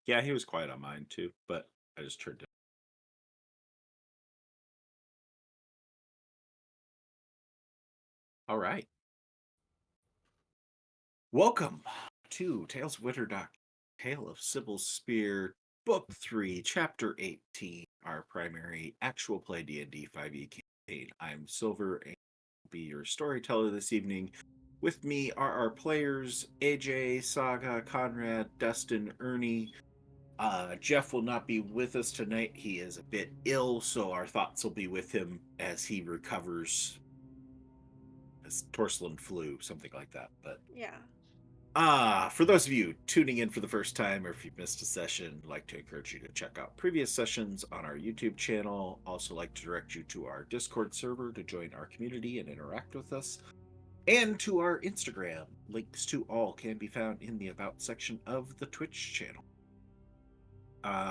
Yeah, he was quiet on mine too, but I just turned it. All right. Welcome to Tales of Winter Doc, Tale of Sybil's Spear, Book 3, Chapter 18, our primary actual play D&D 5e campaign. I'm Silver and will be your storyteller this evening. With me are our players, AJ, Saga, Conrad, Dustin, Ernie. Jeff will not be with us tonight. He is a bit ill, so our thoughts will be with him as he recovers. His porcelain flu, something like that. But Yeah. for those of you tuning in for the first time, or if you've missed a session, I'd like to encourage you to check out previous sessions on our YouTube channel. Also, like to direct you to our Discord server to join our community and interact with us, and to our Instagram. Links to all can be found in the About section of the Twitch channel.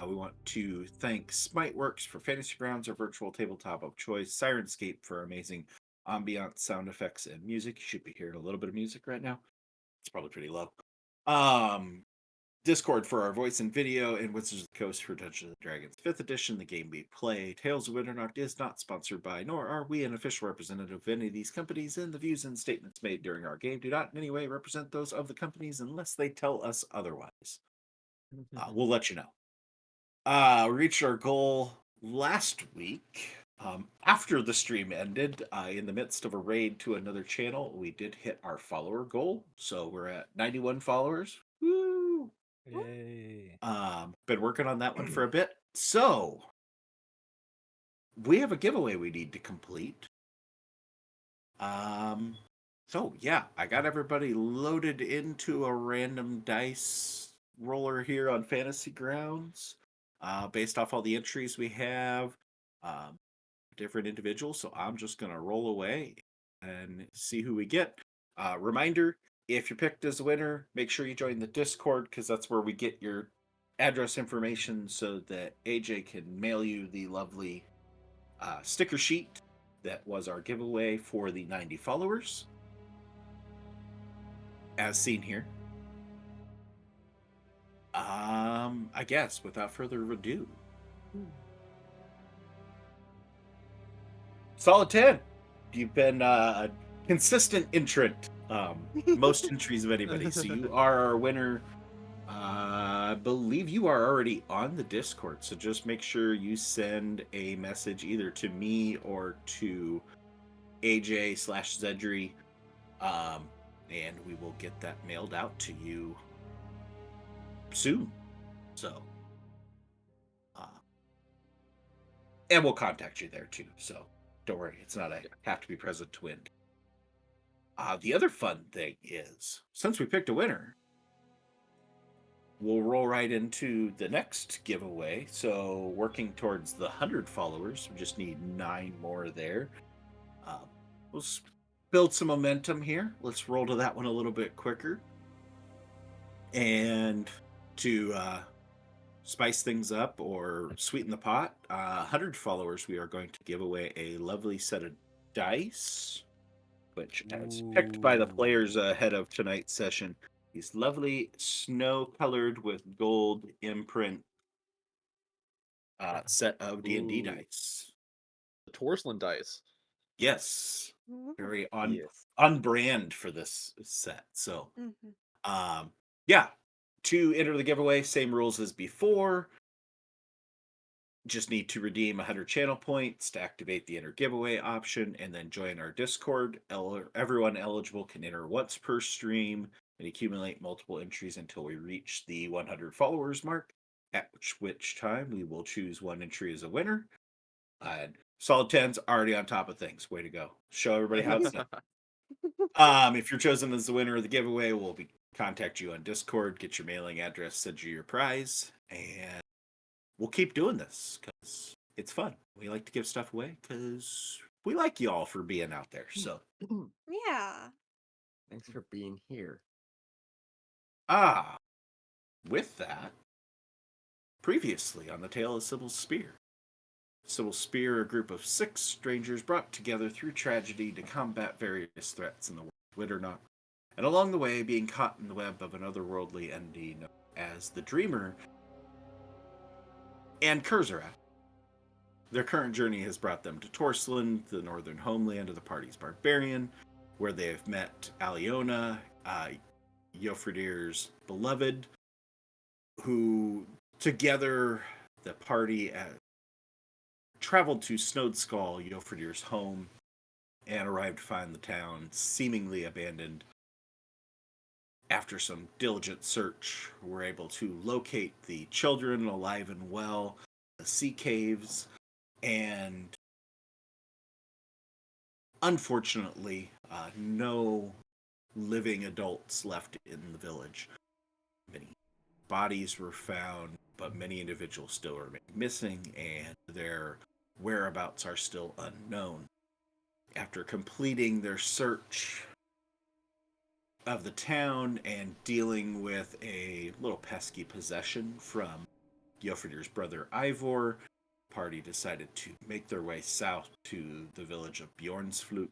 We want to thank Smiteworks for Fantasy Grounds, our virtual tabletop of choice, Sirenscape for amazing ambient sound effects and music. You should be hearing a little bit of music right now. It's probably pretty low. Um, Discord for our voice and video, and Wizards of the Coast for Dungeons and Dragons 5th edition, the game we play. Tales of Winternoct is not sponsored by, nor are we an official representative of any of these companies, and the views and statements made during our game do not in any way represent those of the companies unless they tell us otherwise. We'll let you know. We reached our goal last week. After the stream ended, in the midst of a raid to another channel, we did hit our follower goal. So we're at 91 followers. Woo! Yay. Been working on that one for a bit. So we have a giveaway we need to complete. So yeah, I got everybody loaded into a random dice roller here on Fantasy Grounds, based off all the entries we have, um, different individuals. So I'm just gonna roll away and see who we get. Reminder: if you're picked as a winner, make sure you join the Discord because that's where we get your address information so that AJ can mail you the lovely sticker sheet that was our giveaway for the 90 followers, as seen here. I guess without further ado, solid 10. You've been a consistent entrant, most entries of anybody. So you are our winner. I believe you are already on the Discord, so just make sure you send a message either to me or to AJ/Zedri, and we will get that mailed out to you soon. So, and we'll contact you there too. So don't worry, it's not a have to be present to win. The other fun thing is, since we picked a winner, we'll roll right into the next giveaway. So working towards the 100 followers, we just need 9 more there. We'll build some momentum here. Let's roll to that one a little bit quicker. And to spice things up or sweeten the pot, 100 followers, we are going to give away a lovely set of dice, which as picked by the players ahead of tonight's session, these lovely snow-colored with gold imprint set of D&D dice. The porcelain dice. Yes, very Yes. on brand for this set. So, Mhm. yeah, to enter the giveaway, same rules as before. Just need to redeem 100 channel points to activate the enter giveaway option and then join our Discord. Everyone eligible can enter once per stream and accumulate multiple entries until we reach the 100 followers mark, at which time we will choose one entry as a winner. And Solid 10's already on top of things. Way to go. Show everybody how it's done. If you're chosen as the winner of the giveaway, we'll contact you on Discord, get your mailing address, send you your prize, and we'll keep doing this because it's fun. We like to give stuff away because we like y'all for being out there. So, Yeah. Thanks for being here. ah, with that, previously on the Tale of Sybil's Spear. Sybil's Spear, a group of 6 strangers brought together through tragedy to combat various threats in the world of Winternock, and along the way being caught in the web of an otherworldly entity known as the Dreamer, and Kurzera. Their current journey has brought them to Torsland, the northern homeland of the party's barbarian, where they have met Aliona, Jofridir's beloved, who together the party traveled to Snowdskull, Jofridir's home, and arrived to find the town seemingly abandoned. After some diligent search, were able to locate the children alive and well, the sea caves, and unfortunately, no living adults left in the village. Many bodies were found, but many individuals still remain missing, and their whereabouts are still unknown. After completing their search of the town and dealing with a little pesky possession from Jofridir's brother Ivor, the party decided to make their way south to the village of Bjornsflukt,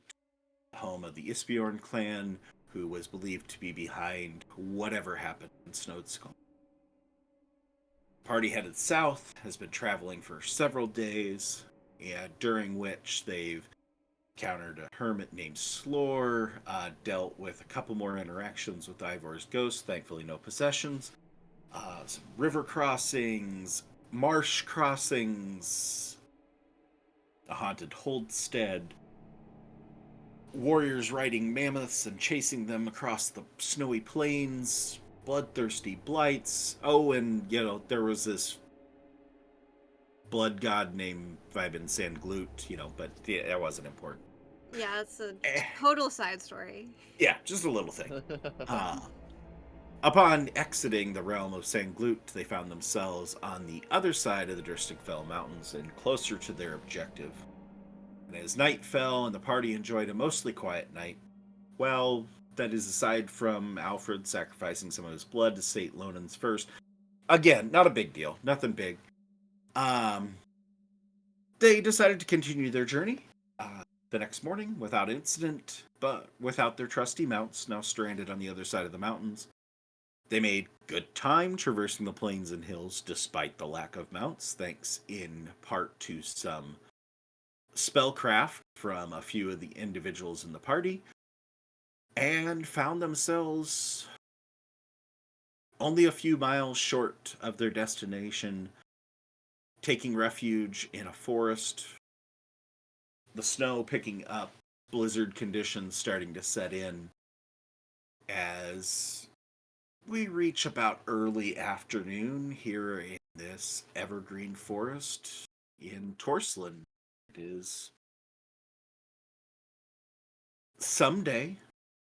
home of the Isbjorn clan, who was believed to be behind whatever happened in Snowdskull. Party headed south has been traveling for several days, and during which they've encountered a hermit named Slore, dealt with a couple more interactions with Ivor's ghost, thankfully no possessions, some river crossings, marsh crossings, a haunted holdstead, warriors riding mammoths and chasing them across the snowy plains, bloodthirsty blights. Oh, and, there was this blood god named Vibin Sanglut, but yeah, that wasn't important. Yeah, it's a Eh, total side story. yeah, just a little thing. Upon exiting the realm of Sanglut, they found themselves on the other side of the Durstigfell Mountains and closer to their objective. And as night fell and the party enjoyed a mostly quiet night, well, that is aside from Alfred sacrificing some of his blood to St. Lonan's first. Again, not a big deal, nothing big. They decided to continue their journey the next morning without incident, but without their trusty mounts, now stranded on the other side of the mountains. They made good time traversing the plains and hills despite the lack of mounts, thanks in part to some spellcraft from a few of the individuals in the party, and found themselves only a few miles short of their destination, taking refuge in a forest, the snow picking up, blizzard conditions starting to set in as we reach about early afternoon here in this evergreen forest in Torsland. It is someday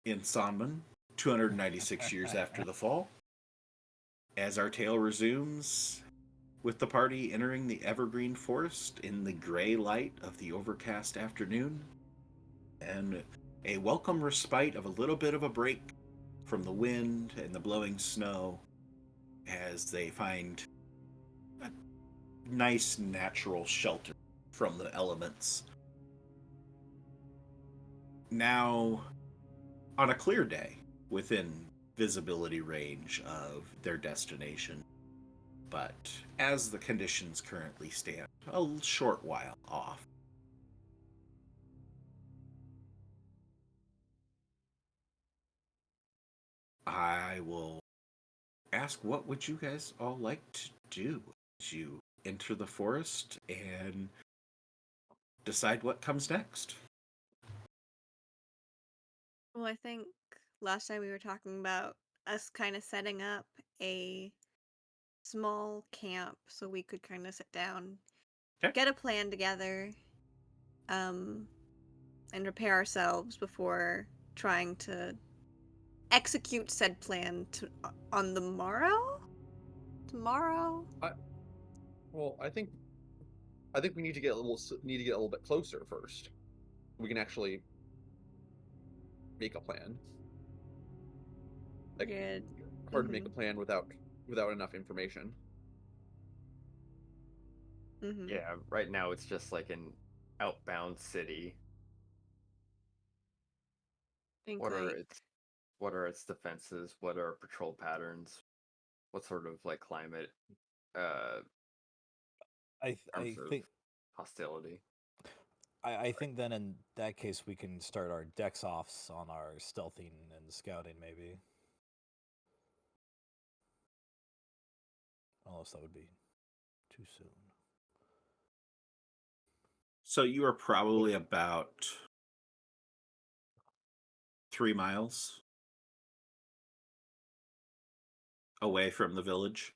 in Sonman, 296 years after the fall, as our tale resumes with the party entering the evergreen forest in the gray light of the overcast afternoon, and a welcome respite of a little bit of a break from the wind and the blowing snow as they find a nice natural shelter from the elements. Now, on a clear day, within visibility range of their destination, but as the conditions currently stand, a short while off. I will ask, what would you guys all like to do as you enter the forest and decide what comes next? Well, I think last time we were talking about us kind of setting up a small camp so we could kind of sit down, Okay. get a plan together, um, and prepare ourselves before trying to execute said plan on the morrow. Tomorrow. Well, I think we need to get a little bit closer first. We can actually make a plan. Like, Good. hard to make a plan without enough information. Mm-hmm. Yeah, right now it's just like an outbound city. Think What are like its defenses? What are patrol patterns? What sort of like climate uh terms I of think hostility. I think then in that case we can start our dex offs on our stealthing and scouting maybe. Unless that would be too soon. So you are probably about 3 miles away from the village.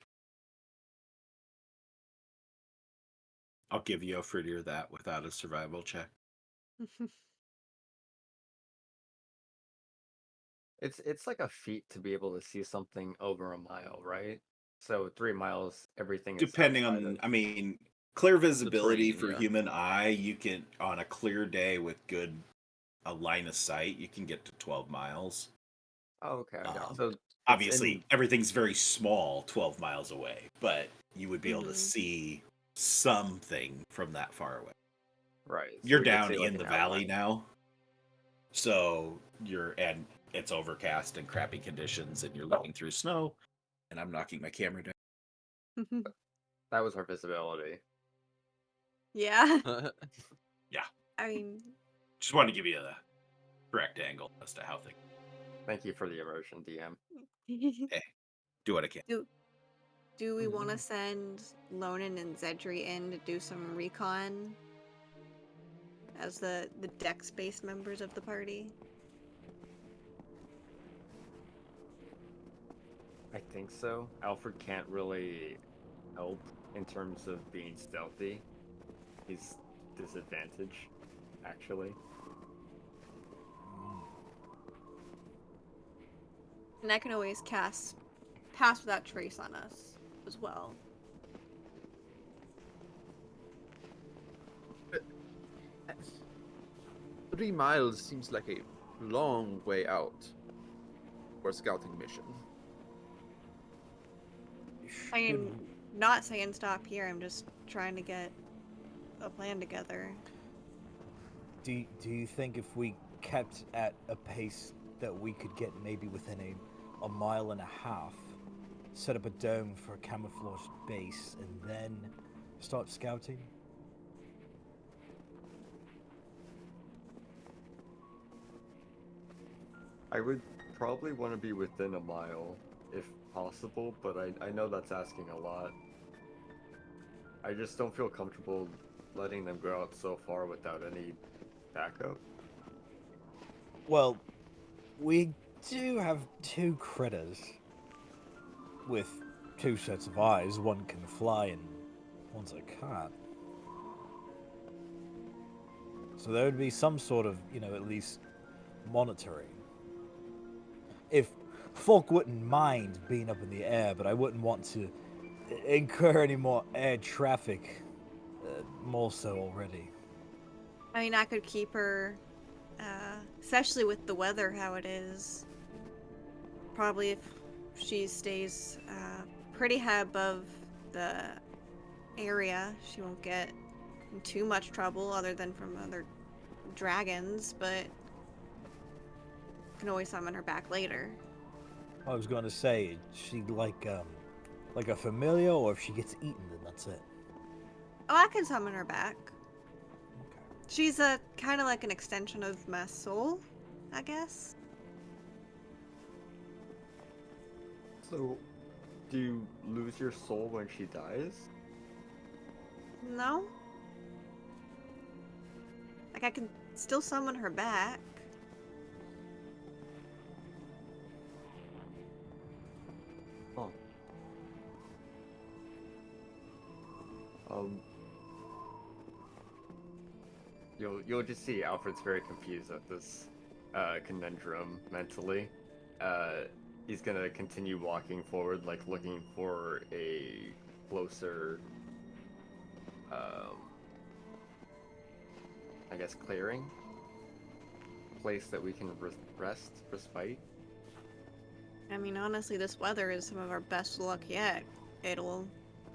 I'll give you a Fritter that without a survival check. It's like a feat to be able to see something over a mile, right? So 3 miles, everything is Depending outside on, of. I mean, clear visibility terrain, for yeah. human eye, you can, on a clear day with good a line of sight, you can get to 12 miles. Oh, okay. Um, So it's Obviously, in everything's very small 12 miles away, but you would be able to Mhm. see something from that far away. right. So You're we could down see, like, in an the valley outline. now, so and it's overcast and crappy conditions, and you're looking through snow, and I'm knocking my camera down. That was our visibility. Yeah. Yeah, I mean, just wanted to give you the correct angle as to how things. Thank you for the immersion, DM. Hey, do what I can. do we want to send Lonan and Zedri in to do some recon as the dex-based members of the party? I think so. Alfred can't really help in terms of being stealthy. He's disadvantaged, actually. And I can always cast Pass Without Trace on us as well. 3 miles seems like a long way out for a scouting mission. I mean, not saying stop here, I'm just trying to get a plan together. Do you think if we kept at a pace that we could get maybe within a mile and a half, set up a dome for a camouflaged base, and then start scouting? I would probably want to be within a mile, if possible, but I know that's asking a lot. I just don't feel comfortable letting them go out so far without any backup. Well, we do have two critters with two sets of eyes. One can fly and one's a cat. So there would be some sort of, at least monitoring. If folk wouldn't mind being up in the air, but I wouldn't want to incur any more air traffic, more so already. I mean, I could keep her, especially with the weather how it is. Probably if she stays pretty high above the area, she won't get in too much trouble other than from other dragons, but can always summon her back later. I was going to say, she like a familiar, or if she gets eaten, then that's it. Oh, I can summon her back. Okay. She's a kind of like an extension of my soul, I guess. So, do you lose your soul when she dies? No? Like, I can still summon her back. Oh. You'll just see Alfred's very confused at this conundrum mentally. He's gonna continue walking forward, like looking for a closer, I guess, clearing place that we can respite. I mean, honestly, this weather is some of our best luck yet.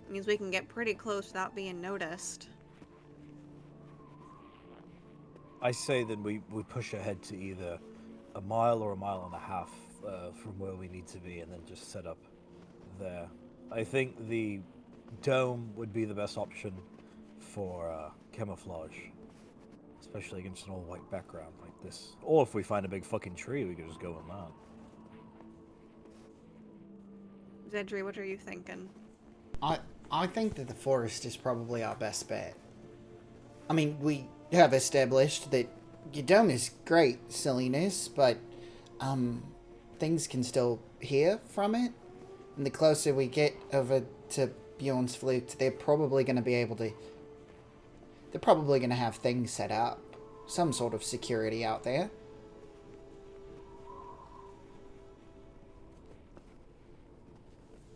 Means we can get pretty close without being noticed. I say that we push ahead to either a mile or a mile and a half from where we need to be, and then just set up there. I think the dome would be the best option, for camouflage, especially against an all-white background like this. Or if we find a big fucking tree, we could just go in that. Zedri, what are you thinking? I think that the forest is probably our best bet. I mean, we have established that your dome is great, silliness, but things can still hear from it. And the closer we get over to Bjornsflukt, they're probably going to have things set up. Some sort of security out there.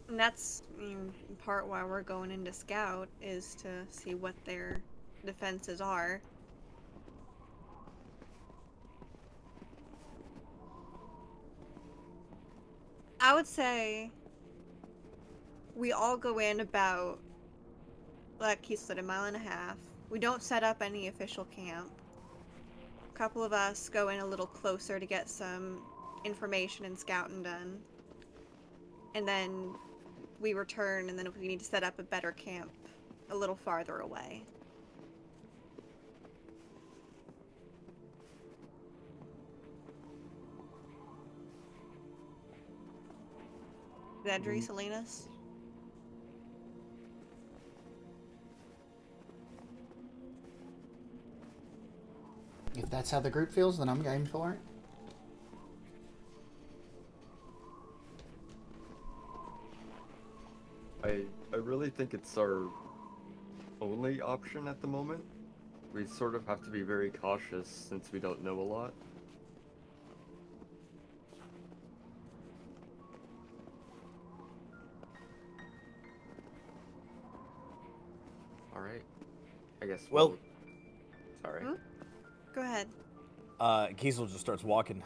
And that's part why we're going into Scout, is to see what their defenses are. I would say we all go in about, like he said, 1.5 miles. We don't set up any official camp. A couple of us go in a little closer to get some information and scouting done. And then we return, and then if we need to set up a better camp a little farther away. Zedri, Salinas? If that's how the group feels, then I'm game for it. I really think it's our only option at the moment. We sort of have to be very cautious since we don't know a lot. Alright. I guess Well- Sorry. Hmm? Go ahead. Kiesel just starts walking.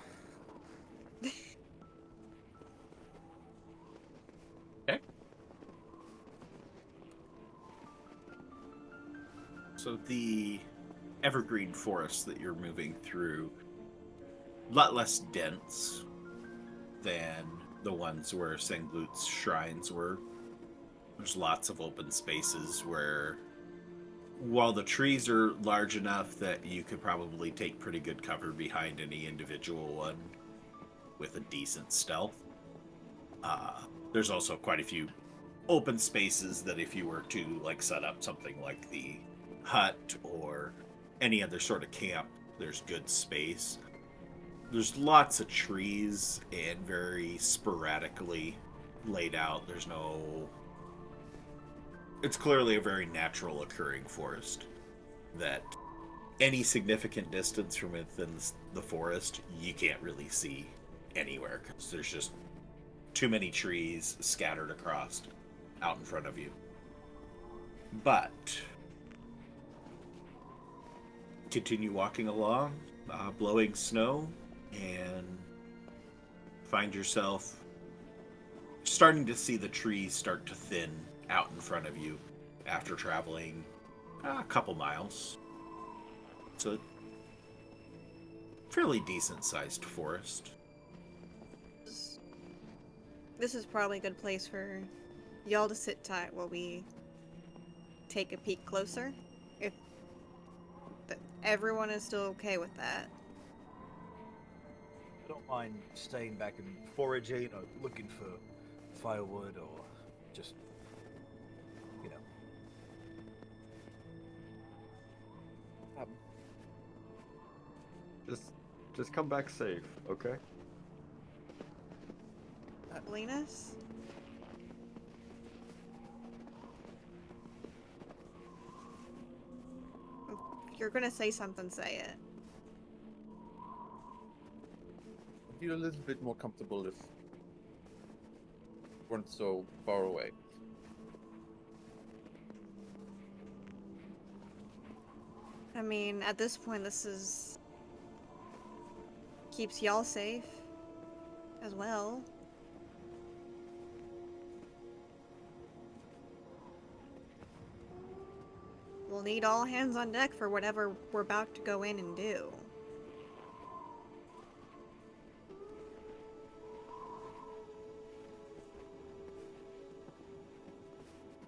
So the evergreen forest that you're moving through, a lot less dense than the ones where Senglut's shrines were. There's lots of open spaces where, while the trees are large enough that you could probably take pretty good cover behind any individual one with a decent stealth, there's also quite a few open spaces that if you were to like set up something like the hut or any other sort of camp, there's good space. There's lots of trees and very sporadically laid out. It's clearly a very natural occurring forest that any significant distance from within the forest you can't really see anywhere because there's just too many trees scattered across out in front of you. But continue walking along, blowing snow, and find yourself starting to see the trees start to thin out in front of you after traveling a couple miles. It's a fairly decent-sized forest. This is probably a good place for y'all to sit tight while we take a peek closer. If everyone is still okay with that. I don't mind staying back and foraging or looking for firewood or just, you know. Just come back safe, okay? Linus? If you're gonna say something, say it. I feel a little bit more comfortable if we weren't so far away. I mean, at this point, this is... keeps y'all safe as well. We'll need all hands on deck for whatever we're about to go in and do.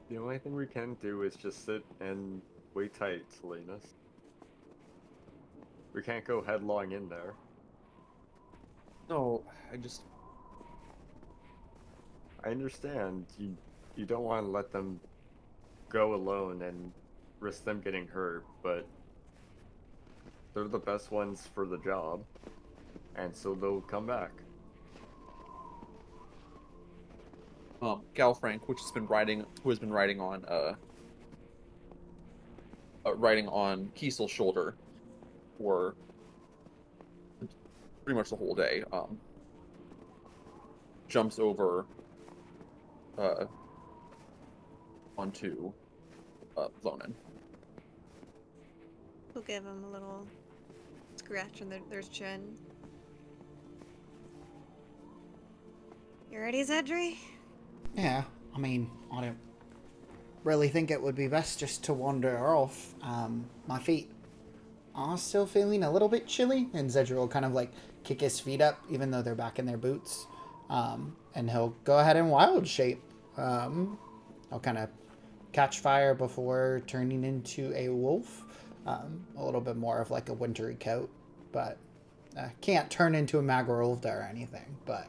The only thing we can do is just sit and Wait tight, Salinas. We can't go headlong in there. No, I understand you don't want to let them go alone and risk them getting hurt, but they're the best ones for the job, and so they'll come back. Gal Frank, who has been riding on Kiesel's shoulder for pretty much the whole day, jumps over onto Lonan. We'll give him a little scratch on their chin. You ready, Zedri? Yeah, I mean, I don't really think it would be best just to wander off. My feet are still feeling a little bit chilly, and Zedri will kind of like kick his feet up, even though they're back in their boots. And he'll go ahead and wild shape. I'll kind of catch fire before turning into a wolf. A little bit more of like a wintry coat, but can't turn into a Magarolda or anything, but...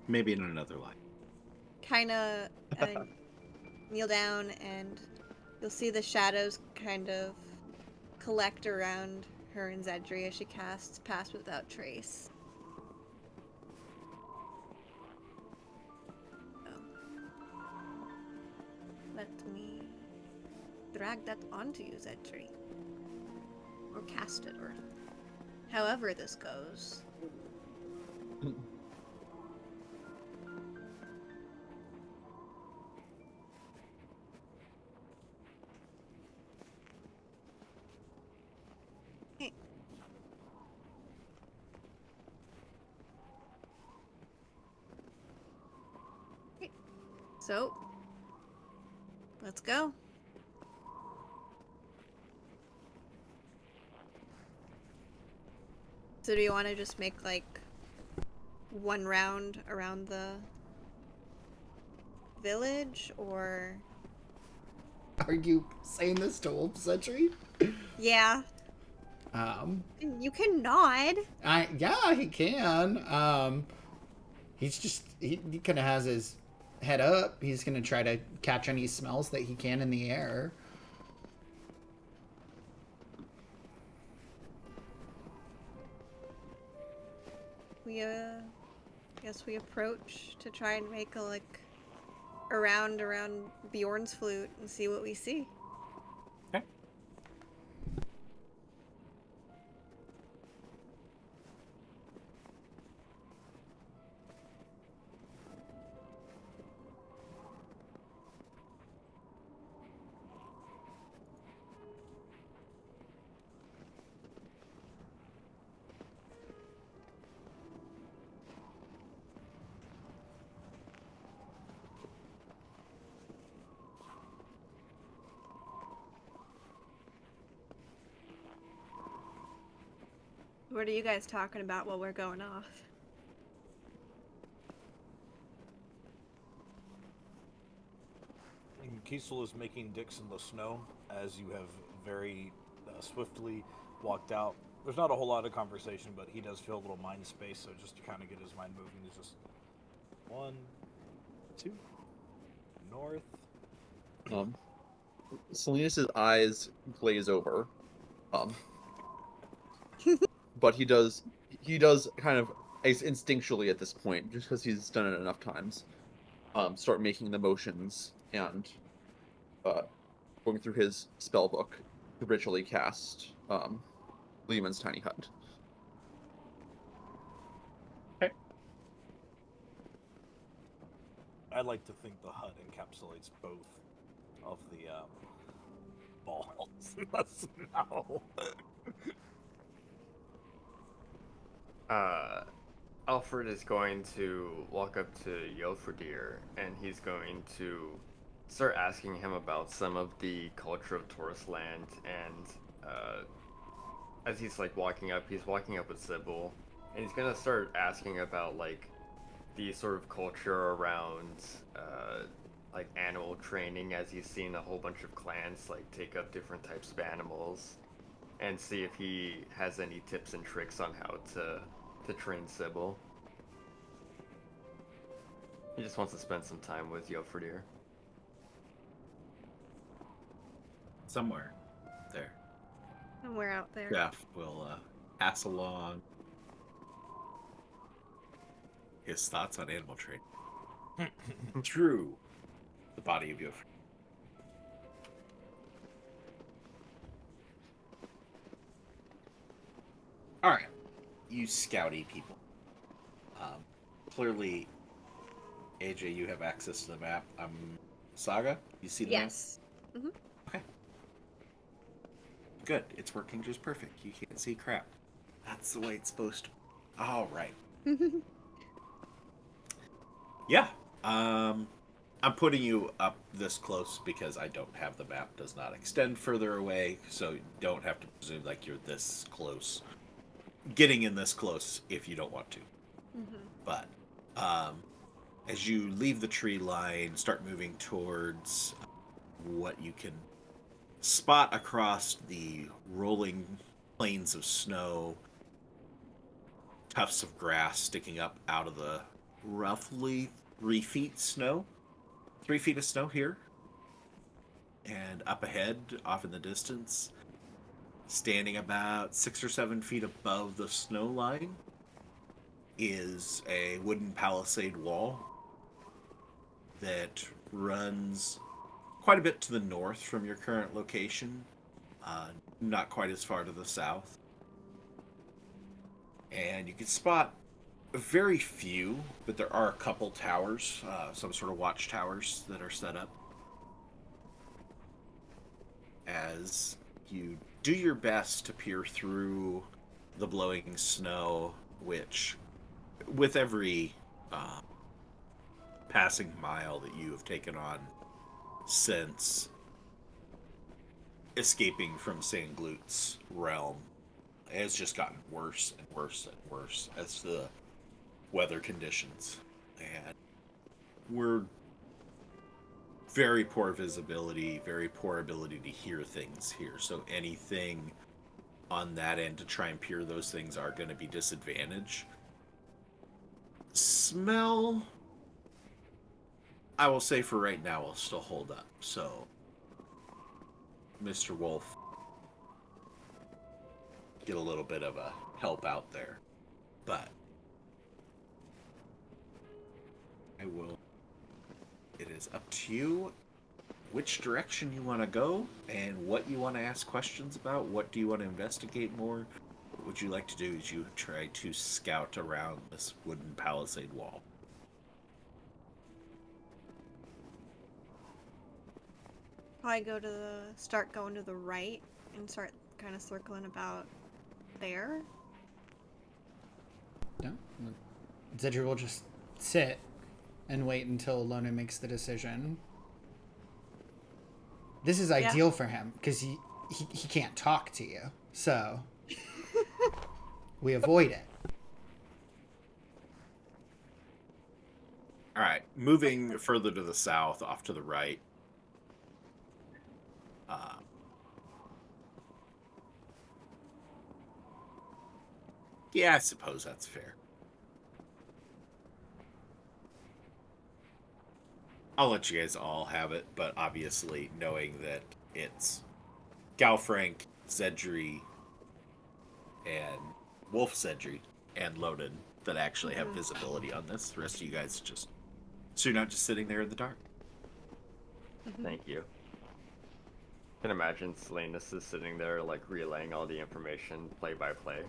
Maybe in another life. Kind of kneel down, and you'll see the shadows kind of collect around her and Zedri as she casts Pass Without Trace. So, let me drag that onto you, Zedri. Or cast it, or however this goes. So, let's go. So do you want to just make like one round around the village, or? Are you saying this to Wolf Sentry? Yeah. You can nod. Yeah, he can. He kind of has his head up. He's gonna try to catch any smells that he can in the air. We guess we approach to try and make a around Bjornsflukt and see what we see. Okay. What are you guys talking about while we're going off? Kiesel is making dicks in the snow as you have very swiftly walked out. There's not a whole lot of conversation, but he does feel a little mind space, so just to kind of get his mind moving, he's just 1, 2, north. Salinas' eyes glaze over. But he does kind of instinctually at this point, just because he's done it enough times, start making the motions and going through his spell book to ritually cast Lehman's Tiny Hut. Okay. I like to think the hut encapsulates both of the balls in the snow. Alfred is going to walk up to Yelfredir, and he's going to start asking him about some of the culture of Taurus land, and as he's walking up with Cybil, and he's gonna start asking about the sort of culture around like animal training, as he's seen a whole bunch of clans like take up different types of animals, and see if he has any tips and tricks on how to train Cybil. He just wants to spend some time with Jofredir. Somewhere there. Somewhere out there. Jeff will pass along his thoughts on animal training through the body of Jofredir. All right, you scouty people. Clearly, AJ, you have access to the map. Saga, you see the map? Yes. Mm-hmm. Okay. Good. It's working just perfect. You can't see crap. That's the way it's supposed to. All right. Yeah. I'm putting you up this close because I don't have the map. Does not extend further away, so you don't have to presume like you're this close. Getting in this close if you don't want to. Mm-hmm. But as you leave the tree line, start moving towards what you can spot across the rolling plains of snow, tufts of grass sticking up out of the roughly 3 feet snow. 3 feet of snow here. And up ahead, off in the distance, standing about 6 or 7 feet above the snow line, is a wooden palisade wall that runs quite a bit to the north from your current location, not quite as far to the south. And you can spot very few, but there are a couple towers, some sort of watchtowers that are set up. As you do your best to peer through the blowing snow, which, with every passing mile that you have taken on since escaping from Sanglut's realm, has just gotten worse and worse and worse as the weather conditions. And we're very poor visibility, very poor ability to hear things here. So anything on that end to try and peer those things are going to be disadvantage. Smell, I will say for right now, will still hold up. So, Mr. Wolf, get a little bit of a help out there. But I will. It is up to you which direction you want to go and what you want to ask questions about. What do you want to investigate more? What would you like to do as you try to scout around this wooden palisade wall? Probably start going to the right and start kind of circling about there. No. Zedri will just sit and wait until Lona makes the decision. This is ideal for him because he can't talk to you, so we avoid it. All right, moving further to the south, off to the right. Yeah, I suppose that's fair. I'll let you guys all have it, but obviously knowing that it's Galfrank, Zedri, and Wolf Zedri, and Loden that actually have visibility on this. The rest of you guys just... So you're not just sitting there in the dark. Thank you. I can imagine Selenis is sitting there, like, relaying all the information play by play.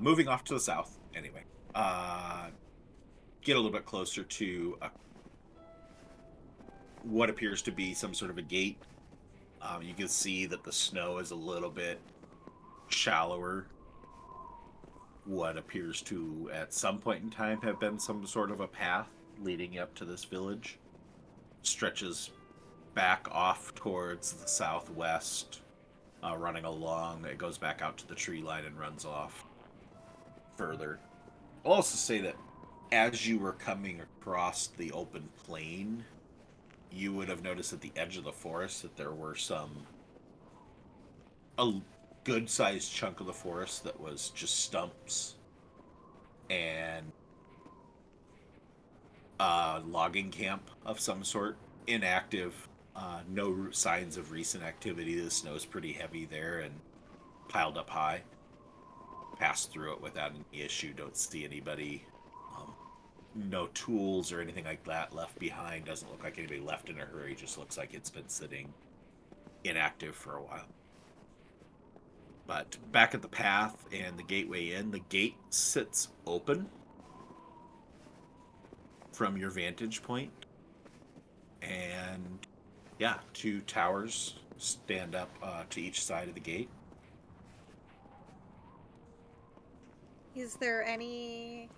Moving off to the south, anyway. Get a little bit closer to what appears to be some sort of a gate. You can see that the snow is a little bit shallower. What appears to, at some point in time, have been some sort of a path leading up to this village stretches back off towards the southwest, running along. It goes back out to the tree line and runs off further. I'll also say that as you were coming across the open plain, you would have noticed at the edge of the forest that there were a good sized chunk of the forest that was just stumps and a logging camp of some sort, inactive, no signs of recent activity. The snow's pretty heavy there and piled up high. Pass through it without any issue. Don't see anybody. No tools or anything like that left behind. Doesn't look like anybody left in a hurry. Just looks like it's been sitting inactive for a while. But back at the path and the gateway in, the gate sits open from your vantage point. And yeah, two towers stand up to each side of the gate. Is there any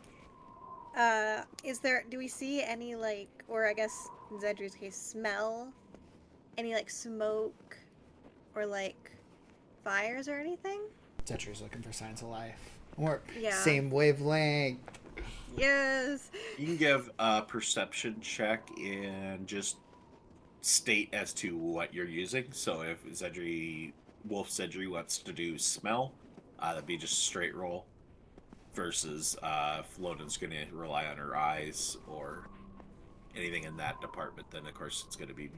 do we see any, like, or I guess in Zedri's case, smell any, like, smoke or, like, fires or anything? Tetra's looking for signs of life. Or Yeah. same wavelength. Yes. You can give a perception check and just state as to what you're using. So if Wolf Zedri wants to do smell, that'd be just a straight roll. Versus if Loden's going to rely on her eyes or anything in that department, then of course it's going to be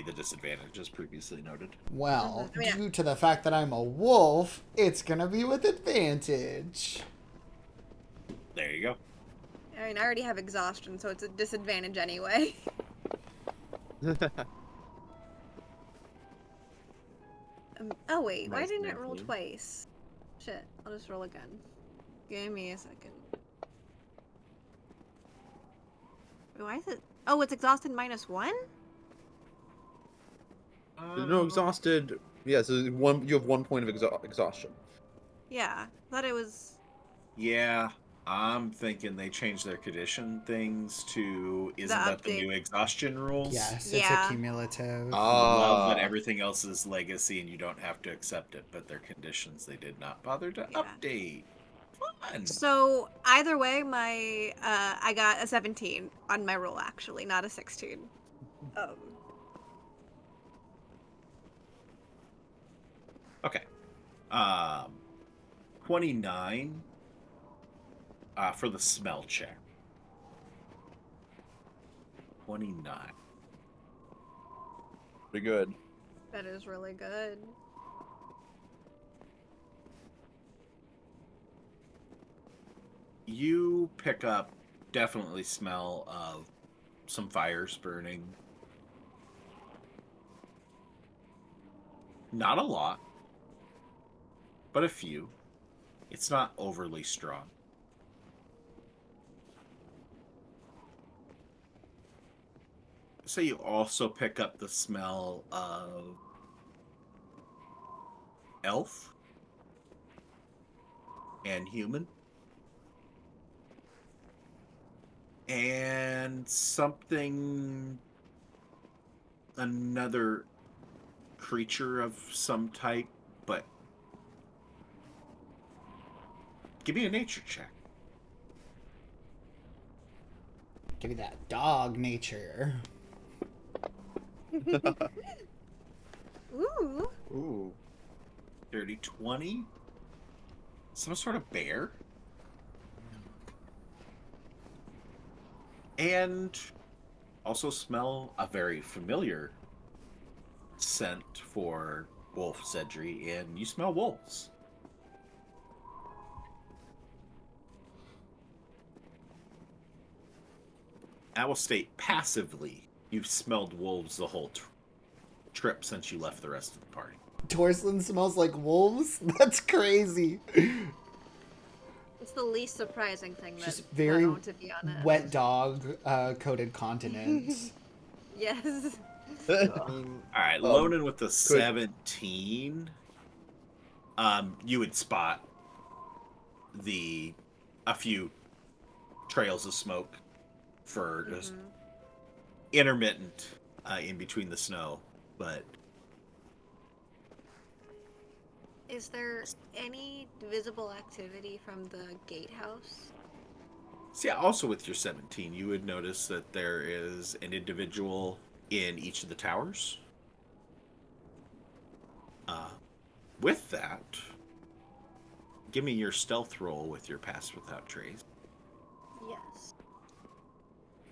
the disadvantage as previously noted. Well, I mean, due to the fact that I'm a wolf, it's gonna be with advantage. There you go. I mean, I already have exhaustion, so it's a disadvantage anyway. Oh wait, why Nice, didn't it roll 19. twice? Shit, I'll just roll again. Give me a second. Why is it? Oh, it's exhausted -1? There's no exhausted. Yeah, so you have 1 point of exhaustion. Yeah, thought it was. Yeah, I'm thinking they changed their condition things to isn't The that the update. new exhaustion rules? Yes, Yeah. it's a cumulative. Love that everything else is legacy and you don't have to accept it, but their conditions they did not bother to Yeah. update. Fun. So either way, my I got a 17 on my roll, actually, not a 16. Okay. 29 for the smell check. 29. Pretty good. That is really good. You pick up definitely smell of some fires burning. Not a lot, but a few. It's not overly strong. So you also pick up the smell of elf and human. And another creature of some type, but give me a nature check. Give me that dog nature. Ooh. Ooh. Dirty 20. Some sort of bear. And also smell a very familiar scent for Wolf Zedri, and you smell wolves. I will state passively, you've smelled wolves the whole trip since you left the rest of the party. Torslin smells like wolves? That's crazy. It's the least surprising thing that Just very I want to be honest. wet dog coated continents. Yes. I mean, All right, Lonan with the 17. You would spot a few trails of smoke for just intermittent in between the snow, but Is there any visible activity from the gatehouse? So yeah, also with your 17, you would notice that there is an individual in each of the towers. With that, give me your stealth roll with your pass without trace. Yes.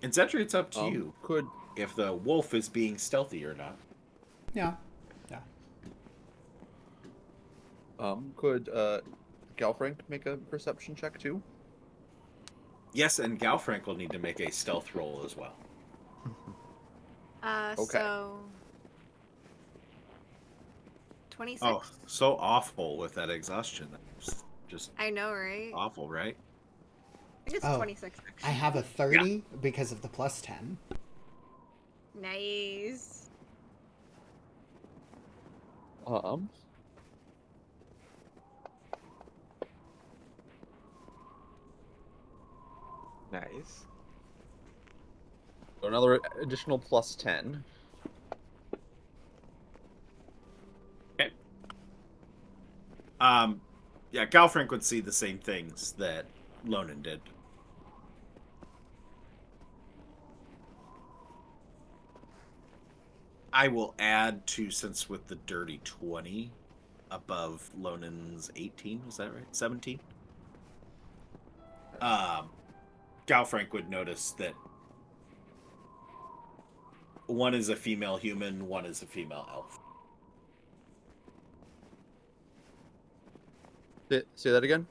And Zedry, it's up to you Could if the wolf is being stealthy or not. Yeah. Yeah. could Galfrank make a perception check too? Yes, and Galfrank will need to make a stealth roll as well. Okay. So 26. Oh, so awful with that exhaustion. That's just I know, right? awful, right? I think it's Oh, 26 actually. I have a 30 because of the plus 10. Nice. Nice. So another additional plus 10. Okay. Yeah, Galfrank would see the same things that Lonan did. I will add to, since with the dirty 20 above Lonan's 18, is that right? 17? Galfrank would notice that one is a female human, one is a female elf. Say that again?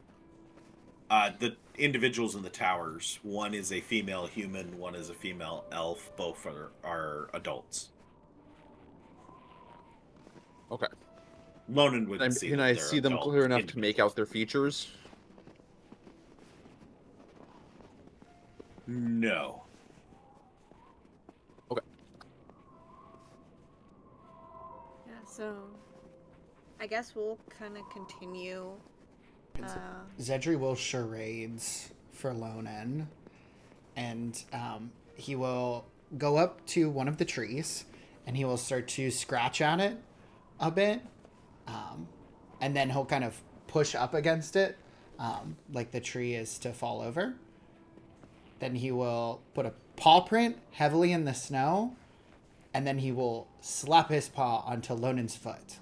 The individuals in the towers, one is a female human, one is a female elf. Both are adults. Okay. Lonan would see. Can that I they're see them adult clear enough to make individuals. out their features? No. Okay. Yeah, so I guess we'll kind of continue. Zedry will charades for Lonan, and he will go up to one of the trees, and he will start to scratch at it a bit, and then he'll kind of push up against it, like the tree is to fall over. Then he will put a paw print heavily in the snow, and then he will slap his paw onto Lonan's foot,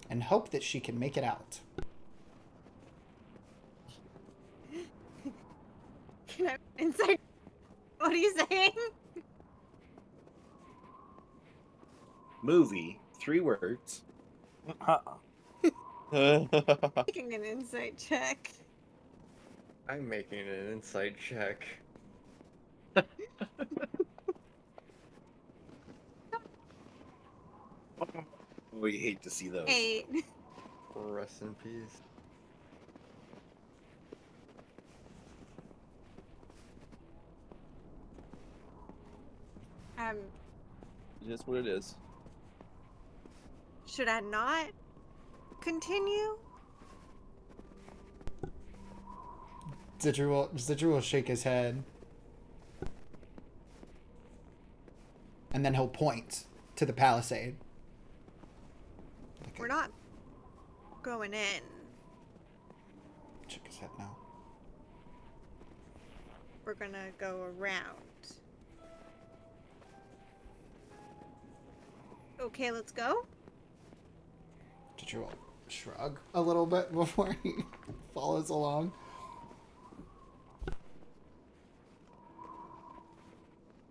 and hope that she can make it out. Can I inside? What are you saying? Movie, 3 words. Making an insight check. I'm making an insight check. We hate to see those. 8. Rest in peace. It is what it is. Should I not continue? Zidru will shake his head. And then he'll point to the palisade. We're not going in. Shake his head now. We're gonna go around. Okay, let's go. Zidru will shrug a little bit before he follows along.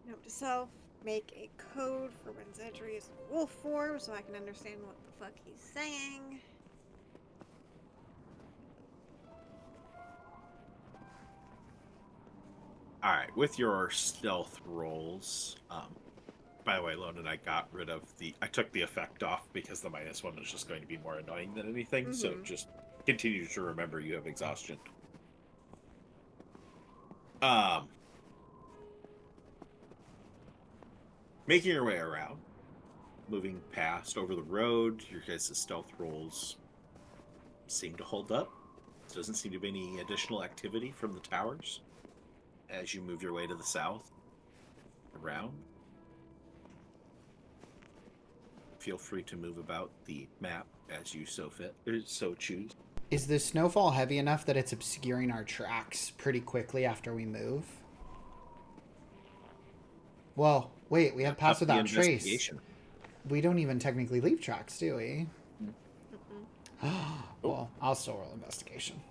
Note to self, make a code for when Zedry is in wolf form so I can understand what the fuck he's saying. All right, with your stealth rolls. By the way, Lonan, I got rid of I took the effect off because the -1 was just going to be more annoying than anything. So just continue to remember you have exhaustion. Making your way around, moving past over the road, your guys' stealth rolls seem to hold up. There doesn't seem to be any additional activity from the towers as you move your way to the south around. Feel free to move about the map as you so choose. Is the snowfall heavy enough that it's obscuring our tracks pretty quickly after we move? Well, wait, we have pass Up the without trace. investigation. We don't even technically leave tracks, do we? Mm-mm. Well, I'll still roll investigation.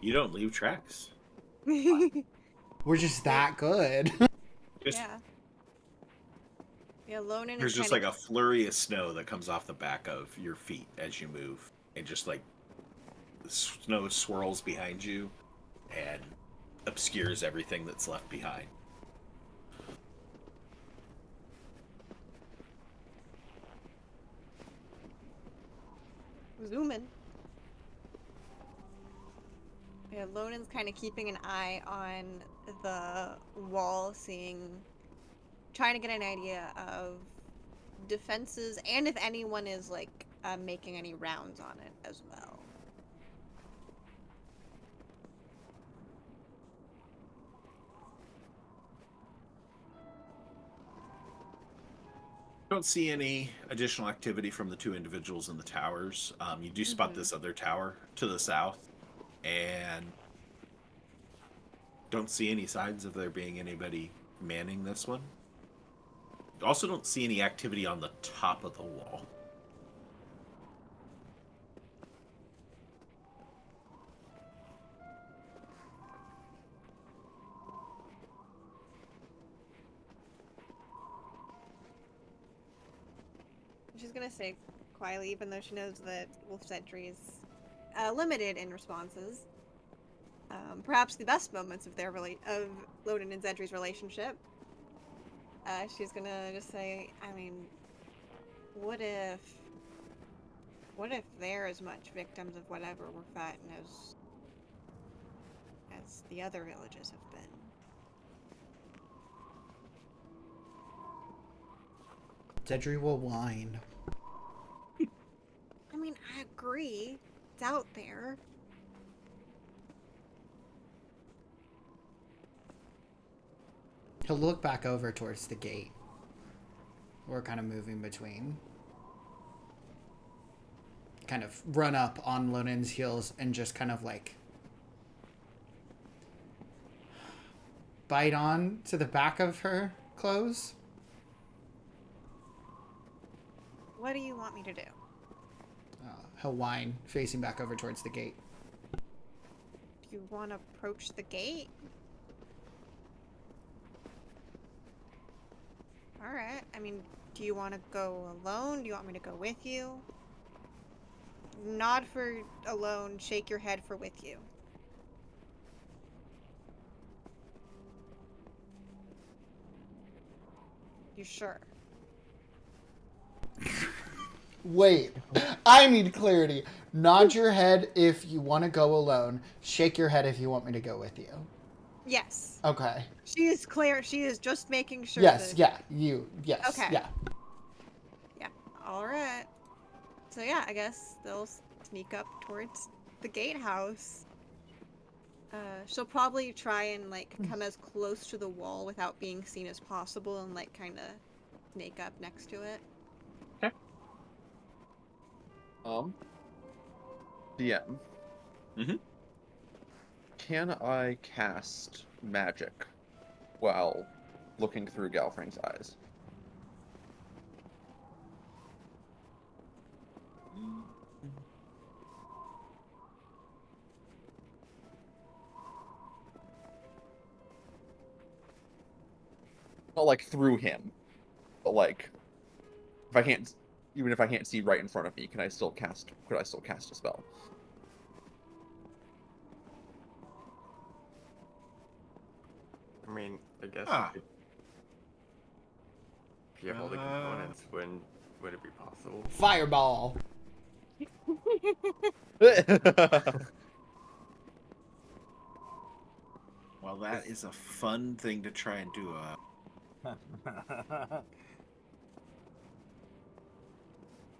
You don't leave tracks. We're just that good. Just, Yeah. Yeah, Lonan There's is just kind like a flurry of snow that comes off the back of your feet as you move. And just like the snow swirls behind you and obscures everything that's left behind. zooming. Yeah, Lonan's kind of keeping an eye on the wall, trying to get an idea of defenses and if anyone is like making any rounds on it as well. Don't see any additional activity from the two individuals in the towers. You do spot this other tower to the south, and don't see any signs of there being anybody manning this one. Also don't see any activity on the top of the wall. She's gonna say quietly, even though she knows that Wolf Sentry is limited in responses. Perhaps the best moments of of Loden and Zedri's relationship. She's gonna just say, I mean, what if they're as much victims of whatever we're fighting as the other villages have been? Zedri will whine. I mean, I agree. It's out there. He'll look back over towards the gate. We're kind of moving between. Kind of run up on Lonan's heels and just kind of like bite on to the back of her clothes. What do you want me to do? He'll whine, facing back over towards the gate. Do you want to approach the gate? Alright, I mean, do you want to go alone? Do you want me to go with you? Nod for alone, shake your head for with you. You sure? Wait, I need clarity. Nod your head if you want to go alone. Shake your head if you want me to go with you. Yes. Okay. She is clear. She is just making sure. Yes, that... yeah, you, yes, Okay. yeah. Yeah, alright. So yeah, I guess they'll sneak up towards the gatehouse. She'll probably try and like come as close to the wall without being seen as possible and like kind of snake up next to it. DM. Mm-hmm. Can I cast magic while looking through Galfring's eyes? Not like through him, but like if I can't, even if I can't see right in front of me, could I still cast a spell? I mean, I guess if you have all the components, wouldn't it be possible? Fireball. Well, that is a fun thing to try and do.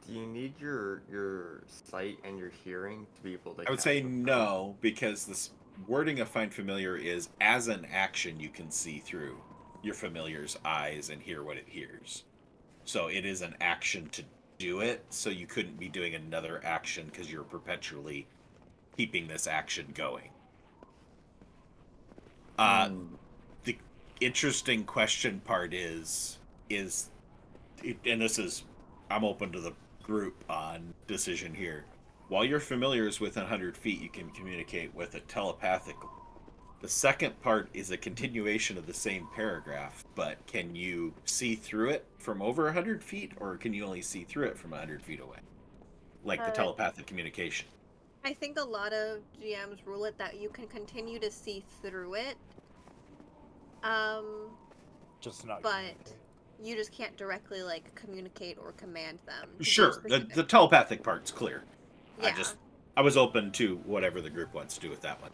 Do you need your sight and your hearing to be able to? I would say no, because this wording of Find Familiar is as an action you can see through your familiar's eyes and hear what it hears. So it is an action to do it, so you couldn't be doing another action because you're perpetually keeping this action going. The interesting question part is, and this is, I'm open to the group on decision here. While your familiar is within 100 feet, you can communicate with it telepathically. The second part is a continuation of the same paragraph, but can you see through it from over 100 feet, or can you only see through it from 100 feet away? Like the telepathic communication. I think a lot of GMs rule it that you can continue to see through it. Just not. But communicate. you just can't directly like communicate or command them. to do Sure, specific- the telepathic part's clear. Yeah. I was open to whatever the group wants to do with that one.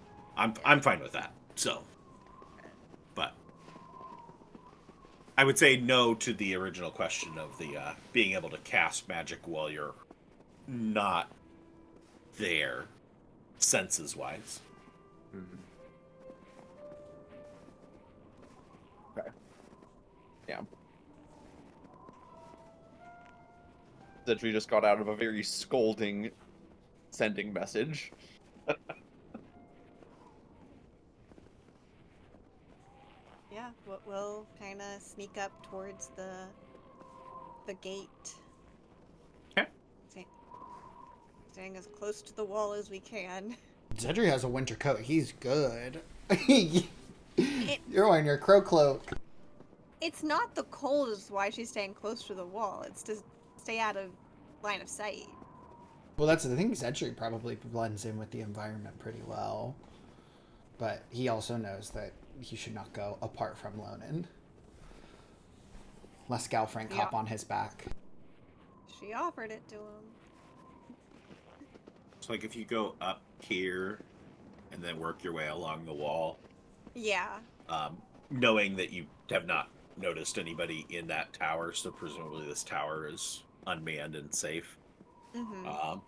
I'm fine with that. So, but I would say no to the original question of the being able to cast magic while you're not there, senses wise. Okay. Yeah. Zedri just got out of a very scolding sending message. Yeah, we'll kind of sneak up towards the gate. Okay. Staying as close to the wall as we can. Zedri has a winter coat. He's good. You're wearing your crow cloak. It's not the cold is why she's staying close to the wall. It's to stay out of line of sight. Well, that's the thing. Zedri probably blends in with the environment pretty well. But he also knows that he should not go apart from Lonan. Lest Galfrank hop on his back. She offered it to him. It's like if you go up here and then work your way along the wall, Yeah. knowing that you have not noticed anybody in that tower, so presumably this tower is unmanned and safe. Mm-hmm.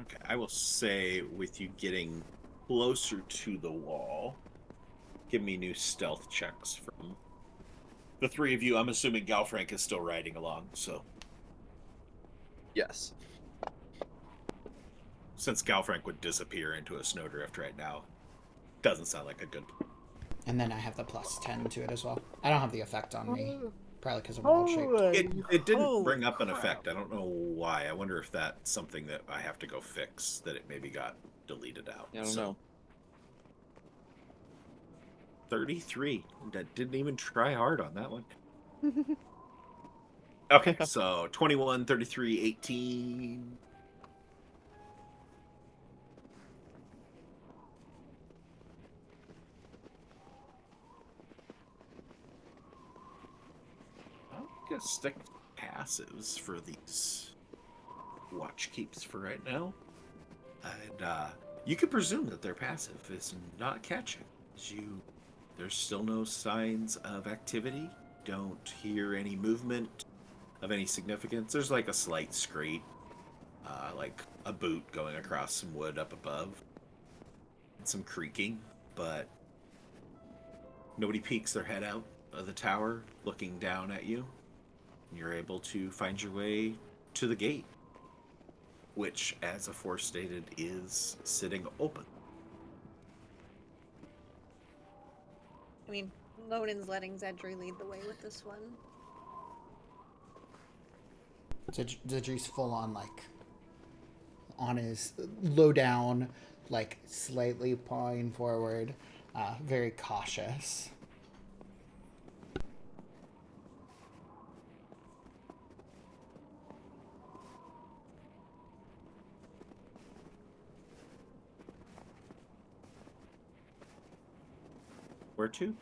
Okay, I will say with you getting closer to the wall, give me new stealth checks from the three of you. I'm assuming Galfrank is still riding along, so Yes. since Galfrank would disappear into a snowdrift right now, doesn't sound like a good. And then I have the plus 10 to it as well. I don't have the effect on me. Probably because of wall shape. It didn't bring up an effect. I don't know why. I wonder if that's something that I have to go fix, that it maybe got deleted out. I don't know. 33. That didn't even try hard on that one. Okay, so 21, 33, 18. I'm gonna stick passives for these watch keeps for right now. And you can presume that their passive is not catching. There's still no signs of activity. Don't hear any movement of any significance. There's like a slight scrape, like a boot going across some wood up above, and some creaking, but nobody peeks their head out of the tower looking down at you. You're able to find your way to the gate, which, as aforestated, is sitting open. I mean, Lonan's letting Zedri lead the way with this one. Zedri's full on, like, on his low down, like, slightly pawing forward, very cautious. Where to?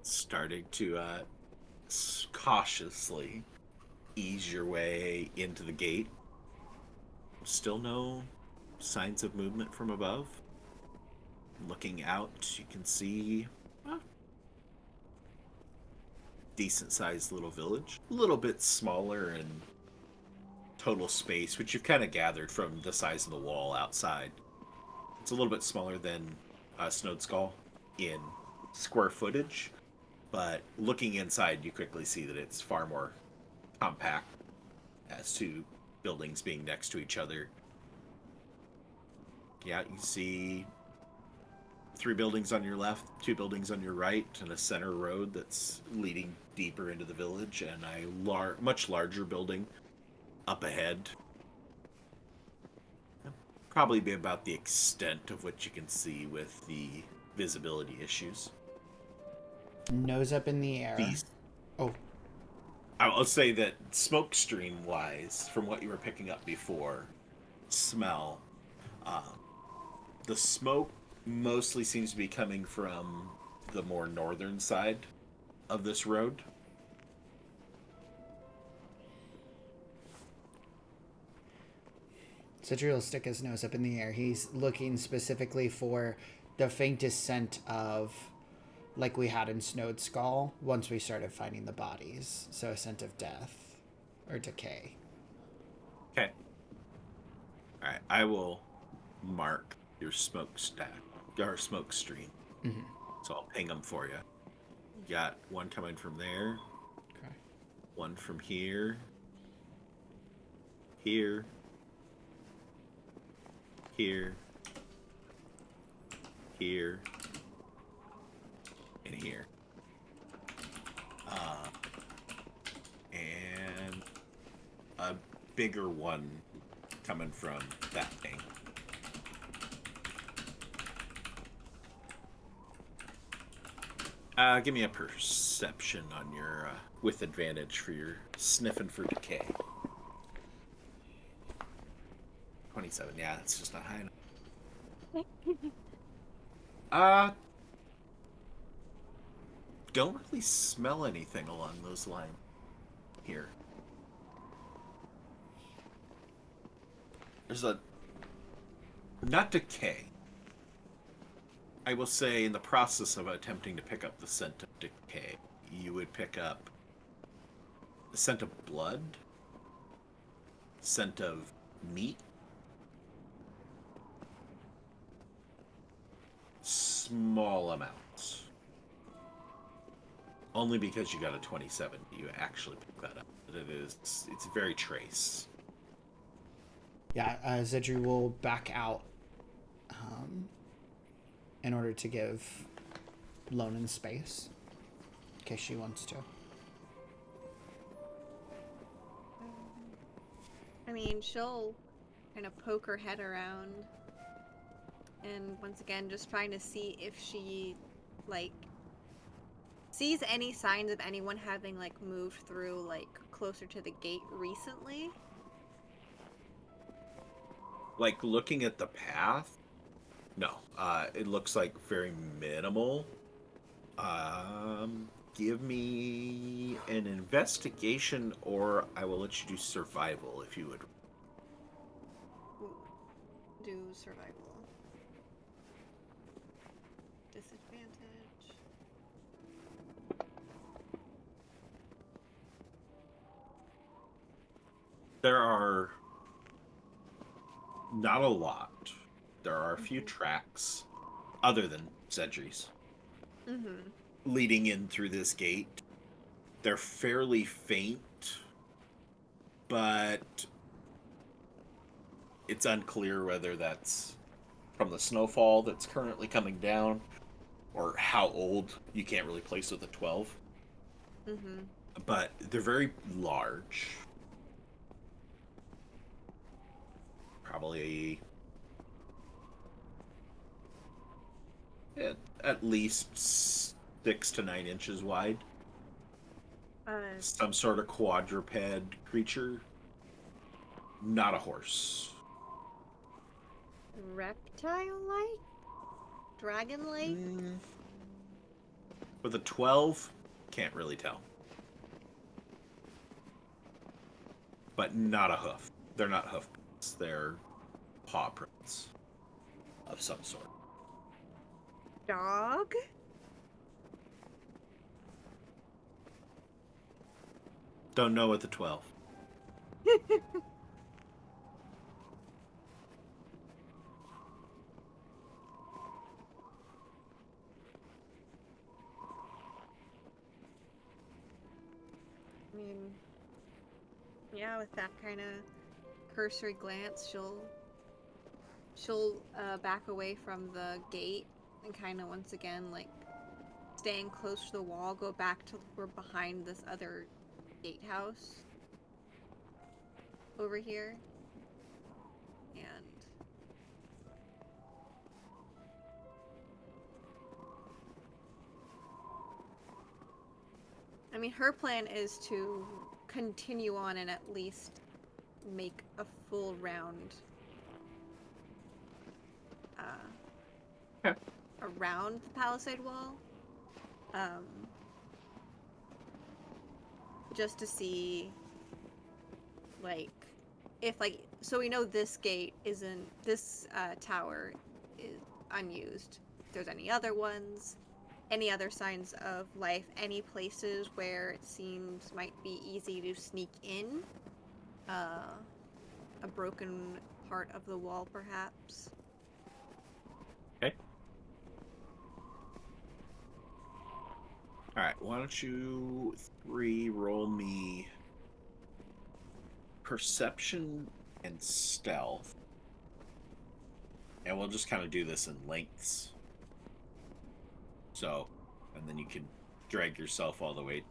Starting to cautiously ease your way into the gate. Still no signs of movement from above. Looking out, you can see decent sized little village. A little bit smaller in total space, which you've kind of gathered from the size of the wall outside. It's a little bit smaller than Snowed Skull in square footage, but looking inside, you quickly see that it's far more compact as to buildings being next to each other. Yeah, you see 3 buildings on your left, 2 buildings on your right, and a center road that's leading deeper into the village, and a much larger building up ahead. Probably be about the extent of what you can see with the visibility issues. Nose up in the air. These, Oh, I'll say that smoke stream wise, from what you were picking up before, smell, the smoke mostly seems to be coming from the more northern side of this road. Cedric will stick his nose up in the air. He's looking specifically for the faintest scent of, like we had in Snowed Skull, once we started finding the bodies. So a scent of death or decay. Okay. Alright, I will mark your smoke stack, or smoke stream. Mm-hmm. So I'll ping them for you. You got one coming from there, Okay. one from here, here, here, here, and here. And a bigger one coming from that thing. Give me a perception on your, with advantage for your sniffing for decay. 27, yeah, that's just not high enough. Don't really smell anything along those lines here. There's not decay. I will say, in the process of attempting to pick up the scent of decay, you would pick up the scent of blood, scent of meat, small amounts. Only because you got a 27 do you actually pick that up. It's very trace. Yeah, Zedru will back out in order to give Lonan space, in case she wants to. I mean, she'll kind of poke her head around, and once again, just trying to see if she, like, sees any signs of anyone having, like, moved through, like, closer to the gate recently. Like, looking at the path, no. It looks like very minimal. Give me an investigation, or I will let you do survival if you would. Ooh, do survival. Disadvantage. There are not a lot. There are a few tracks, other than Cedri's, leading in through this gate. They're fairly faint, but it's unclear whether that's from the snowfall that's currently coming down, or how old. You can't really place with a 12. But they're very large. Probably at least 6 to 9 inches wide. Some sort of quadruped creature. Not a horse. Reptile-like? Dragon-like? With a 12, can't really tell. But not a hoof. They're not hoof prints. They're paw prints of some sort. Dog? Don't know what the 12. I mean, yeah, with that kind of cursory glance, she'll back away from the gate and kind of once again like staying close to the wall, go back to we're behind this other gatehouse over here, and I mean, her plan is to continue on and at least make a full round Okay. around the palisade wall. Just to see, like, if, like, so we know this gate isn't, this tower is unused. If there's any other ones, any other signs of life, any places where it seems might be easy to sneak in, a broken part of the wall, perhaps. Okay. All right. Why don't you 3 roll me perception and stealth, and we'll just kind of do this in lengths. So, and then you can drag yourself all the way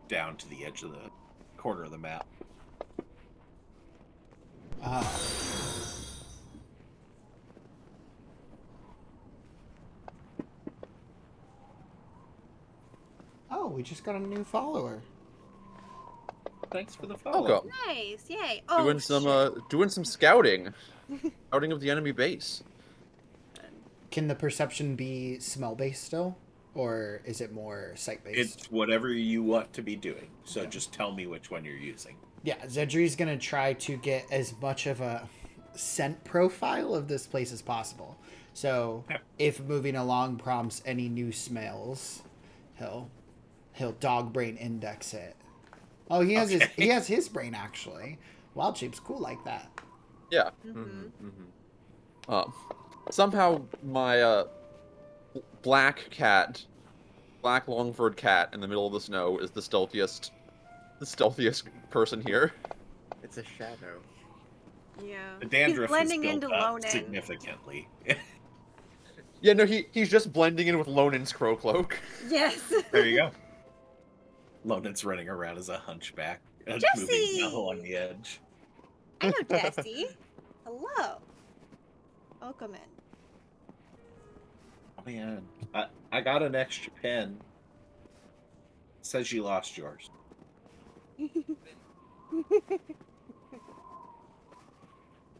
down to the edge of the corner of the map. Oh, we just got a new follower. Thanks for the follow. Welcome. Nice, yay! Oh, Doing some scouting. Scouting of the enemy base. Can the perception be smell based still, or is it more sight based? It's whatever you want to be doing. So just tell me which one you're using. Yeah, Zedri's gonna try to get as much of a scent profile of this place as possible. So if moving along prompts any new smells, he'll dog brain index it. Oh, he has his brain actually. Wild shape's cool like that. Yeah. Somehow my black long-furred cat in the middle of the snow is the stealthiest person here. It's a shadow. Yeah. The dandruff He's is blending built into up Lonan. significantly. Yeah, no, he's just blending in with Lonan's crow cloak. Yes. There you go. Lonan's running around as a hunchback, moving Jesse! along the edge. I know Jesse. Hello. Welcome in. Oh man, I got an extra pen. Says you lost yours.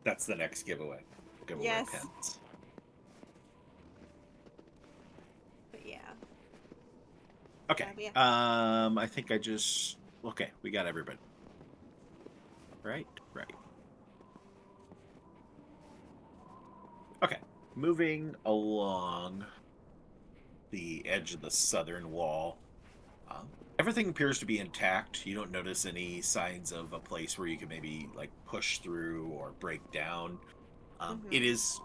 That's the next giveaway. Giveaway Yes. pens. But yeah. Okay. Yeah. I think I just okay. We got everybody. Right. Okay. Moving along the edge of the southern wall. Everything appears to be intact. You don't notice any signs of a place where you can maybe like push through or break down. It is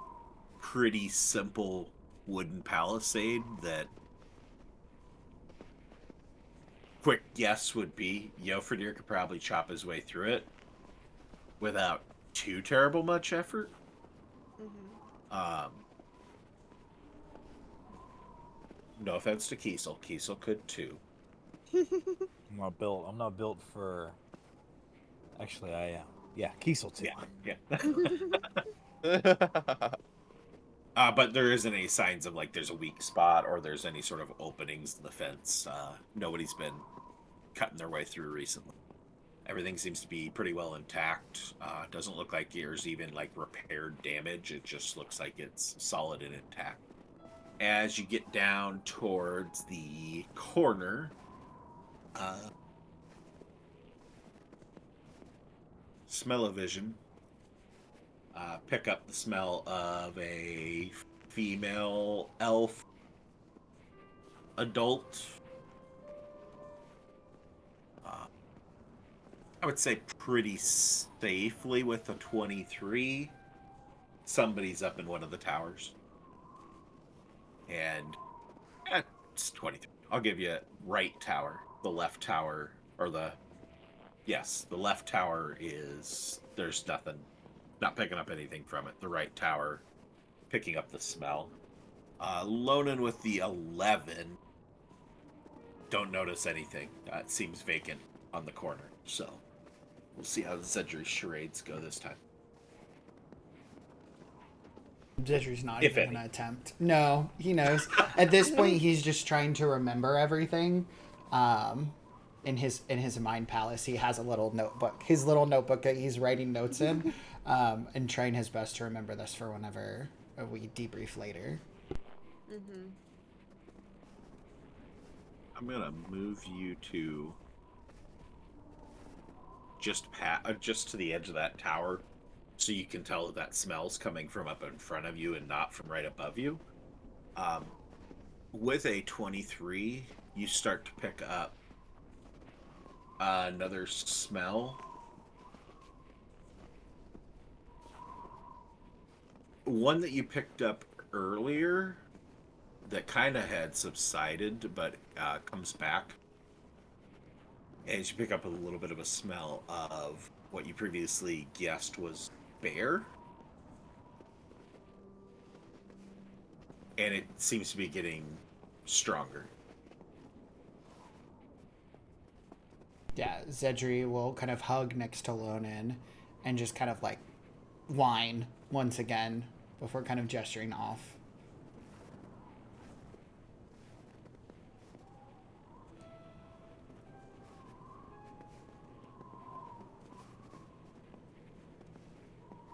pretty simple wooden palisade that quick guess would be Yofredir could probably chop his way through it without too terrible much effort. No offense to Kiesel. Kiesel could too. I'm not built for. Actually, I am. Yeah, Kiesel too. Yeah. But there isn't any signs of like there's a weak spot or there's any sort of openings in the fence. Nobody's been cutting their way through recently. Everything seems to be pretty well intact. Doesn't look like there's even like repaired damage. It just looks like it's solid and intact. As you get down towards the corner, smell-o-vision. Pick up the smell of a female elf adult. I would say pretty safely with a 23. Somebody's up in one of the towers. And it's 23. I'll give you right tower. The left tower, or the left tower is, there's nothing, not picking up anything from it. The right tower picking up the smell. Lonan with the 11, don't notice anything. It seems vacant on the corner. So we'll see how the Zedry charades go this time. Zedry's not If even any. gonna attempt. No, he knows. At this point, he's just trying to remember everything. In his mind palace, he has a little notebook. His little notebook that he's writing notes in, and trying his best to remember this for whenever we debrief later. Mm-hmm. I'm gonna move you to just to the edge of that tower, so you can tell that smell's coming from up in front of you and not from right above you. With a 23, you start to pick up another smell. One that you picked up earlier that kind of had subsided, but comes back. As you pick up a little bit of a smell of what you previously guessed was bear. And it seems to be getting stronger. Yeah, Zedry will kind of hug next to Lonan and just kind of like whine once again before kind of gesturing off.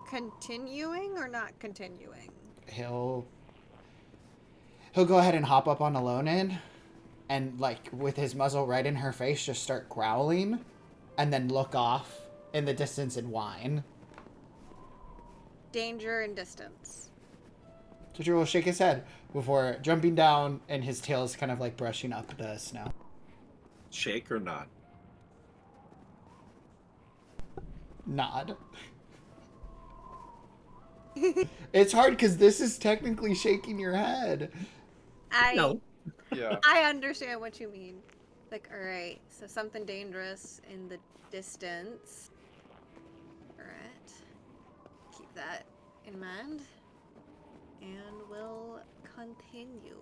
Continuing or not continuing? He'll go ahead and hop up on Lonan and, like, with his muzzle right in her face, just start growling and then look off in the distance and whine. Danger and distance. Zedry will shake his head before jumping down, and his tail is kind of like brushing up the snow. Shake or not? Nod. It's hard because this is technically shaking your head. No. Yeah. I understand what you mean. Like, alright, so something dangerous in the distance. Alright. Keep that in mind. And we'll continue.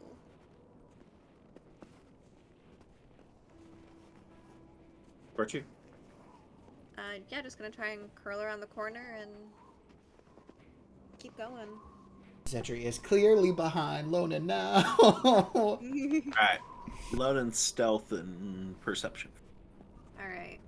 Virtue? Yeah, just gonna try and curl around the corner and keep going. Zedry is clearly behind Lonan now. Alright. Lonan, stealth, and perception. Alright.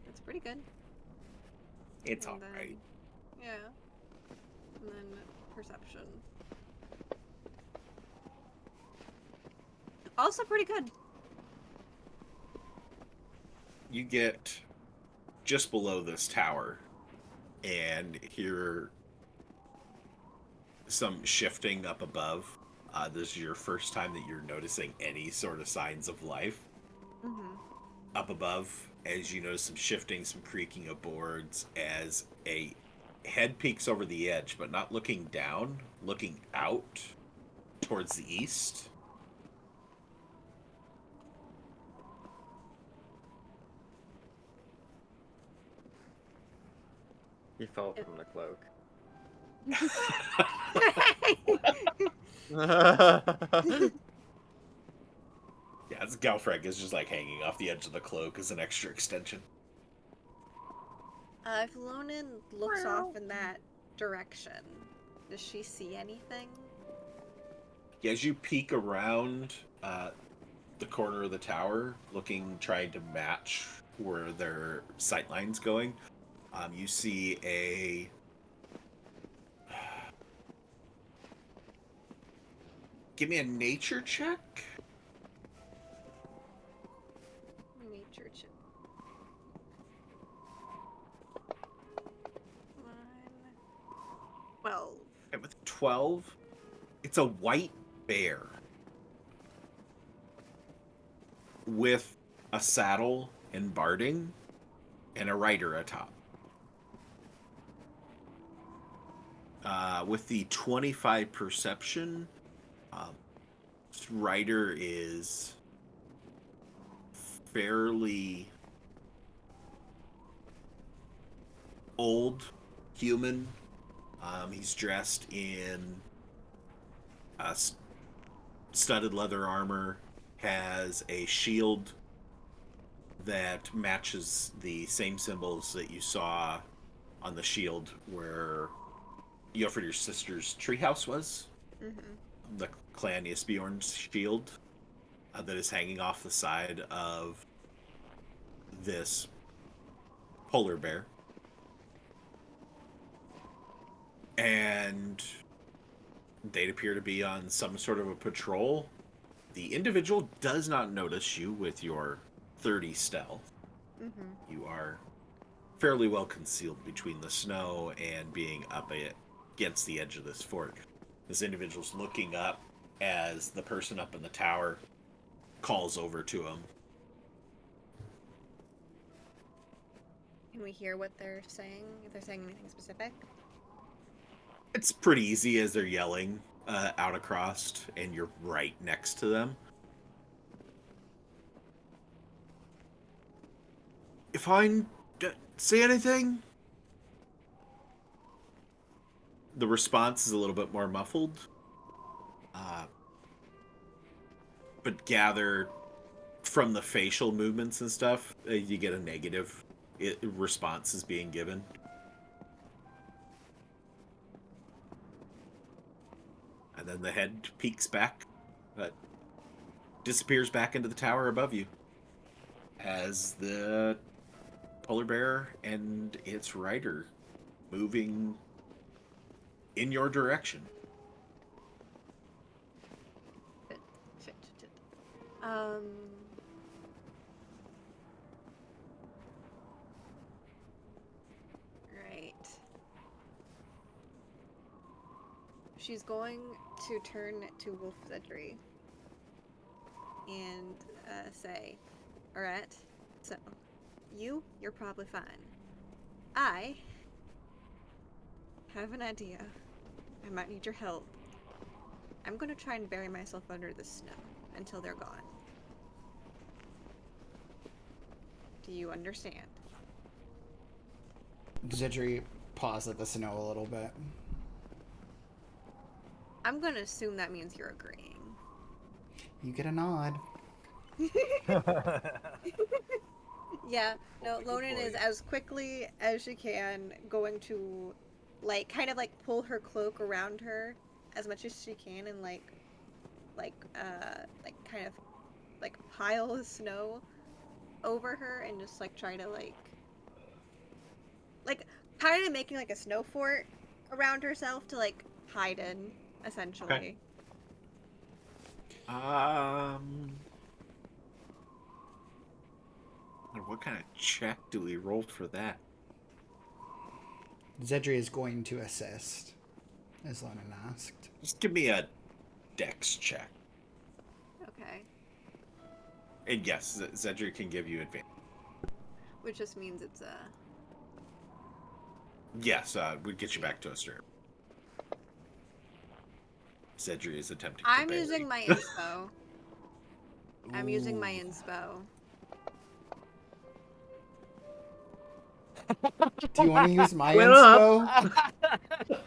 That's pretty good. It's And alright. Yeah. And then perception. Also pretty good. You get just below this tower and hear some shifting up above. This is your first time that you're noticing any sort of signs of life. Mm-hmm. Up above, as you notice some shifting, some creaking of boards, as a head peeks over the edge, but not looking down, looking out towards the east. He fell from the cloak. Yeah, this Galfreg is just like hanging off the edge of the cloak as an extra extension. If Lonan looks off in that direction, does she see anything? Yeah, as you peek around the corner of the tower, trying to match where their sightline's going, you see a give me a nature check. Nature check. 12. It's a white bear with a saddle and barding and a rider atop. With the 25 perception, this rider is fairly old human. He's dressed in studded leather armor, has a shield that matches the same symbols that you saw on the shield where you offered your sister's treehouse was. Mm-hmm. The clan Bjorn's shield that is hanging off the side of this polar bear. And they'd appear to be on some sort of a patrol. The individual does not notice you with your 30 stealth. Mm-hmm. You are fairly well concealed between the snow and being up against the edge of this fort. This individual's looking up as the person up in the tower calls over to him. Can we hear what they're saying? If they're saying anything specific? It's pretty easy as they're yelling out across, and you're right next to them. If I say anything, the response is a little bit more muffled, but gather from the facial movements and stuff, you get a negative response is being given. And then the head peeks back, disappears back into the tower above you as the polar bear and its rider moving in your direction. Right. She's going to turn to Wolf Zedry and say, alright, so, you're probably fine. I have an idea. I might need your help. I'm gonna try and bury myself under the snow until they're gone. Do you understand? Zedry paws at the snow a little bit. I'm gonna assume that means you're agreeing. You get a nod. Yeah, no, Good Lonan is boy. as quickly as she can going to, like, kind of like pull her cloak around her as much as she can and like kind of like pile the snow over her and just like try to like kind of making like a snow fort around herself to like hide in, essentially. Okay. What kind of check do we roll for that? Zedry is going to assist, as Lonan asked. Just give me a dex check. Okay. And yes, Zedry can give you advantage. Which just means it's Yes, we'd get you back to us, sir. Zedry is attempting to I'm bury. using my inspo. I'm using my inspo. Do you want to use my inspo?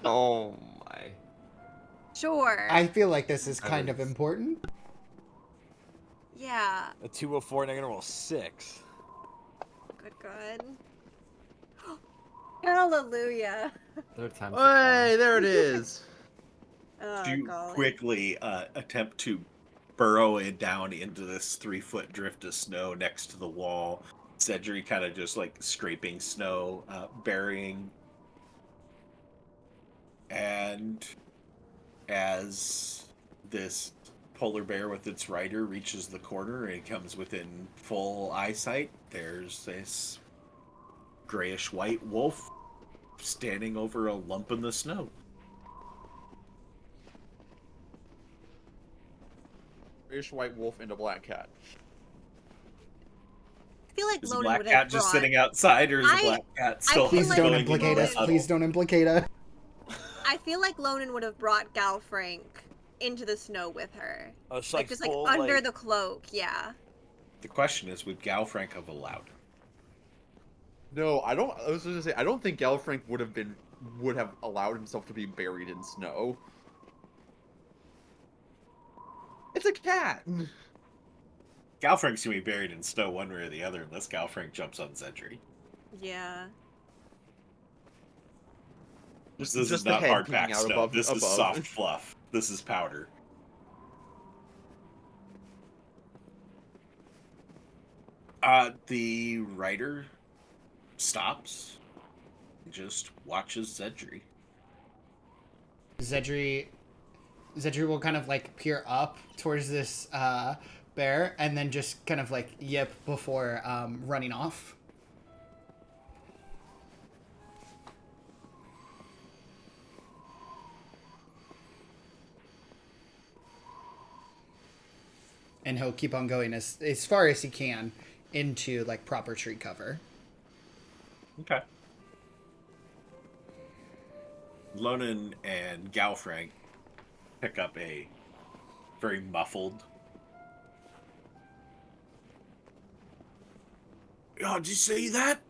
Oh my. Sure. I feel like this is kind of important. Yeah. A 204 and I'm gonna roll 6. Good. Hallelujah. Third time's Hey, there it is. Oh, You golly. quickly attempt to burrow it down into this 3-foot drift of snow next to the wall. Cedric kind of just like scraping snow, burying. And as this polar bear with its rider reaches the corner and comes within full eyesight, there's this grayish white wolf standing over a lump in the snow. grayish white wolf and a black cat. I feel like Is the Loden black would cat have just brought. sitting outside, or is the I- black cat I still feel Please like don't going into implicate the us. Loden- Please don't implicate us. I feel like Loden would have brought Galfrank into the snow with her, Oh, it's like just like full, under the cloak. Yeah. The question is, would Galfrank have allowed him? No, I don't. I was going to say I don't think Galfrank would have allowed himself to be buried in snow. It's a cat. Galfrank's gonna be buried in snow one way or the other, unless Galfrank jumps on Zedri. Yeah. This Just is the not head hard peeking packed out snow. above- This is above. soft fluff. This is powder. The rider stops and just watches Zedri. Zedri will kind of like peer up towards this bear and then just kind of like yip before running off. And he'll keep on going as far as he can into like proper tree cover. Okay. Lonan and Galfrank pick up a very muffled. Oh, did you say that?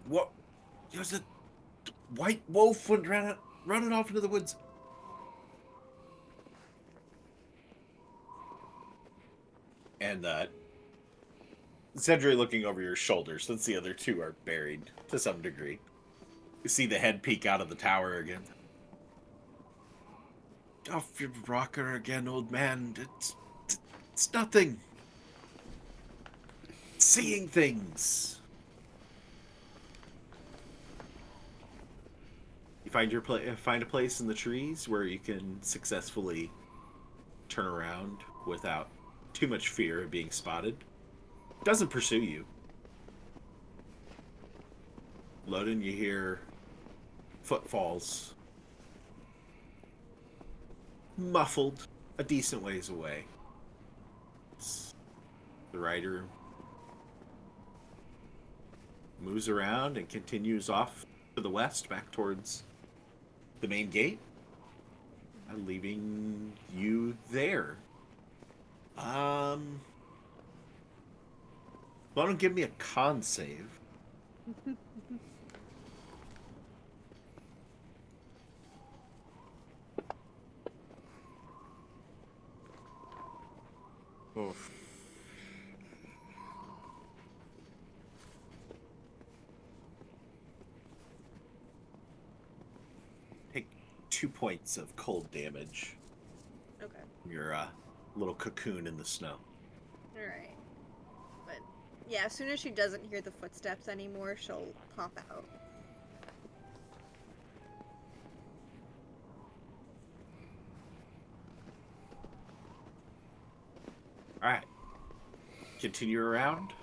What? There's a white wolf went running off into the woods. And Cedric looking over your shoulder, since the other two are buried to some degree. You see the head peek out of the tower again. Off your rocker again, old man. It's nothing. Seeing things. You find a place in the trees where you can successfully turn around without too much fear of being spotted. Doesn't pursue you. Loden, you hear footfalls. Muffled, a decent ways away. The rider moves around and continues off to the west, back towards the main gate, leaving you there. Loden, give me a con save. Oof. Take 2 points of cold damage Okay. from your little cocoon in the snow. All right. But yeah, as soon as she doesn't hear the footsteps anymore, she'll pop out. Alright. Continue around.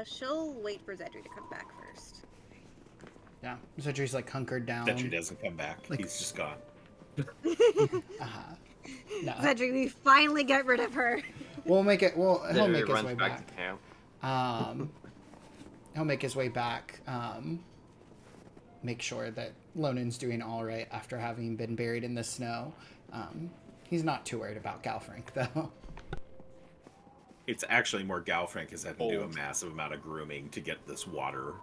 She'll wait for Zedri to come back first. Yeah, Zedri's like hunkered down. Zedri doesn't come back. Like- He's just gone. No, Zedri, we finally get rid of her. we'll make it. Well, he'll Then make it his runs way back back. to camp. He'll make his way back. Make sure that Lonen's doing all right after having been buried in the snow. He's not too worried about Galfrank though. It's actually more Galfrank has had to do a Old. massive amount of grooming to get this water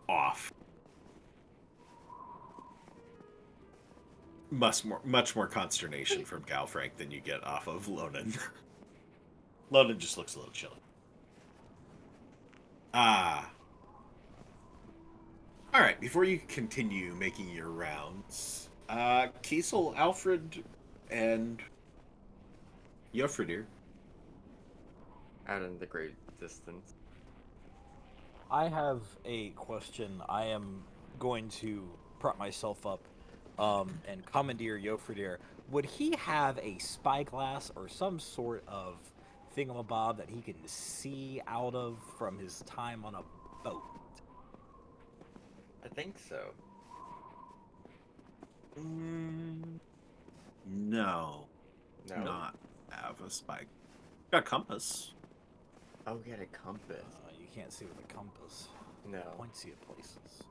off. Much more consternation from Galfrank than you get off of Loden. Loden just looks a little chilly. Alright, before you continue making your rounds, Kiesel, Alfred, and Jofridir. Out in the great distance. I have a question. I am going to prop myself up and commandeer Jofridir. Would he have a spyglass or some sort of thingamabob that he can see out of from his time on a boat? I think so. No, No. not have a spike. Got a compass. Oh, get a compass. You can't see with a compass. No. Points you at places.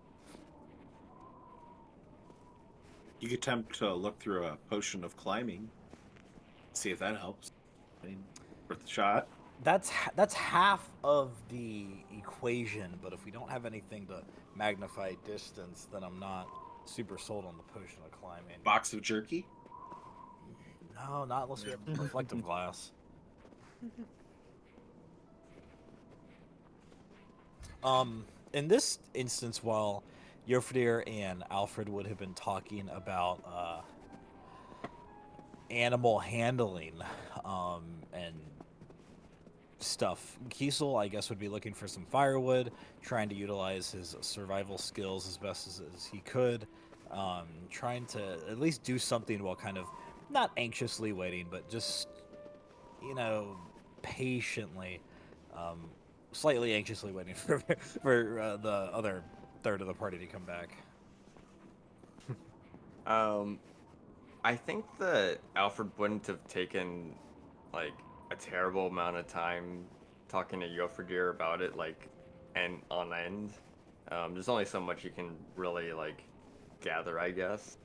You could attempt to look through a potion of climbing. See if that helps. I mean, worth a shot. That's half of the equation, but if we don't have anything to magnify distance, then I'm not super sold on the potion of climbing. Box of jerky. No, not unless we have reflective glass. In this instance, while Yofdir and Alfred would have been talking about animal handling and stuff, Kiesel, I guess, would be looking for some firewood, trying to utilize his survival skills as best as he could, trying to at least do something while kind of not anxiously waiting, but just, patiently, slightly anxiously waiting for the other third of the party to come back. I think that Alfred wouldn't have taken like a terrible amount of time talking to Yofridir about it, and on end. There's only so much you can really gather, I guess.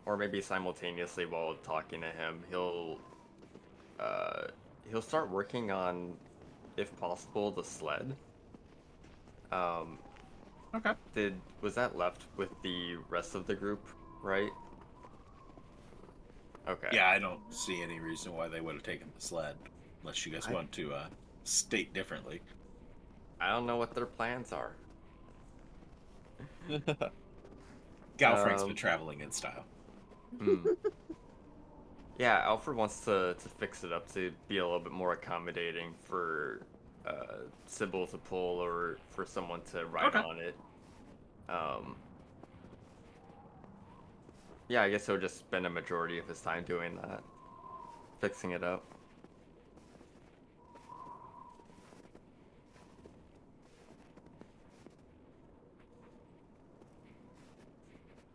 Or maybe simultaneously while talking to him, he'll start working on, if possible, the sled. Okay. Was that left with the rest of the group, right? Okay. Yeah, I don't see any reason why they would have taken the sled, unless you guys want to state differently. I don't know what their plans are. Galfrank's been traveling in style. Yeah, Alfred wants to fix it up to be a little bit more accommodating for Cybil to pull or for someone to ride on it. Yeah, I guess he'll just spend a majority of his time doing that, fixing it up.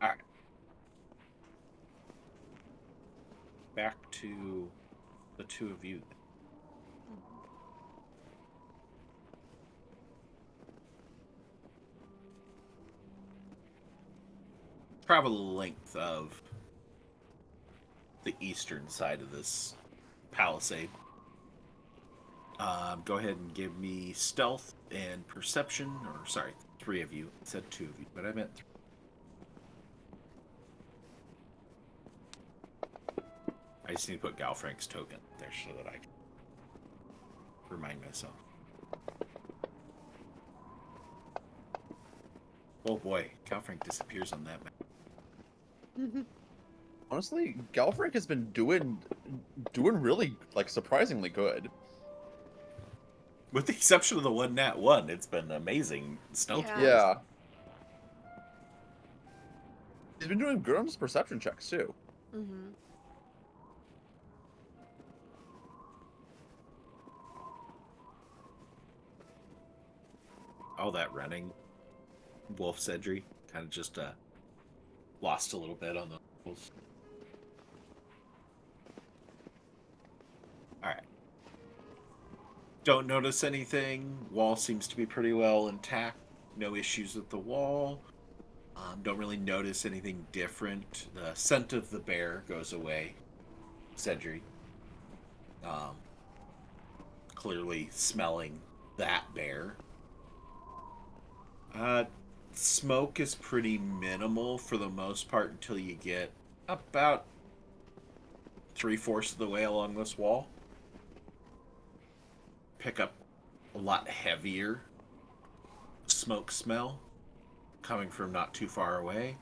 All right. Back to the two of you. Travel the length of the eastern side of this palisade. Go ahead and give me stealth and perception, or sorry, 3 of you. I said 2 of you, but I meant 3. I just need to put Galfrank's token there so that I can remind myself. Oh boy, Galfrank disappears on that map. Honestly, Galfrank has been doing really surprisingly good. With the exception of the one nat 1, it's been amazing stealth. Yeah. He's been doing good on his perception checks too. Mm-hmm. All that running, Wolf Sedry kind of just lost a little bit on the wolves. All right. Don't notice anything. Wall seems to be pretty well intact. No issues with the wall. Don't really notice anything different. The scent of the bear goes away. Sedry. Clearly smelling that bear. Smoke is pretty minimal for the most part until you get about 3/4 of the way along this wall. Pick up a lot heavier smoke smell coming from not too far away.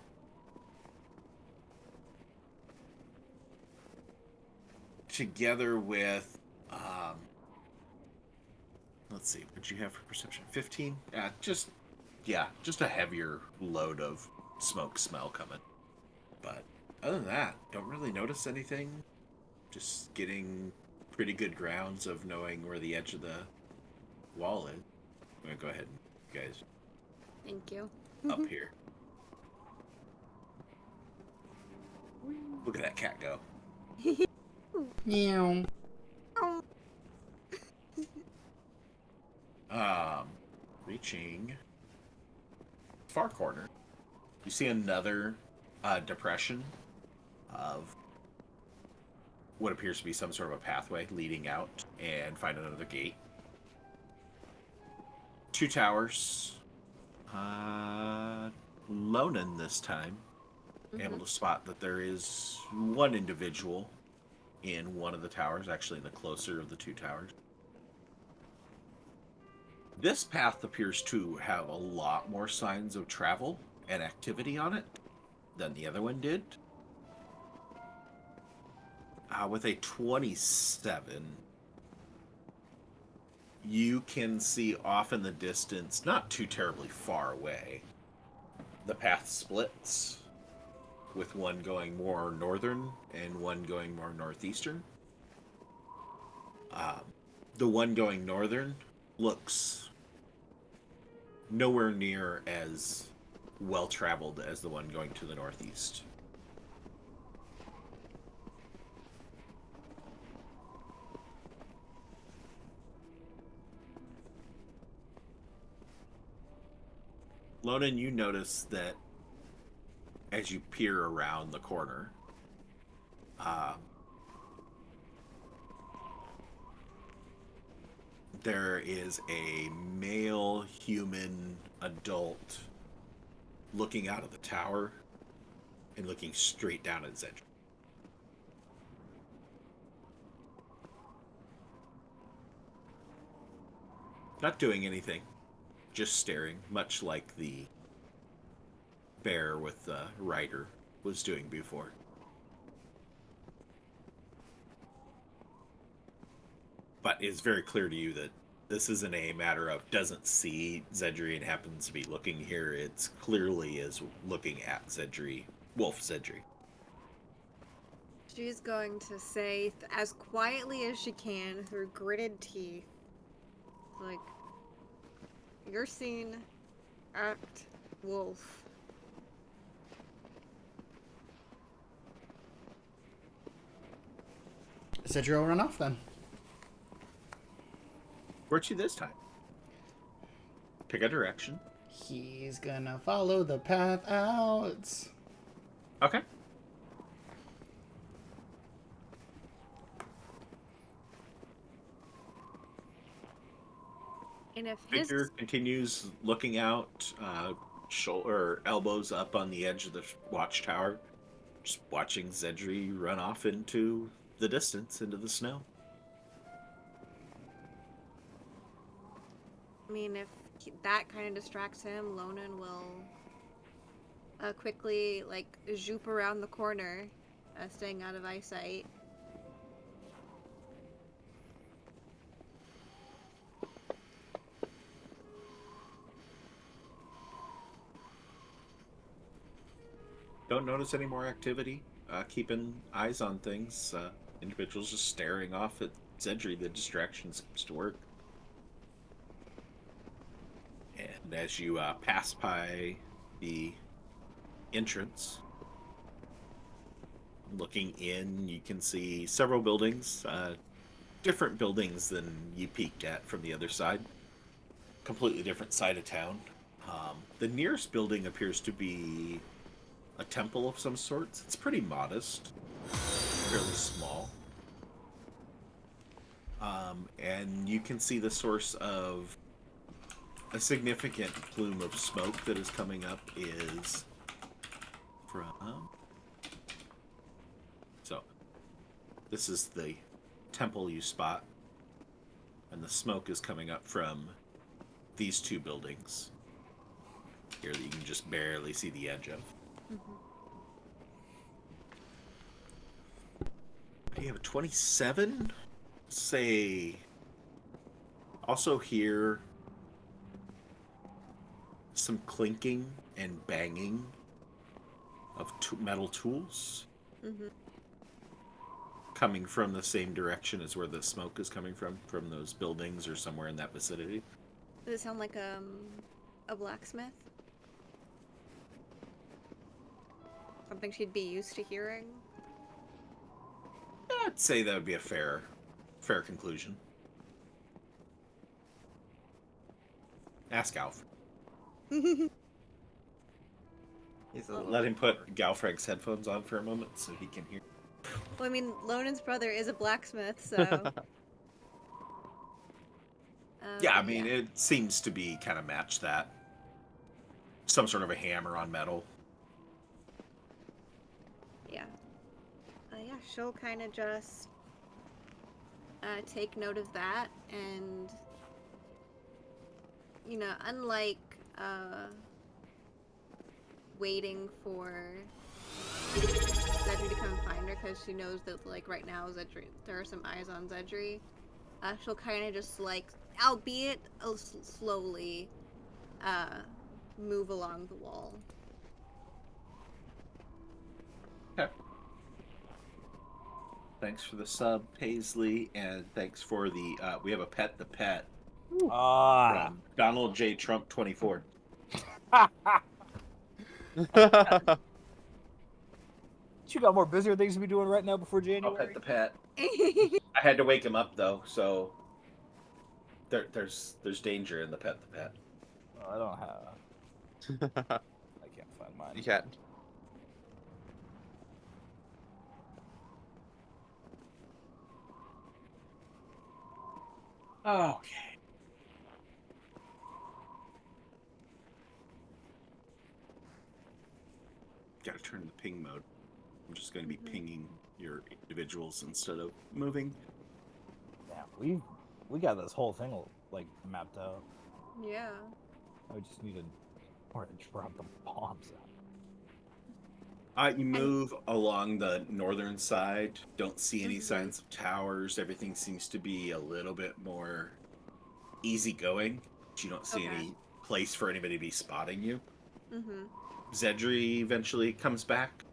Together with let's see, what'd you have for perception? 15? Just a heavier load of smoke smell coming. But other than that, don't really notice anything. Just getting pretty good grounds of knowing where the edge of the wall is. I'm gonna go ahead and you guys Thank you. up here. Look at that cat go. Meow. Reaching far corner, you see another depression of what appears to be some sort of a pathway leading out, and find another gate. 2 towers. Lonan this time, able to spot that there is one individual in one of the towers, actually the closer of the 2 towers. This path appears to have a lot more signs of travel and activity on it than the other one did. With a 27, you can see off in the distance, not too terribly far away, the path splits, with one going more northern and one going more northeastern. The one going northern looks nowhere near as well-traveled as the one going to the northeast. Lonan, you notice that as you peer around the corner, there is a male human adult looking out of the tower and looking straight down at Zedric. Not doing anything, just staring, much like the bear with the rider was doing before. But it's very clear to you that this isn't a matter of doesn't see Zedri and happens to be looking here. It's clearly is looking at Zedri, Wolf Zedri. She's going to say, as quietly as she can, through gritted teeth, like, "You're seen, act wolf." Zedri will run off then. Where'd you this time? Pick a direction. He's gonna follow the path out. Okay. And if his Victor continues looking out, shoulder elbows up on the edge of the watchtower, just watching Zedri run off into the distance, into the snow. I mean, if that kind of distracts him, Lonan will quickly, like, zoop around the corner, staying out of eyesight. Don't notice any more activity. Keeping eyes on things. Individuals just staring off at Zedri. The distraction seems to work. And as you pass by the entrance, looking in, you can see several buildings, different buildings than you peeked at from the other side. Completely different side of town. The nearest building appears to be a temple of some sorts. It's pretty modest, fairly small. And you can see the source of a significant plume of smoke that is coming up is from... So, this is the temple you spot, and the smoke is coming up from these 2 buildings here that you can just barely see the edge of. You have a 27? Say, also hear some clinking and banging of metal tools coming from the same direction as where the smoke is coming from those buildings or somewhere in that vicinity. Does it sound like a blacksmith? Something she'd be used to hearing? I'd say that would be a fair conclusion. Ask Alf. He's a Well, little Let him put smart. Galfreg's headphones on for a moment so he can hear. Well, I mean, Lonan's brother is a blacksmith, so. Yeah, I mean, it seems to be kind of match that. Some sort of a hammer on metal. Yeah. Yeah, she'll kind of just take note of that, and unlike waiting for Zedri to come find her, because she knows that right now there are some eyes on Zedri. She'll kind of just albeit slowly, move along the wall. Okay. Thanks for the sub, Paisley, and thanks for the we have a pet the pet from Donald J. Trump 24. You got more busier things to be doing right now before I'll January? pet the pet. I had to wake him up though, so there's danger in the pet the pet. Oh, I don't have. I can't find mine. You can't. Okay. Gotta turn the ping mode. I'm just going to be pinging your individuals instead of moving. Yeah, we got this whole thing mapped out. Yeah. I just needed more to drop the bombs You move along the northern side. Don't see any signs of towers. Everything seems to be a little bit more easygoing. You don't see any place for anybody to be spotting you. Mm-hmm. Zedri eventually comes back.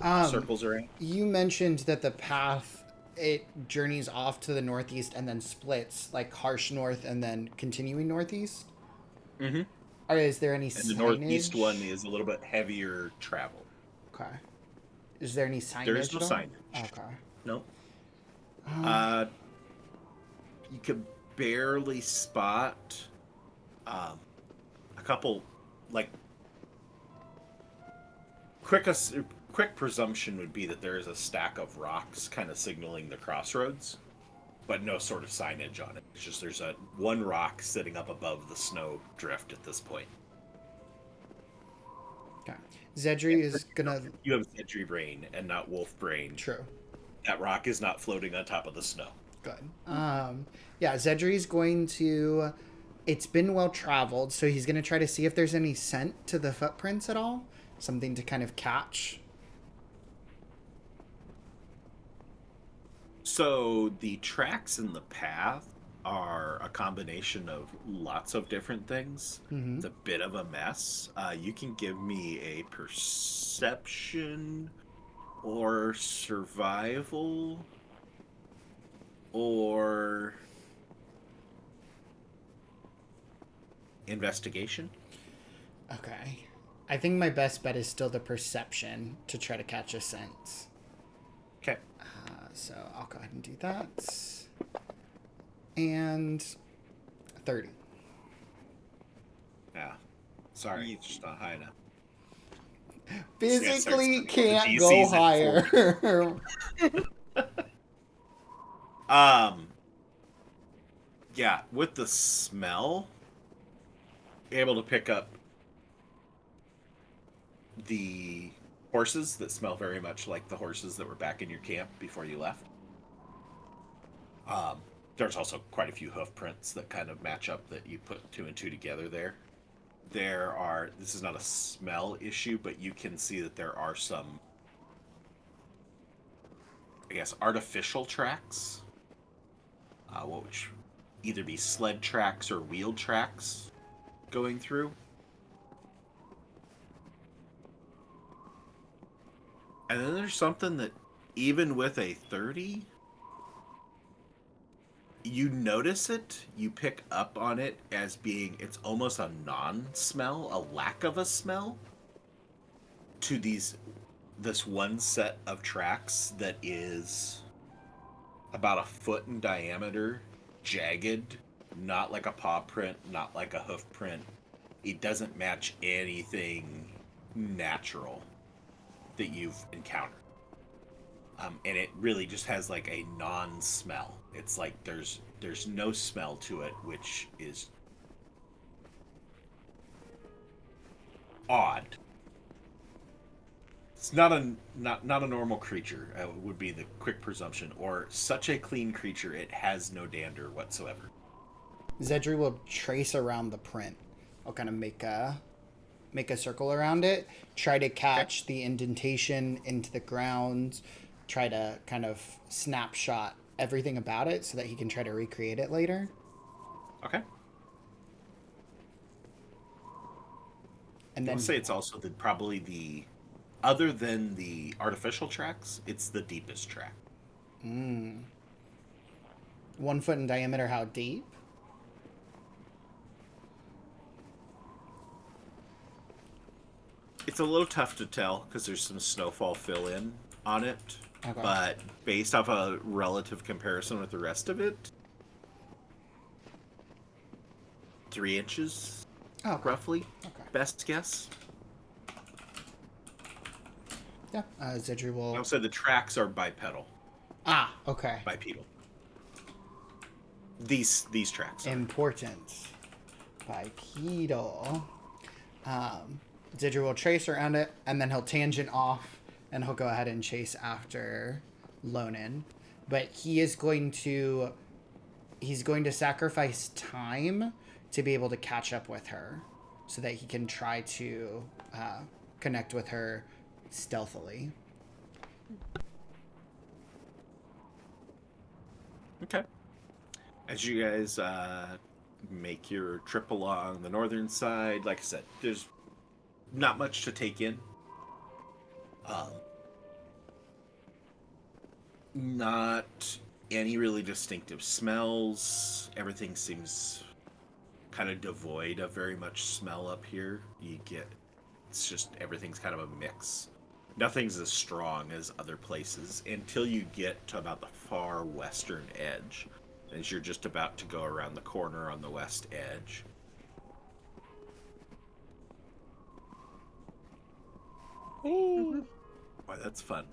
Circles around. You mentioned that the path, it journeys off to the northeast and then splits, like harsh north and then continuing northeast? Mm-hmm. Or is there any And signage? the northeast one is a little bit heavier travel. Okay. Is there any signage? There is no at all? signage. Okay. No. You could barely spot a couple, quick presumption would be that there is a stack of rocks kind of signaling the crossroads, but no sort of signage on it. It's just there's one rock sitting up above the snow drift at this point. Okay. Zedri is gonna. You have Zedri brain and not wolf brain. True. That rock is not floating on top of the snow. Good. Yeah, Zedri's going to. It's been well traveled, so he's gonna try to see if there's any scent to the footprints at all. Something to kind of catch. So the tracks in the path are a combination of lots of different things. Mm-hmm. It's a bit of a mess. You can give me a perception or survival or investigation. Okay. I think my best bet is still the perception to try to catch a scent. Okay. So I'll go ahead and do that. And 30. Yeah. Sorry, it's just not high enough. Physically starts- can't the go DC's at higher. Yeah, with the smell, able to pick up the horses that smell very much like the horses that were back in your camp before you left. There's also quite a few hoof prints that kind of match up that you put two and two together there. This is not a smell issue, but you can see that there are some, I guess, artificial tracks, which either be sled tracks or wheeled tracks going through. And then there's something that, even with a 30, you notice it, you pick up on it as being, it's almost a non-smell, a lack of a smell to this one set of tracks that is about a foot in diameter, jagged, not like a paw print, not like a hoof print. It doesn't match anything natural that you've encountered. And it really just has like a non-smell. It's like there's no smell to it, which is odd. It's not a normal creature. Would be the quick presumption, or such a clean creature it has no dander whatsoever. Zedri will trace around the print. I'll kind of make a circle around it, try to catch the indentation into the ground, try to kind of snapshot everything about it so that he can try to recreate it later. Okay. And then I'll say it's also probably the, other than the artificial tracks, it's the deepest track. 1 foot in diameter, how deep? It's a little tough to tell because there's some snowfall fill in on it. Okay. But based off a relative comparison with the rest of it, 3 inches, roughly. Okay. Best guess. Yeah. Zedri will. Also, the tracks are bipedal. Ah, okay. Bipedal. These tracks. Important. Bipedal. Zedri will trace around it, and then he'll tangent off, and he'll go ahead and chase after Lonan. But he's going to sacrifice time to be able to catch up with her, so that he can try to connect with her stealthily. Okay. As you guys make your trip along the northern side, like I said, there's not much to take in. Not any really distinctive smells. Everything seems kind of devoid of very much smell up here. It's just everything's kind of a mix. Nothing's as strong as other places until you get to about the far western edge, as you're just about to go around the corner on the west edge. Boy, that's fun.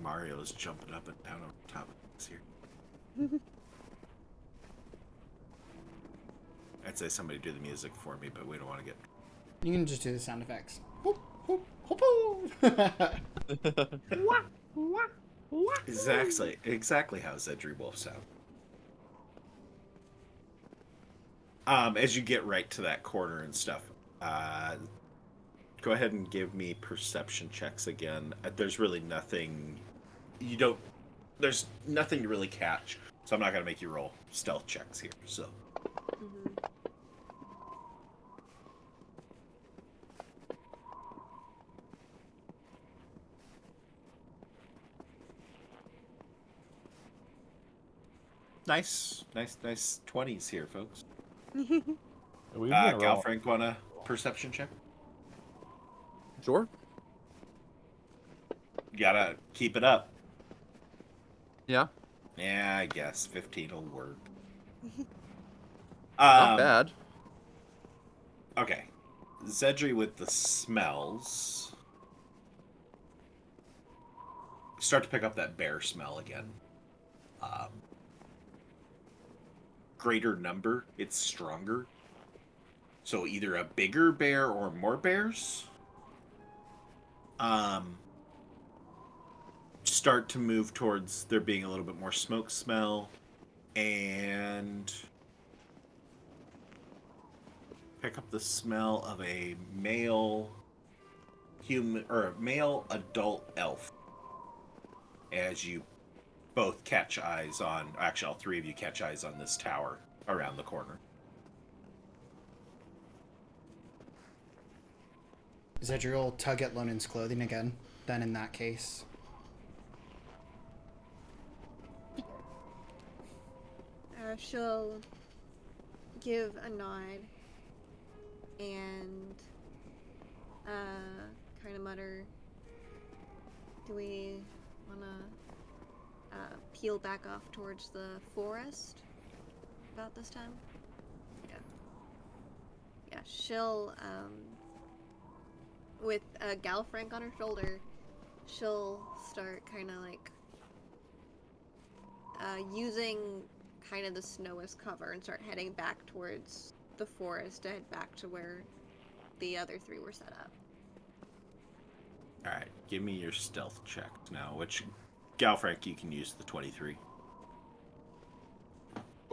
Mario's jumping up and down on top of us here. I'd say somebody do the music for me, but we don't want to get... You can just do the sound effects. Exactly how Zedri Wolf sound. As you get right to that corner and stuff, go ahead and give me perception checks again. There's really nothing... There's nothing to really catch, so I'm not going to make you roll stealth checks here, so... Nice 20s here, folks. Gal Frank, want a perception check? Sure. You gotta keep it up. Yeah. Yeah, I guess 15 will work. Not bad. Okay. Zedri with the smells. Start to pick up that bear smell again. Greater number, it's stronger. So either a bigger bear or more bears. Start to move towards there being a little bit more smoke smell, and pick up the smell of a male human or a male adult elf as you both catch eyes on, actually all three of you catch eyes on this tower around the corner. Zedri will tug at Lonan's clothing again, then in that case. She'll give a nod and kind of mutter, Do we want to peel back off towards the forest about this time? Yeah. Yeah, she'll, with a Galfrank on her shoulder, she'll start kind of like using kind of the snow as cover and start heading back towards the forest to head back to where the other three were set up. All right, give me your stealth check now. Which Galfrank you can use the 23,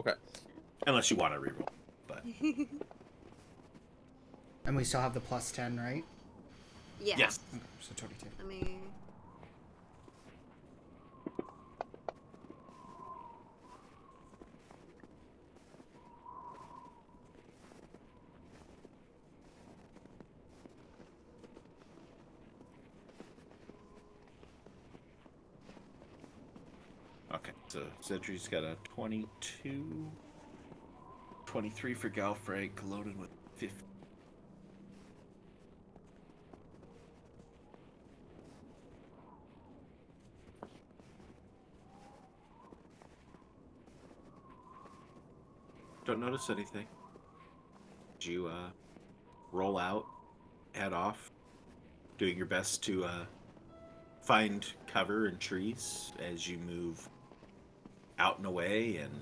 Okay. unless you want to reroll. But And we still have the plus 10, right? Yeah. yes, Okay, so 22. Let me. okay. So Zedri's got a 22, 23 for Galfrank, loaded with 50. Don't notice anything. Did you roll out, head off, doing your best to find cover in trees as you move out and away and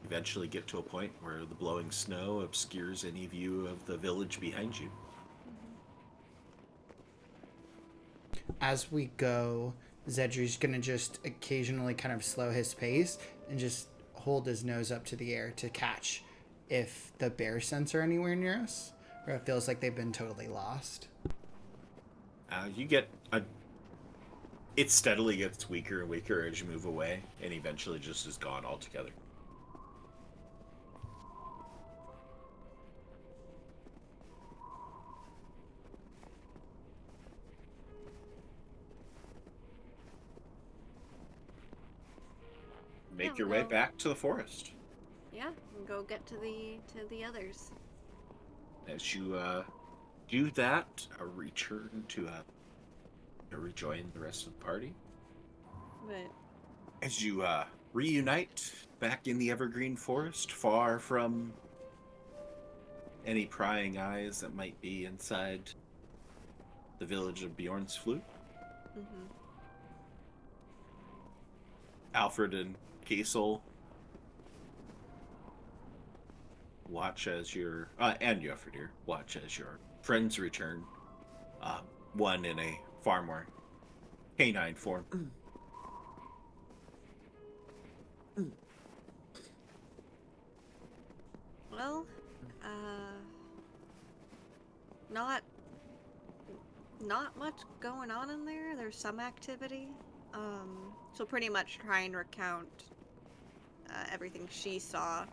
eventually get to a point where the blowing snow obscures any view of the village behind you. As we go, Zedri's gonna just occasionally kind of slow his pace and just hold his nose up to the air to catch if the bear scents are anywhere near us, or it feels like they've been totally lost. You get a. It steadily gets weaker and weaker as you move away, and eventually just is gone altogether. Make your way well- back to the forest. Yeah, and go get to the others. As you do that, a return to rejoin the rest of the party. But As you reunite back in the evergreen forest, far from any prying eyes that might be inside the village of Bjornsflukt, Alfred and Kiesel watch as your and Jofferdir watch as your friends return. One in a far more canine form. well, not much going on in there. There's some activity. So pretty much try and recount everything she saw.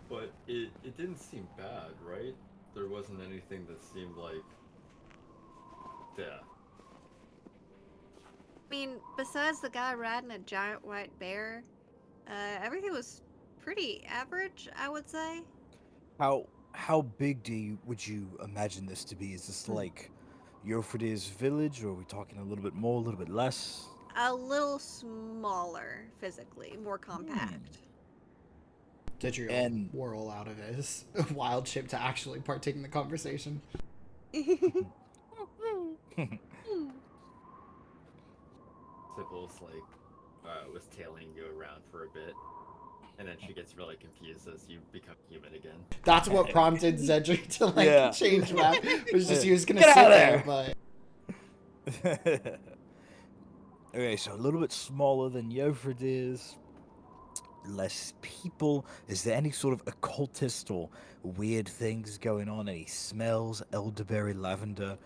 But it didn't seem bad, right? There wasn't anything that seemed like death. I mean, besides the guy riding a giant white bear, everything was pretty average, I would say. How big would you imagine this to be? Is this like Jofredir's village, or are we talking a little bit more, a little bit less? A little smaller physically, more compact. Zedri will And- whirl out of his wild ship to actually partake in the conversation. Sybil's like was tailing you around for a bit, and then she gets really confused as you become human again. That's what prompted Zedri to like Yeah. change map. It was just he was gonna Get sit outta there, there. but Okay, so a little bit smaller than Jofredir's. Less people. Is there any sort of occultist or weird things going on? Any smells? Elderberry, lavender,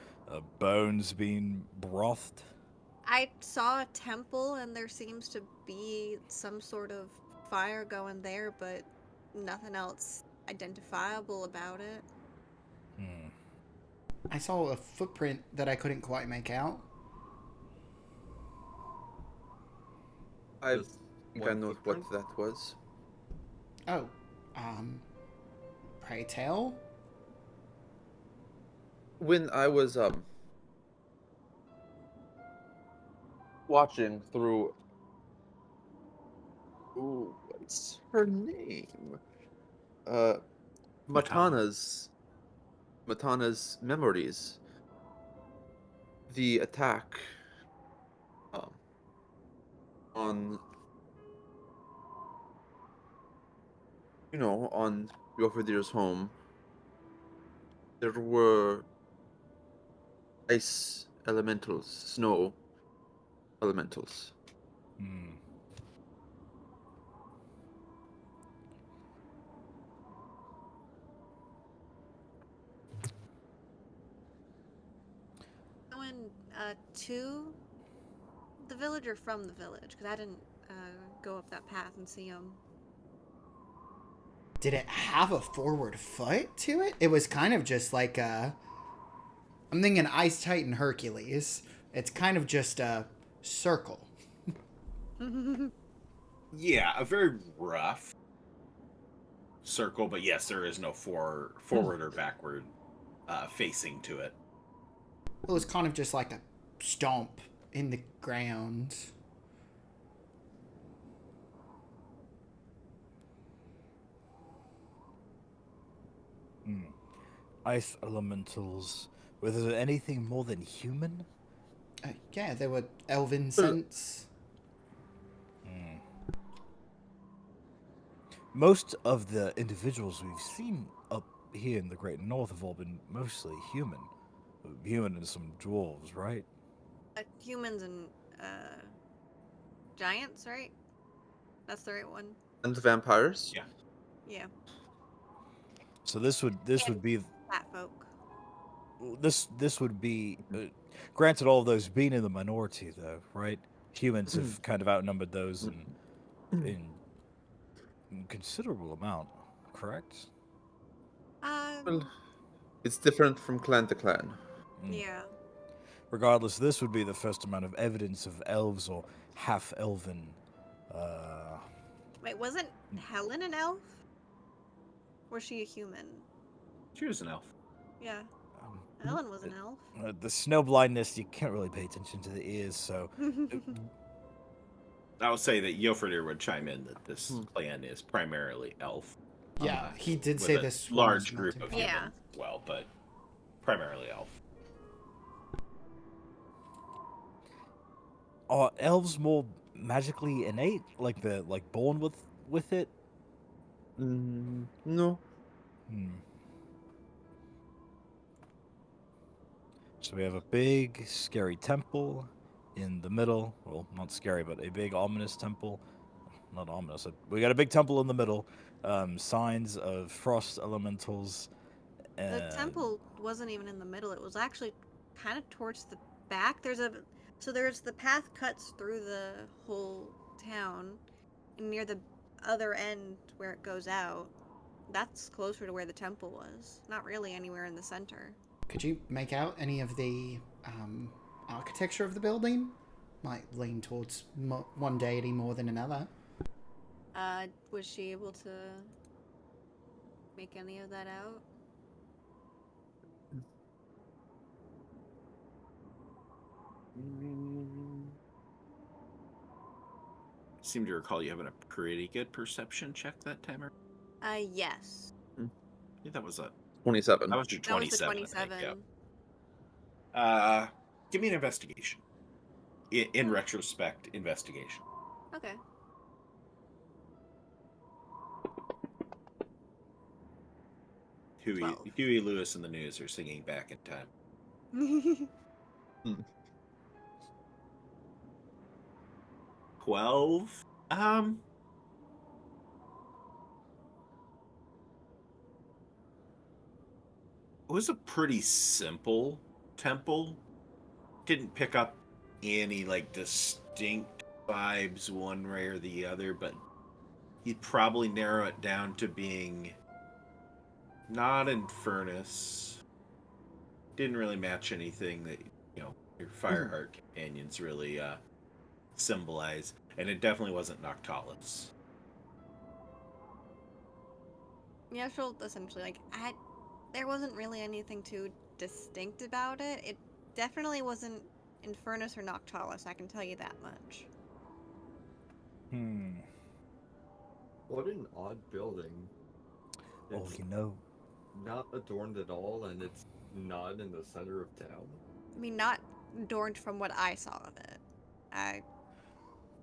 bones being brothed? I saw a temple and there seems to be some sort of fire going there, but nothing else identifiable about it. Hmm. I saw a footprint that I couldn't quite make out. I Just think I one know footprint? what that was. Oh, pray tell? when I was watching through, ooh, what's her name? Uh, Matana. Matana's memories. The attack um, on on Yofadir's home, there were ice elementals, snow elementals. Hmm. Going to the village or from the village? Because I didn't go up that path and see them. Did it have a forward foot to it? It was kind of just like I'm thinking Ice Titan Hercules. It's kind of just a circle. Yeah, a very rough circle, but yes, there is no forward or backward facing to it. It was kind of just like a stomp in the ground. Ice elementals. Was there anything more than human? Yeah, there were elven Well- scents. Most of the individuals we've seen up here in the Great North have all been mostly human. Human and some dwarves, right? Humans and giants, right? That's the right one. And the vampires? Yeah. Yeah, So this would be fat folk. this would be granted all of those being in the minority though, right? Humans have kind of outnumbered those in considerable amount, correct? Well, it's different from clan to clan. Yeah. Regardless, this would be the first amount of evidence of elves or half-elven. Wait, wasn't Helen an elf? Or was she a human? She was an elf. Yeah. Helen was an elf. The snow blindness, you can't really pay attention to the ears, so I will say that Yofadir would chime in that this clan is primarily elf. Yeah, he did with say a this one large was group melting of pot. Yeah. humans as well, but primarily elf. are elves more magically innate, like the born with it? No. So we have a big, scary temple in the middle. Well, not scary, but a big, ominous temple. Not ominous. We got a big temple in the middle. Signs of frost elementals. The temple wasn't even in the middle. It was actually kind of towards the back. There's the path cuts through the whole town, and near the other end where it goes out, that's closer to where the temple was. Not really anywhere in the center. Could you make out any of the architecture of the building? Might lean towards one deity more than another. Was she able to make any of that out? Seem to recall you having a pretty good perception check that timer. Yes. I think that was 27. that was your That was the 27. 27. Give me an investigation. In retrospect, investigation. Okay. Huey, 12. Huey Lewis and the News are singing back in time. 12. It was a pretty simple temple. Didn't pick up any distinct vibes one way or the other, but you'd probably narrow it down to being not in furnace. Didn't really match anything that your Fireheart companions really symbolize, and it definitely wasn't Noctalis. Yeah, she'll essentially there wasn't really anything too distinct about it. It definitely wasn't Infernus or Noctalis, I can tell you that much. What an odd building. Oh, It's you know, not adorned at all, and it's not in the center of town. I mean, not adorned from what I saw of it.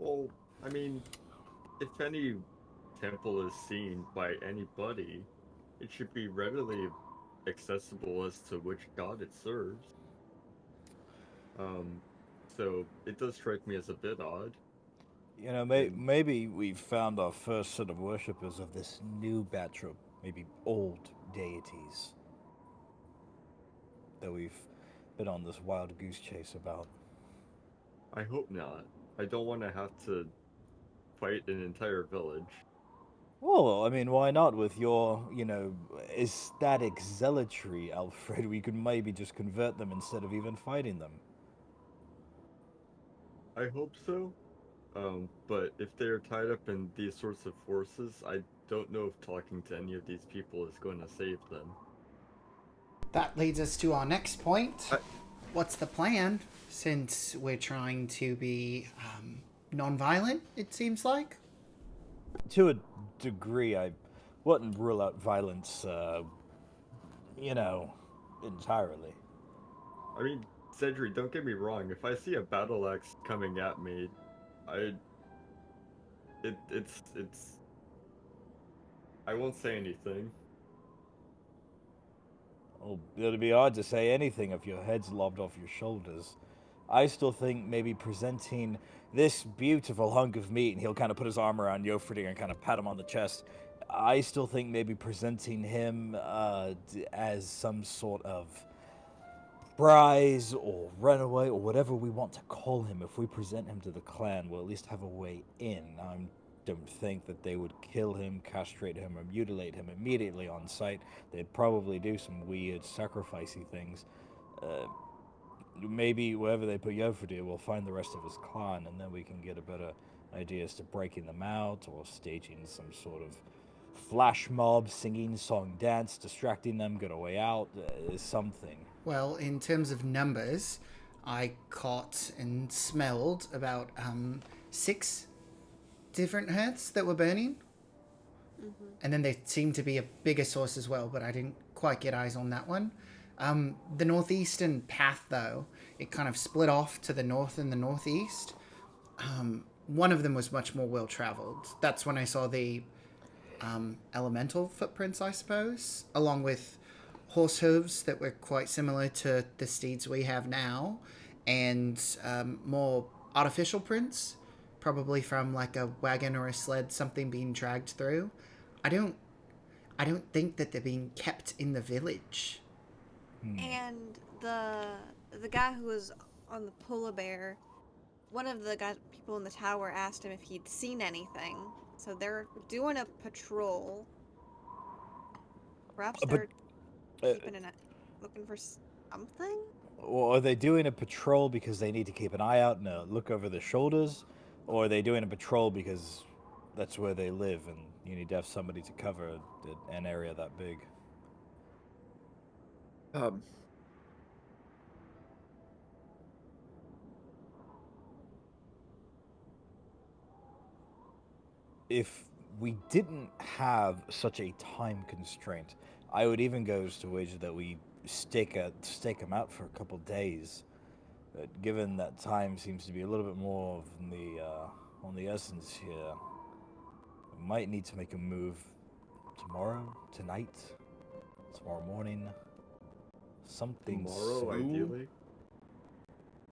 Well, I mean, if any temple is seen by anybody, it should be readily accessible as to which god it serves. Um, so it does strike me as a bit odd. you know, And maybe we've found our first set of worshippers of this new batch of maybe old deities that we've been on this wild goose chase about. I hope not. I don't want to have to fight an entire village. Well, I mean, why not? With your, ecstatic zealotry, Alfred, we could maybe just convert them instead of even fighting them. I hope so. But if they're tied up in these sorts of forces, I don't know if talking to any of these people is going to save them. That leads us to our next point. I- What's the plan? Since we're trying to be non-violent, it seems like. To a degree, I wouldn't rule out violence, entirely. I mean, Cedric, don't get me wrong. If I see a battle axe coming at me, I it's I won't say anything. Well, it'd be hard to say anything if your head's lobbed off your shoulders. I still think maybe presenting this beautiful hunk of meat, and he'll kind of put his arm around Yofridi and kind of pat him on the chest. I still think maybe presenting him as some sort of prize or runaway or whatever we want to call him, if we present him to the clan, we'll at least have a way in. I don't think that they would kill him, castrate him, or mutilate him immediately on sight. They'd probably do some weird sacrificey things. Maybe wherever they put Yofridi, we'll find the rest of his clan, and then we can get a better idea as to breaking them out or staging some sort of flash mob, singing, song, dance, distracting them, get a way out, something. Well, in terms of numbers, I caught and smelled about 6 different hearths that were burning. And then there seemed to be a bigger source as well, but I didn't quite get eyes on that one. The northeastern path, though, it kind of split off to the north and the northeast. One of them was much more well traveled. That's when I saw the elemental footprints, I suppose, along with horse hooves that were quite similar to the steeds we have now, and more artificial prints, probably from like a wagon or a sled, something being dragged through. I don't think that they're being kept in the village. And the guy who was on the polar bear, one of the people in the tower asked him if he'd seen anything. So they're doing a patrol. Perhaps they're keeping an looking for something. Or are they doing a patrol because they need to keep an eye out and look over their shoulders? Or are they doing a patrol because that's where they live and you need to have somebody to cover an area that big? If we didn't have such a time constraint, I would even go as to wager that we stake them out for a couple days. But given that time seems to be a little bit more of on the essence here, we might need to make a move tomorrow, tonight, tomorrow morning, something Tomorrow, soon. ideally.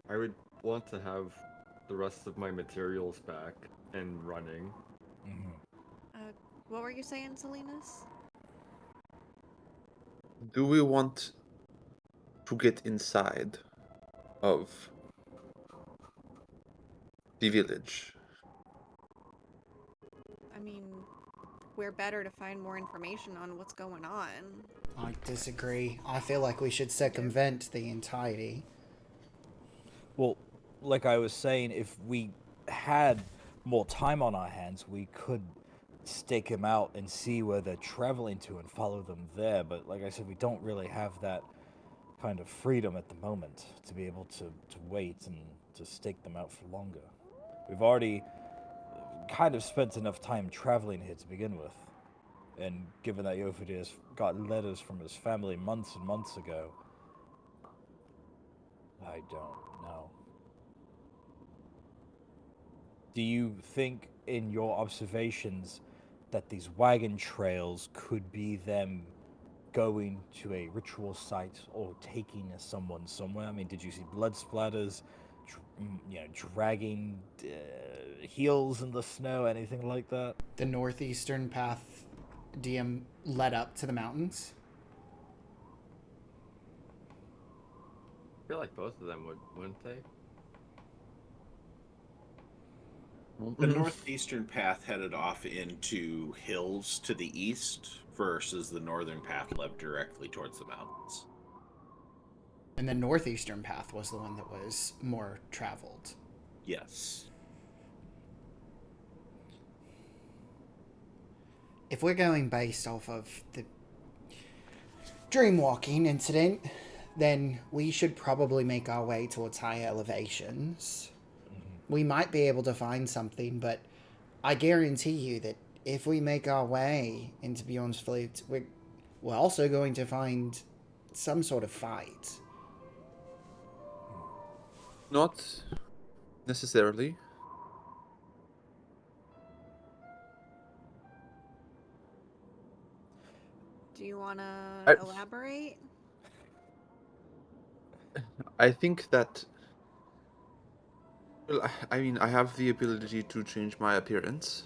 I would want to have the rest of my materials back and running. What were you saying, Salinas? Do we want to get inside of the village? I mean, we're better to find more information on what's going on. I disagree. I feel like we should circumvent the entirety. Well, like I was saying, if we had more time on our hands, we could stake them out and see where they're traveling to and follow them there. But like I said, we don't really have that kind of freedom at the moment to be able to wait and to stake them out for longer. We've already kind of spent enough time traveling here to begin with. And given that Yofidius got letters from his family months and months ago, I don't know. Do you think, in your observations, that these wagon trails could be them going to a ritual site or taking someone somewhere? I mean, did you see blood splatters, dragging heels in the snow, anything like that? The northeastern path DM led up to the mountains. I feel like both of them would, wouldn't they? The northeastern path headed off into hills to the east, versus the northern path led directly towards the mountains. And the northeastern path was the one that was more traveled. Yes. If we're going based off of the dreamwalking incident, then we should probably make our way towards high elevations. We might be able to find something, but I guarantee you that if we make our way into Bjornsflukt, we're also going to find some sort of fight. Not necessarily. Do you want to elaborate? I think that. Well, I mean, I have the ability to change my appearance.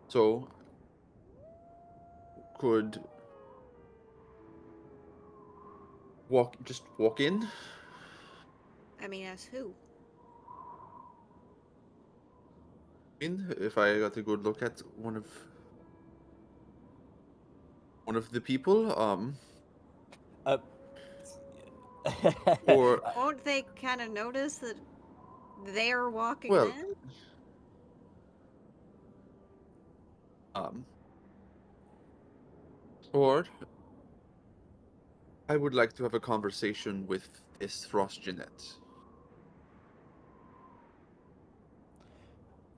So, could just walk in? I mean, as who? If I got a good look at one of the people, or Won't they kind of notice that they're walking well, in? or I would like to have a conversation with this Frost Jeanette.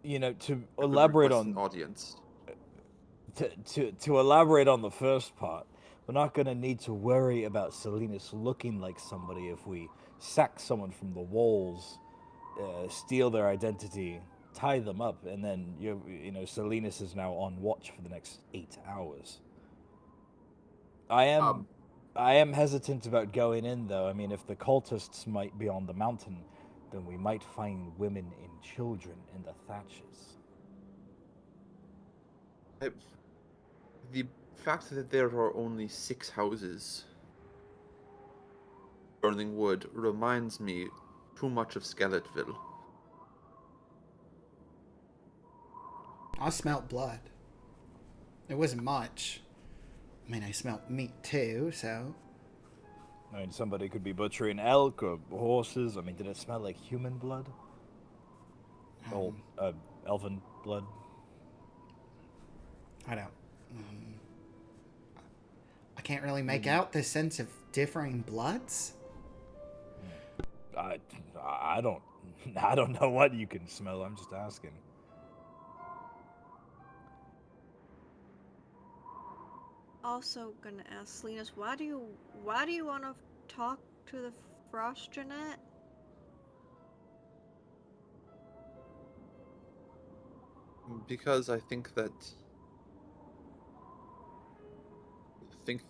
To elaborate on an audience. To elaborate on the first part, we're not going to need to worry about Salinas looking like somebody if we sack someone from the walls, steal their identity, tie them up, and then Salinas is now on watch for the next 8 hours. I am hesitant about going in, though. I mean, if the cultists might be on the mountain, then we might find women and children in the thatches. The fact that there are only 6 houses burning wood reminds me too much of Skeletville. I smelt blood. It wasn't much. I mean, I smelt meat too, so... I mean, somebody could be butchering elk or horses. I mean, did it smell like human blood? Or elven blood? I don't... I can't really make out the sense of differing bloods. I don't know what you can smell. I'm just asking. Also gonna ask Salinas, why do you want to talk to the Frost Jeanette? Because I think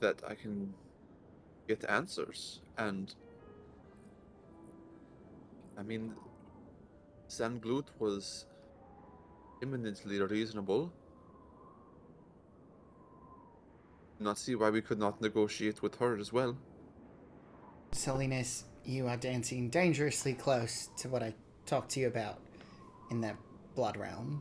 that I can get answers, and I mean, Sanglut was eminently reasonable. Not see why we could not negotiate with her as well. Salinas, you are dancing dangerously close to what I talked to you about in that blood realm.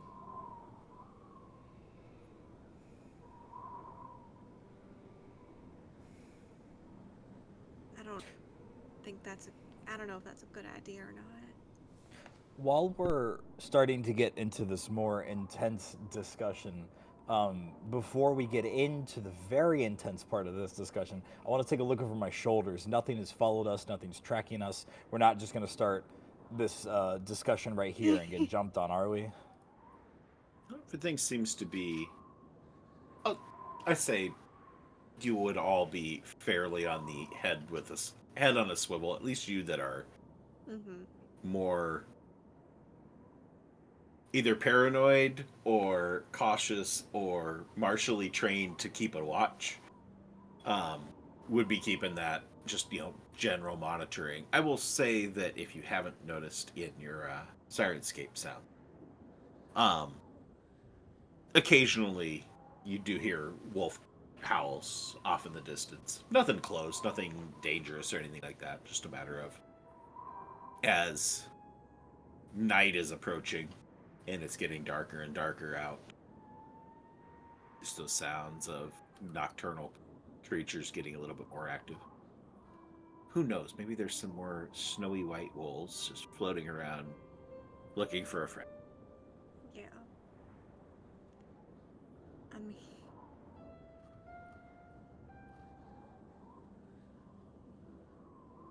I don't know if that's a good idea or not. While we're starting to get into this more intense discussion, Before we get into the very intense part of this discussion, I want to take a look over my shoulders. Nothing has followed us. Nothing's tracking us. We're not just going to start this discussion right here and get jumped on, are we? Everything seems to be. Oh, I say you would all be fairly on the head with a head on a swivel. At least you that are Mm-hmm. more either paranoid or cautious or martially trained to keep a watch. Um, would be keeping that just general monitoring. I will say that if you haven't noticed in your Sirenscape sound, um, occasionally you do hear wolf howls off in the distance. Nothing close, nothing dangerous or anything like that. Just a matter of as night is approaching and it's getting darker and darker out. Just those sounds of nocturnal creatures getting a little bit more active. Who knows? Maybe there's some more snowy white wolves just floating around looking for a friend. Yeah. I mean,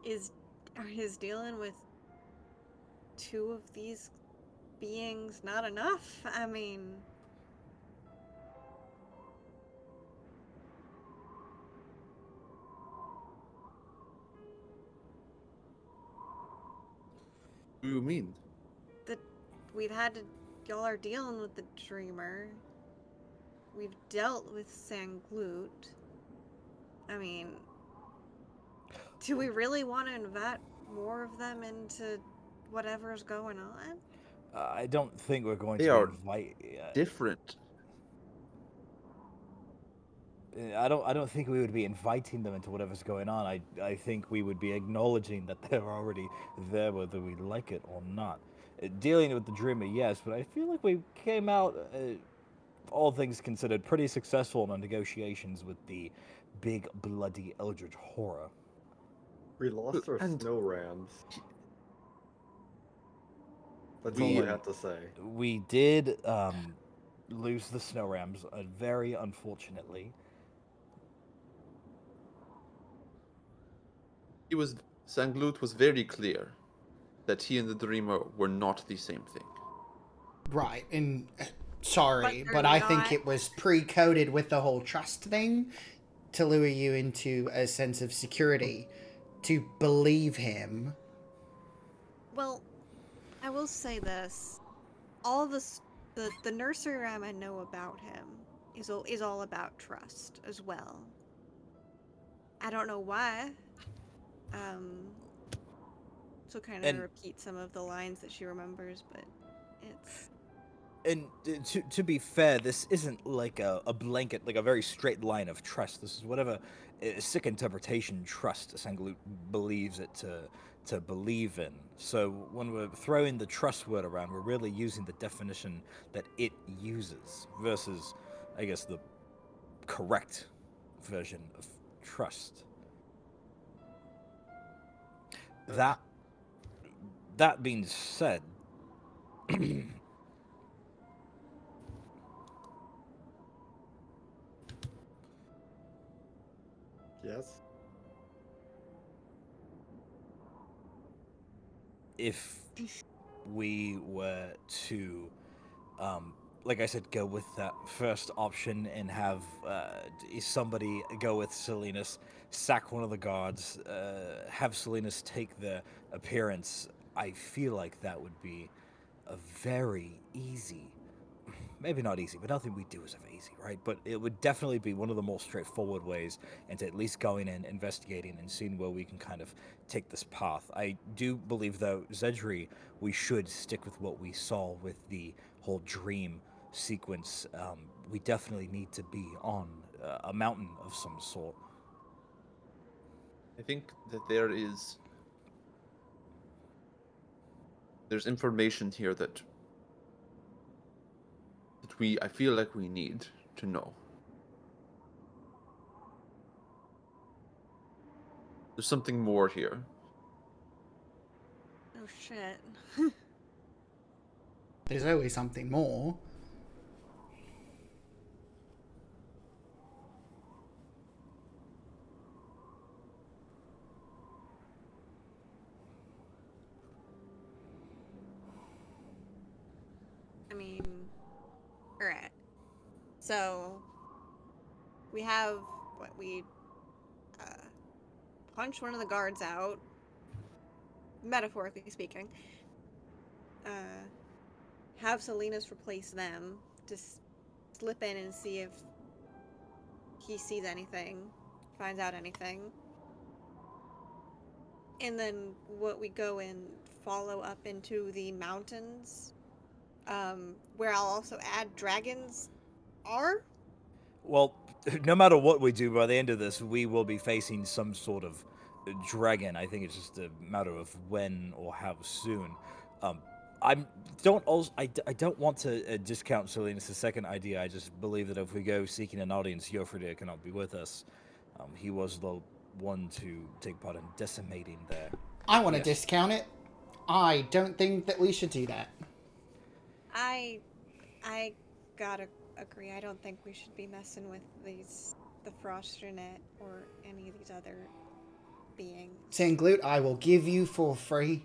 is dealing with two of these beings not enough? I mean, What do you mean? that we've had to. Y'all are dealing with the dreamer. We've dealt with Sanglut. I mean, do we really want to invite more of them into whatever's going on? I don't think we're going They to are invite. Different. I don't think we would be inviting them into whatever's going on. I think we would be acknowledging that they're already there, whether we like it or not. Dealing with the dreamer, yes, but I feel like we came out, all things considered, pretty successful in our negotiations with the big bloody eldritch horror. We lost our And snow rams. That's we all I have to say. We did lose the snow rams, very unfortunately. he was Sanglut was very clear that he and the Dreamer were not the same thing. Right, and sorry, But but they're I think not. it was pre-coded with the whole trust thing to lure you into a sense of security, to believe him. Well, I will say this: all this, the nursery rhyme I know about him is all about trust as well. I don't know why. Um, she'll kind of And repeat some of the lines that she remembers, but it's and to be fair, this isn't like a blanket, like a very straight line of trust. This is whatever sick interpretation trust Sanglut believes it to believe in. So when we're throwing the trust word around, we're really using the definition that it uses versus, I guess, the correct version of trust. That that being said, Yes? if we were to, like I said, go with that first option and have somebody go with Salinas, sack one of the guards, have Salinas take the appearance, I feel like that would be a very easy, maybe not easy, but nothing we do is ever easy, right? But it would definitely be one of the more straightforward ways into at least going in, investigating, and seeing where we can kind of take this path. I do believe, though, Zedri, we should stick with what we saw with the whole dream sequence. We definitely need to be on a mountain of some sort. I think that there's information here that I feel like we need to know. There's something more here. oh shit. There's always something more. are at. So we have what we punch one of the guards out, metaphorically speaking. Uh, have Salinas replace them to slip in and see if he sees anything, finds out anything. And then what we go and follow up into the mountains, where I'll also add dragons are. Well, no matter what we do, by the end of this, we will be facing some sort of dragon. I think it's just a matter of when or how soon. Um, I don't want to discount Salinas' second idea. I just believe that if we go seeking an audience, Jofrida cannot be with us. He was the one to take part in decimating there. I want to Yes. discount it. I don't think that we should do that. I gotta agree. I don't think we should be messing with the Frosternet or any of these other beings. Tingloot, I will give you for free,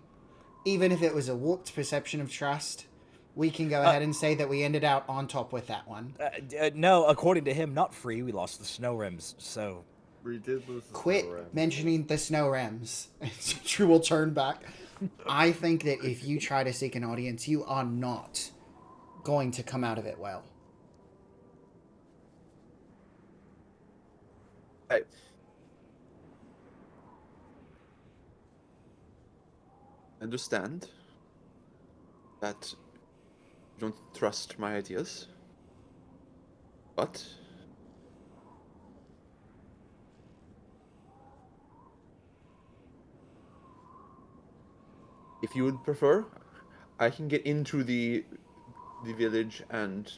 even if it was a warped perception of trust. We can go ahead and say that we ended out on top with that one. No, according to him, not free. We lost the snow rims, so... We did lose the Quit snow ram. mentioning the snow rams. True will turn back. I think that if you try to seek an audience, you are not going to come out of it well. I understand that you don't trust my ideas, but if you would prefer, I can get into the village and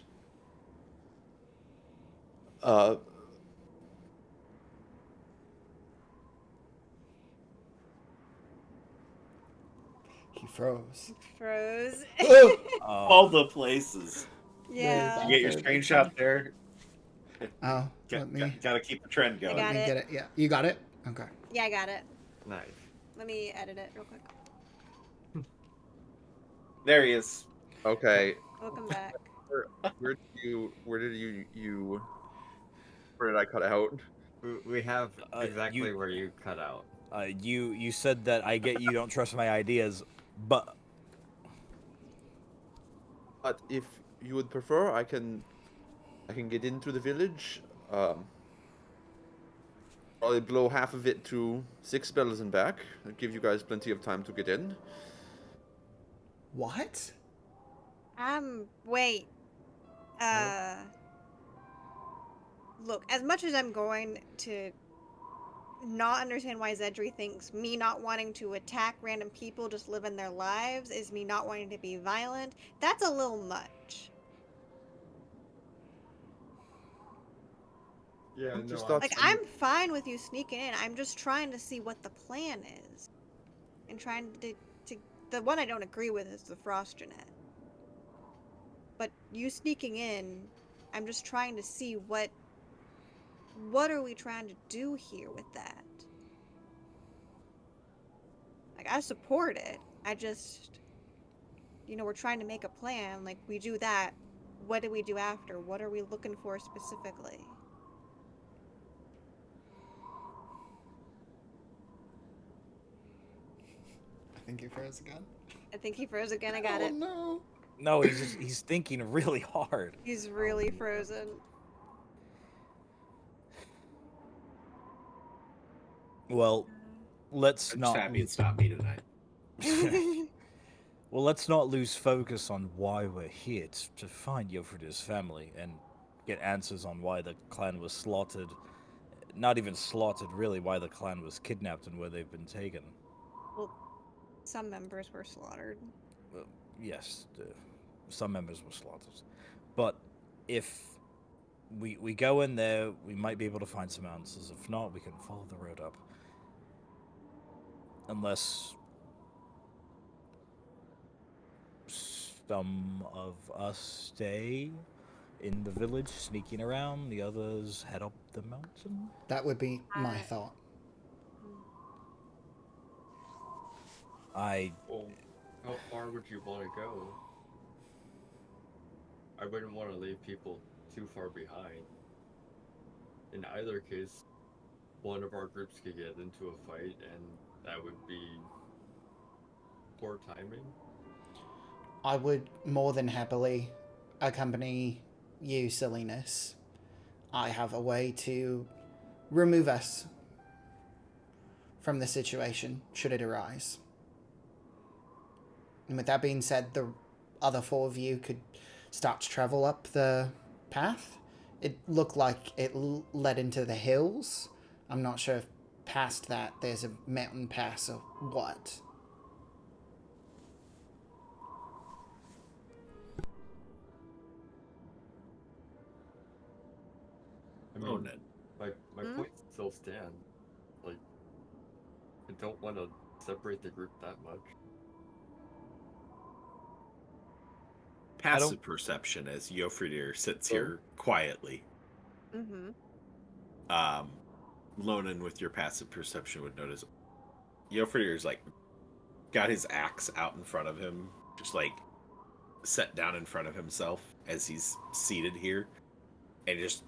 He froze. Froze. Oh! All the places. Yeah. You get your Very screenshot there. Oh, let me Gotta keep the trend going. got it. get it. Yeah, you got it? Okay. Yeah, I got it. Nice. Let me edit it real quick. There he is. okay. Welcome back. Where did I cut out? We have exactly you- where you cut out. You said that I get you don't trust my ideas, but If you would prefer, I can get into the village. Probably blow half of it to 6 spells and back. It'll give you guys plenty of time to get in. What? Wait. Look, as much as I'm going to not understand why Zedri thinks me not wanting to attack random people just living their lives is me not wanting to be violent, that's a little much. Yeah, I just no. thought- Like, I'm fine with you sneaking in. I'm just trying to see what the plan is. And trying to the one I don't agree with is the Frosternet. But you sneaking in, I'm just trying to see what are we trying to do here with that? Like, I support it. I just, we're trying to make a plan. Like, we do that. What do we do after? What are we looking for specifically? I think he froze again. I think he froze again. I got Oh it. no. no, he's thinking really hard. He's really frozen. Well, let's I'm not. just happy it's not me tonight. Well, let's not lose focus on why we're here. It's to find Jofrida's family and get answers on why the clan was slaughtered. Not even slaughtered, really, why the clan was kidnapped and where they've been taken. Well, some members were slaughtered. Well, yes, some members were slaughtered. But if we go in there, we might be able to find some answers. If not, we can follow the road up. Unless some of us stay in the village, sneaking around. The others head up the mountain. That would be my thought. Well, how far would you want to go? I wouldn't want to leave people too far behind. In either case, one of our groups could get into a fight, and that would be poor timing. I would more than happily accompany you, silliness. I have a way to remove us from the situation should it arise. And with that being said, the other four of you could start to travel up the path. It looked like it led into the hills. I'm not sure if past that there's a mountain pass or what. I mean, Oh, Ned. my points still stand. Like, I don't want to separate the group that much. Passive perception as Jofridir sits Oh. here quietly. Mm-hmm. Lonan, with your passive perception, would notice Jofridir's like got his axe out in front of him, just like set down in front of himself as he's seated here, and just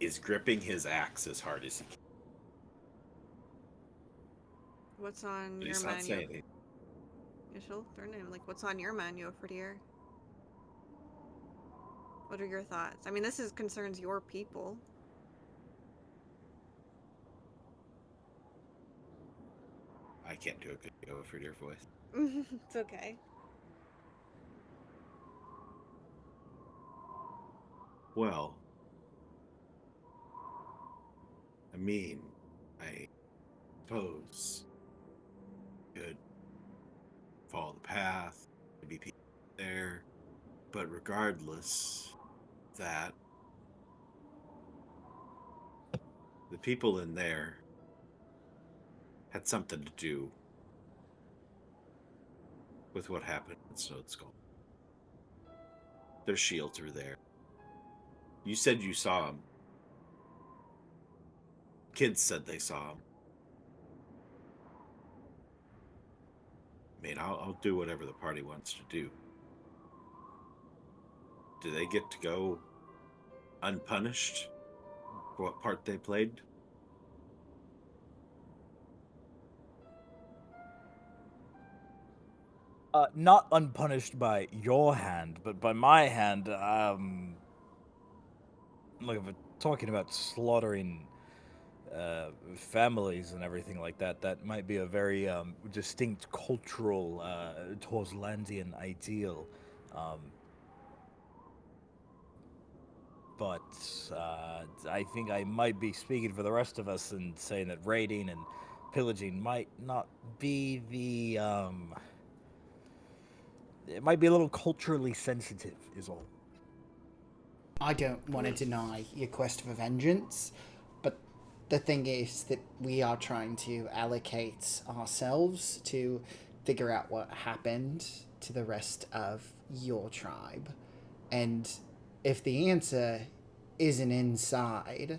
is gripping his axe as hard as he can. What's on But your he's not menu? saying anything. Ishil, their name. Like, what's on your menu for deer? What are your thoughts? I mean, this concerns your people. I can't do a good Jofridir voice. It's okay. Well, I mean, I suppose could follow the path, maybe people there, but regardless, that the people in there had something to do with what happened in Snowed Skull. Their shields were there. You said you saw them. Kids said they saw them. I mean, I'll do whatever the party wants to do. Do they get to go unpunished for what part they played? Not unpunished by your hand, but by my hand. Look, if we're talking about slaughtering families and everything like that, that might be a very distinct cultural Torslandian ideal. But I think I might be speaking for the rest of us and saying that raiding and pillaging might not be the it might be a little culturally sensitive, is all. I don't want to deny your quest for vengeance, but the thing is that we are trying to allocate ourselves to figure out what happened to the rest of your tribe. And if the answer isn't inside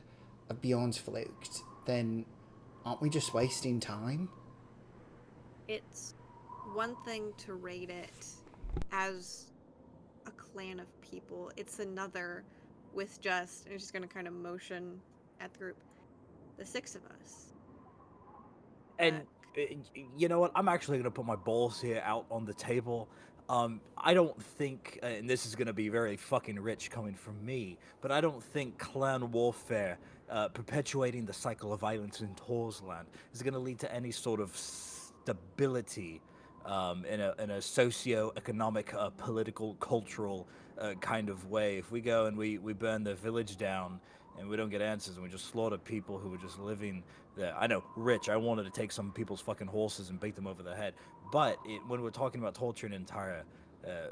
of Bjornsflukt, then aren't we just wasting time? It's one thing to raid it as a clan of people. It's another with just, and it's just going to kind of motion at the group, the six of us. And you know what? I'm actually going to put my balls here out on the table. I don't think, and this is going to be very fucking rich coming from me, but I don't think clan warfare perpetuating the cycle of violence in Torsland is going to lead to any sort of stability in a socio-economic, political, cultural kind of way. If we go and we burn the village down and we don't get answers and we just slaughter people who are just living there. I know, Rich, I wanted to take some people's fucking horses and beat them over the head. But when we're talking about torturing an entire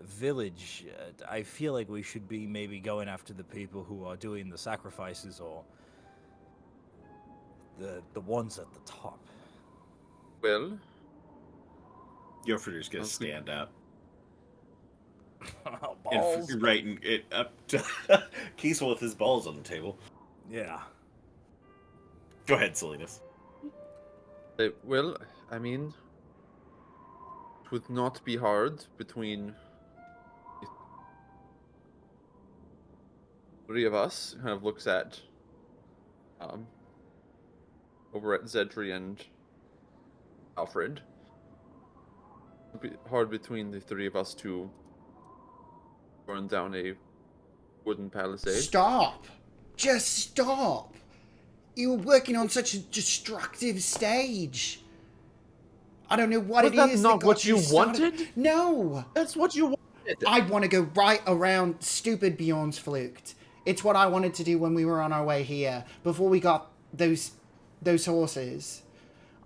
village, I feel like we should be maybe going after the people who are doing the sacrifices or the ones at the top. Well, Jofridir's gonna stand up Balls. and writing it up to Kiesel with his balls on the table. Yeah. Go ahead, silliness. well, I mean, it would not be hard between three of us kind of looks at over at Zedri and Alfred. It'd be hard between the three of us to burn down a wooden palisade. Stop! Just stop! You were working on such a destructive stage. I don't know what Was it that is. not that got what you started. wanted? No! That's what you wanted. I want to go right around stupid Bjornsflukt. It's what I wanted to do when we were on our way here, before we got those horses.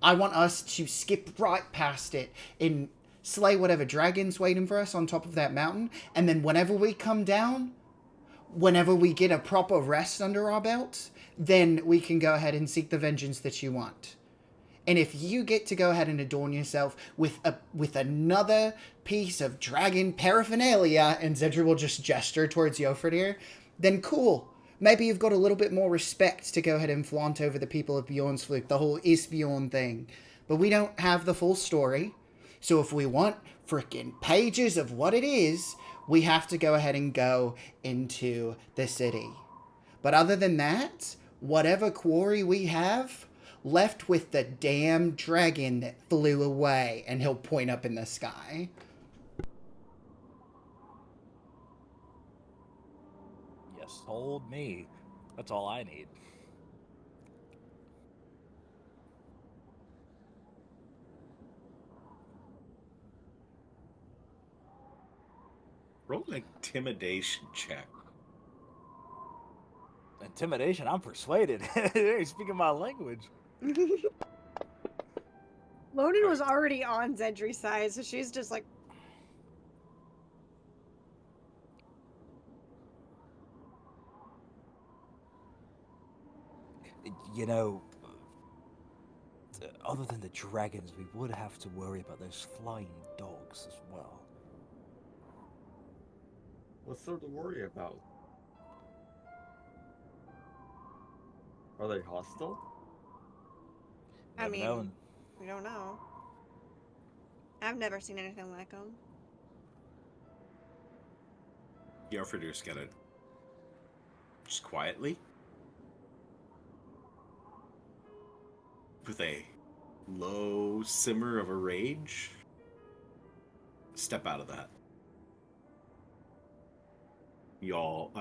I want us to skip right past it and slay whatever dragon's waiting for us on top of that mountain, and then whenever we come down, whenever we get a proper rest under our belts, then we can go ahead and seek the vengeance that you want. And if you get to go ahead and adorn yourself with another piece of dragon paraphernalia, and Zedri will just gesture towards Jofredir, then cool. Maybe you've got a little bit more respect to go ahead and flaunt over the people of Bjornsflukt, the whole Isbjorn thing. But we don't have the full story. So if we want frickin' pages of what it is, we have to go ahead and go into the city. But other than that, whatever quarry we have, left with the damn dragon that flew away, and he'll point up in the sky. Yes, hold me. That's all I need. Roll an intimidation check. Intimidation? I'm persuaded. They're speaking my language. Loden was already on Zedri's side, so she's just like, You know, other than the dragons, we would have to worry about those flying dogs as well. What's there to worry about? Are they hostile? I Never mean, known. we don't know. I've never seen anything like them. Jofredir's gonna just quietly, with a low simmer of a rage, step out of that. Y'all,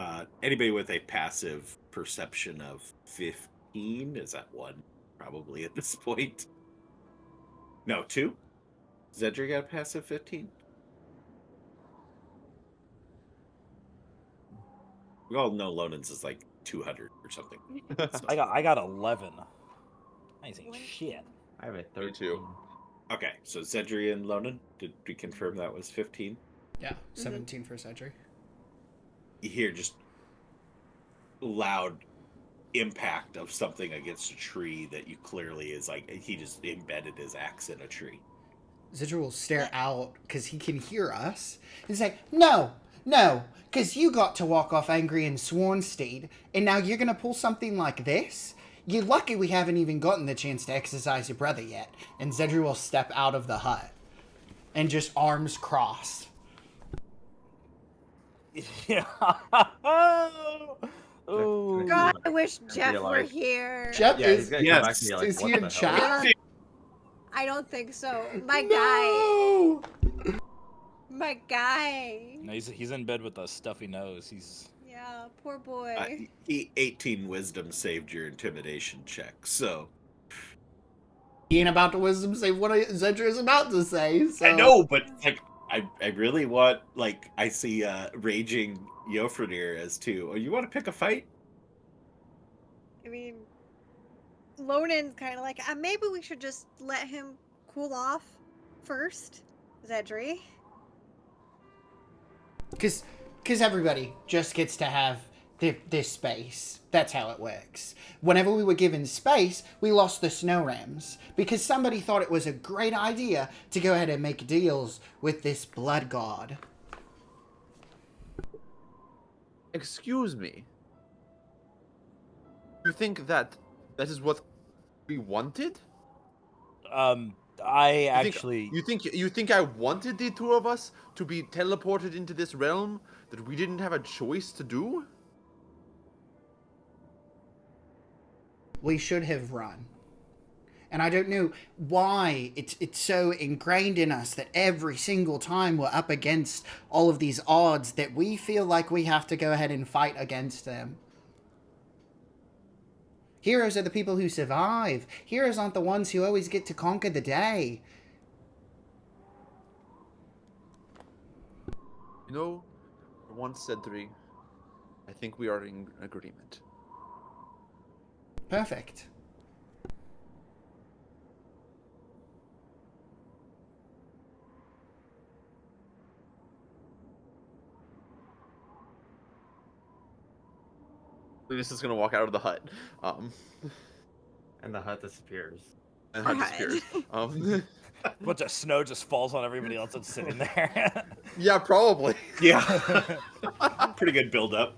anybody with a passive perception of 15, is that one probably at this point? No, 2? Zedri got a passive 15? We all know Lonan's is like 200 or something. I got 11. I ain't saying What? shit. I have a 32. 13. Okay, so Zedri and Lonan, did we confirm that was 15? Yeah, 17 for Zedri. You hear just loud impact of something against a tree that you clearly is like, he just embedded his axe in a tree. Zedri will stare out because he can hear us. He's like, no, because you got to walk off angry and Swornsteed, and now you're going to pull something like this? You're lucky we haven't even gotten the chance to exercise your brother yet. And Zedri will step out of the hut and just arms crossed. Yeah. Oh. God, I wish Jeff were like- here. Jeff Yeah, he's gonna come back Yes. to me like, is what he in the chat? hell? I don't think so. My No! guy. No, he's in bed with a stuffy nose. He's Yeah, poor boy. He 18 wisdom saved your intimidation check, so He ain't about to wisdom save what Zedri is about to say. So. I know, but like I really want, like, I see raging Jofredir as too. Oh, you want to pick a fight? I mean, Lonan's kind of like, maybe we should just let him cool off first, Zedri. Because everybody just gets to have this space. That's how it works. Whenever we were given space, we lost the snow rams. Because somebody thought it was a great idea to go ahead and make deals with this blood god. Excuse me. You think that is what we wanted? I actually You think I wanted the two of us to be teleported into this realm that we didn't have a choice to do? we should have run. And I don't know why it's so ingrained in us that every single time we're up against all of these odds that we feel like we have to go ahead and fight against them. Heroes are the people who survive. Heroes aren't the ones who always get to conquer the day. You know, for once, Cedri, I think we are in agreement. Perfect. This is gonna walk out of the hut, And the hut disappears. and the hut Right. disappears. A bunch of snow just falls on everybody else that's sitting there. Yeah, probably. Yeah. Pretty good build up.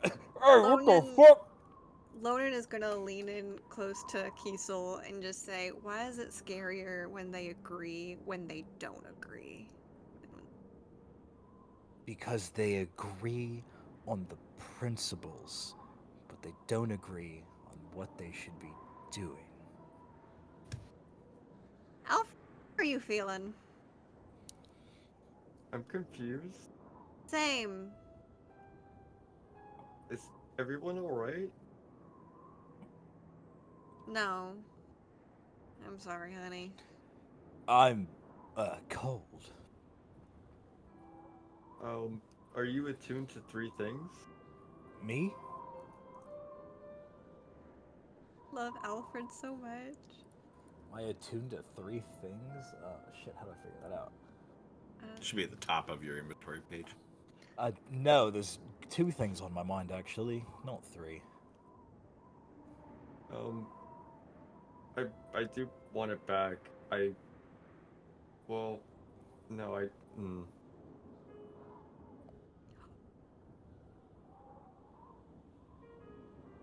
Hey, what the Lonan- fuck? Lonan is gonna lean in close to Kiesel and just say, "Why is it scarier when they agree when they don't agree?" Because they agree on the principles, but they don't agree on what they should be doing. How are you feeling? I'm confused. Same. Is everyone alright? No. I'm sorry, honey. I'm cold. Are you attuned to 3 things? Me? Love Alfred so much. Am I attuned to 3 things? Shit, how do I figure that out? Should be at the top of your inventory page. No, there's 2 things on my mind actually, not 3. I do want it back. Well, no,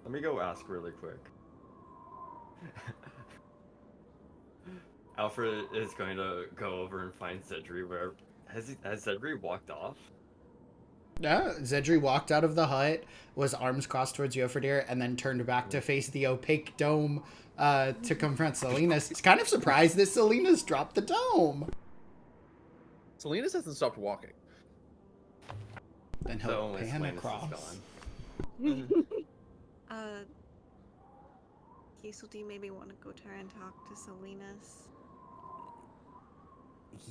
Let me go ask really quick. Alfred is going to go over and find Cedri. Where has Cedri walked off? No, Zedri walked out of the hut, was arms crossed towards Yofredir, and then turned back to face the opaque dome to confront Salinas. He's kind of surprised that Salinas dropped the dome. Salinas hasn't stopped walking. Then So he'll only pan Slanus is across. gone. Kiesel, do you maybe want to go try and talk to Salinas?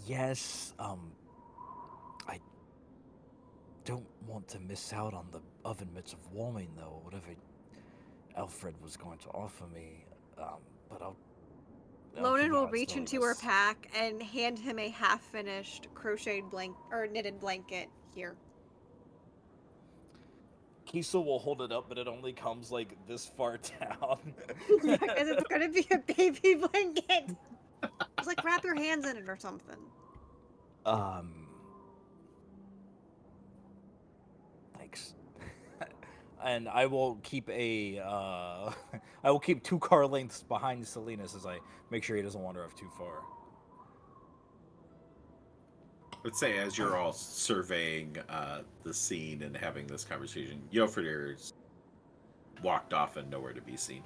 Yes, I don't want to miss out on the oven mitts of warming though, whatever Alfred was going to offer me, but I'll Lonan keep will my eyes reach on into her this. pack and hand him a half-finished crocheted knitted blanket. Here. Kiesel will hold it up, but it only comes like this far down. Yeah, because it's gonna be a baby blanket. Just like wrap your hands in it or something. Thanks. And I will keep I will keep 2 car lengths behind Salinas as I make sure he doesn't wander off too far. Let's say as you're all surveying the scene and having this conversation, Yofredir's walked off and nowhere to be seen.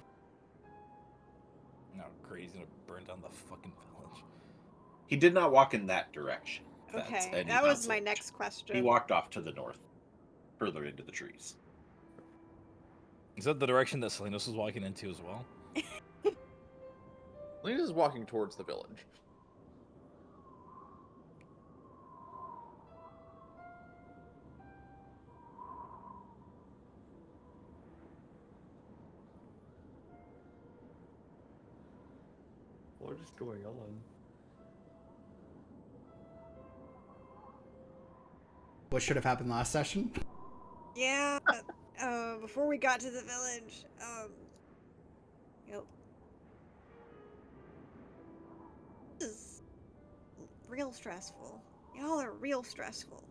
No, crazy, gonna burn down the fucking village. He did not walk in that direction. if that's Okay, any that was my consolation. next question. He walked off to the north, further into the trees. Is that the direction that Salinas was walking into as well? Salinas is walking towards the village. What is going on? What should have happened last session? Yeah, before we got to the village, yep. This is real stressful. Y'all are real stressful.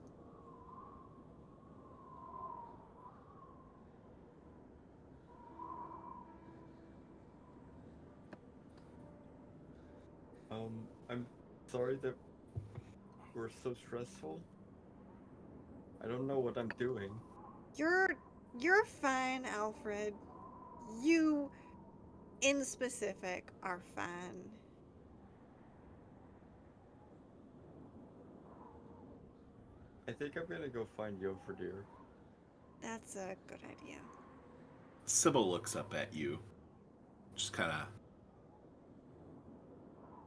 I'm sorry that we're so stressful. I don't know what I'm doing. You're fine, Alfred. You, in specific, are fine. I think I'm gonna go find Yofordir. That's a good idea. Cybil looks up at you, just kind of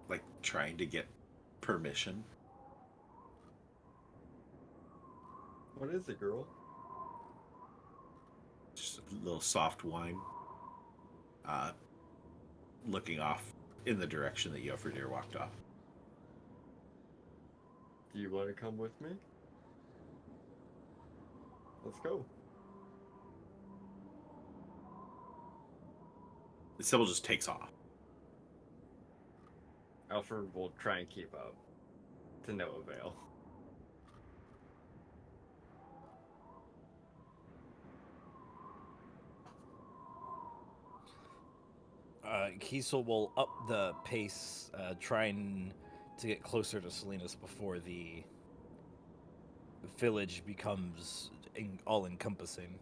like trying to get permission. What is it, girl? Just a little soft whine. Looking off in the direction that Yofordir walked off. Do you want to come with me? Let's go. Sybil just takes off. Alfred will try and keep up, to no avail. Kiesel will up the pace, trying to get closer to Salinas before the village becomes all-encompassing.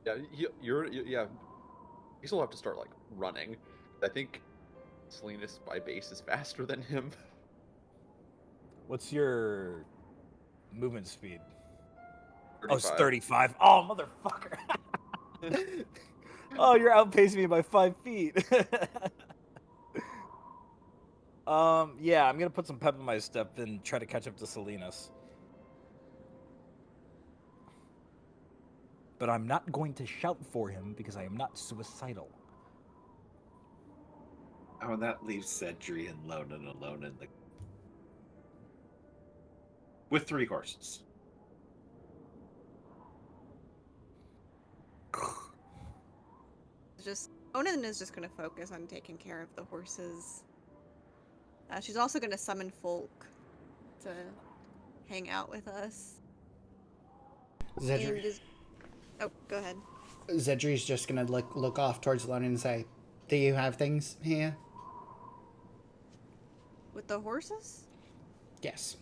Yeah, yeah. He's will have to start like running. I think Salinas by base is faster than him. What's your movement speed? 35. Oh, it's 35. Oh, motherfucker. Oh, you're outpacing me by 5 feet. Yeah, I'm gonna put some pep in my step and try to catch up to Salinas. But I'm not going to shout for him because I am not suicidal. Oh, and that leaves Cedri and Lonan alone in the with 3 horses. Onan is just gonna focus on taking care of the horses. She's also gonna summon Folk to hang out with us. Zedri- Oh, go ahead. Zedri's just gonna look off towards Lona and say, "Do you have things here?" With the horses? Yes.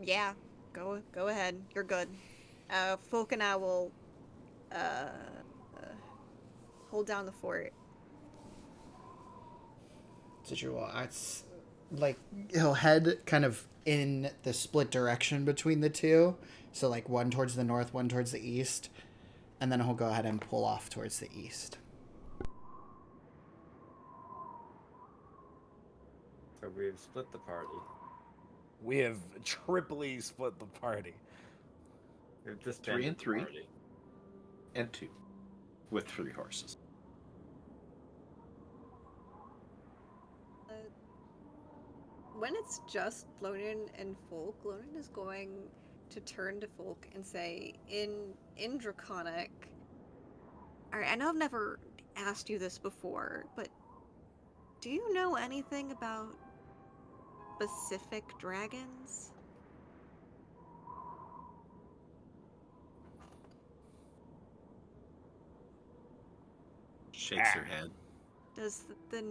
Yeah. Go ahead. You're good. Folk and I will hold down the fort. Zedri will like he'll head kind of in the split direction between the two, so like one towards the north, one towards the east, and then he'll go ahead and pull off towards the east. So we've split the party. We have triply split the party. We've just 3 and 3. Party. And 2 with 3 horses. When it's just Lonan and Folk, Lonan is going to turn to Folk and say, in Draconic, alright, I know I've never asked you this before, but do you know anything about specific dragons? Shakes her head. Does the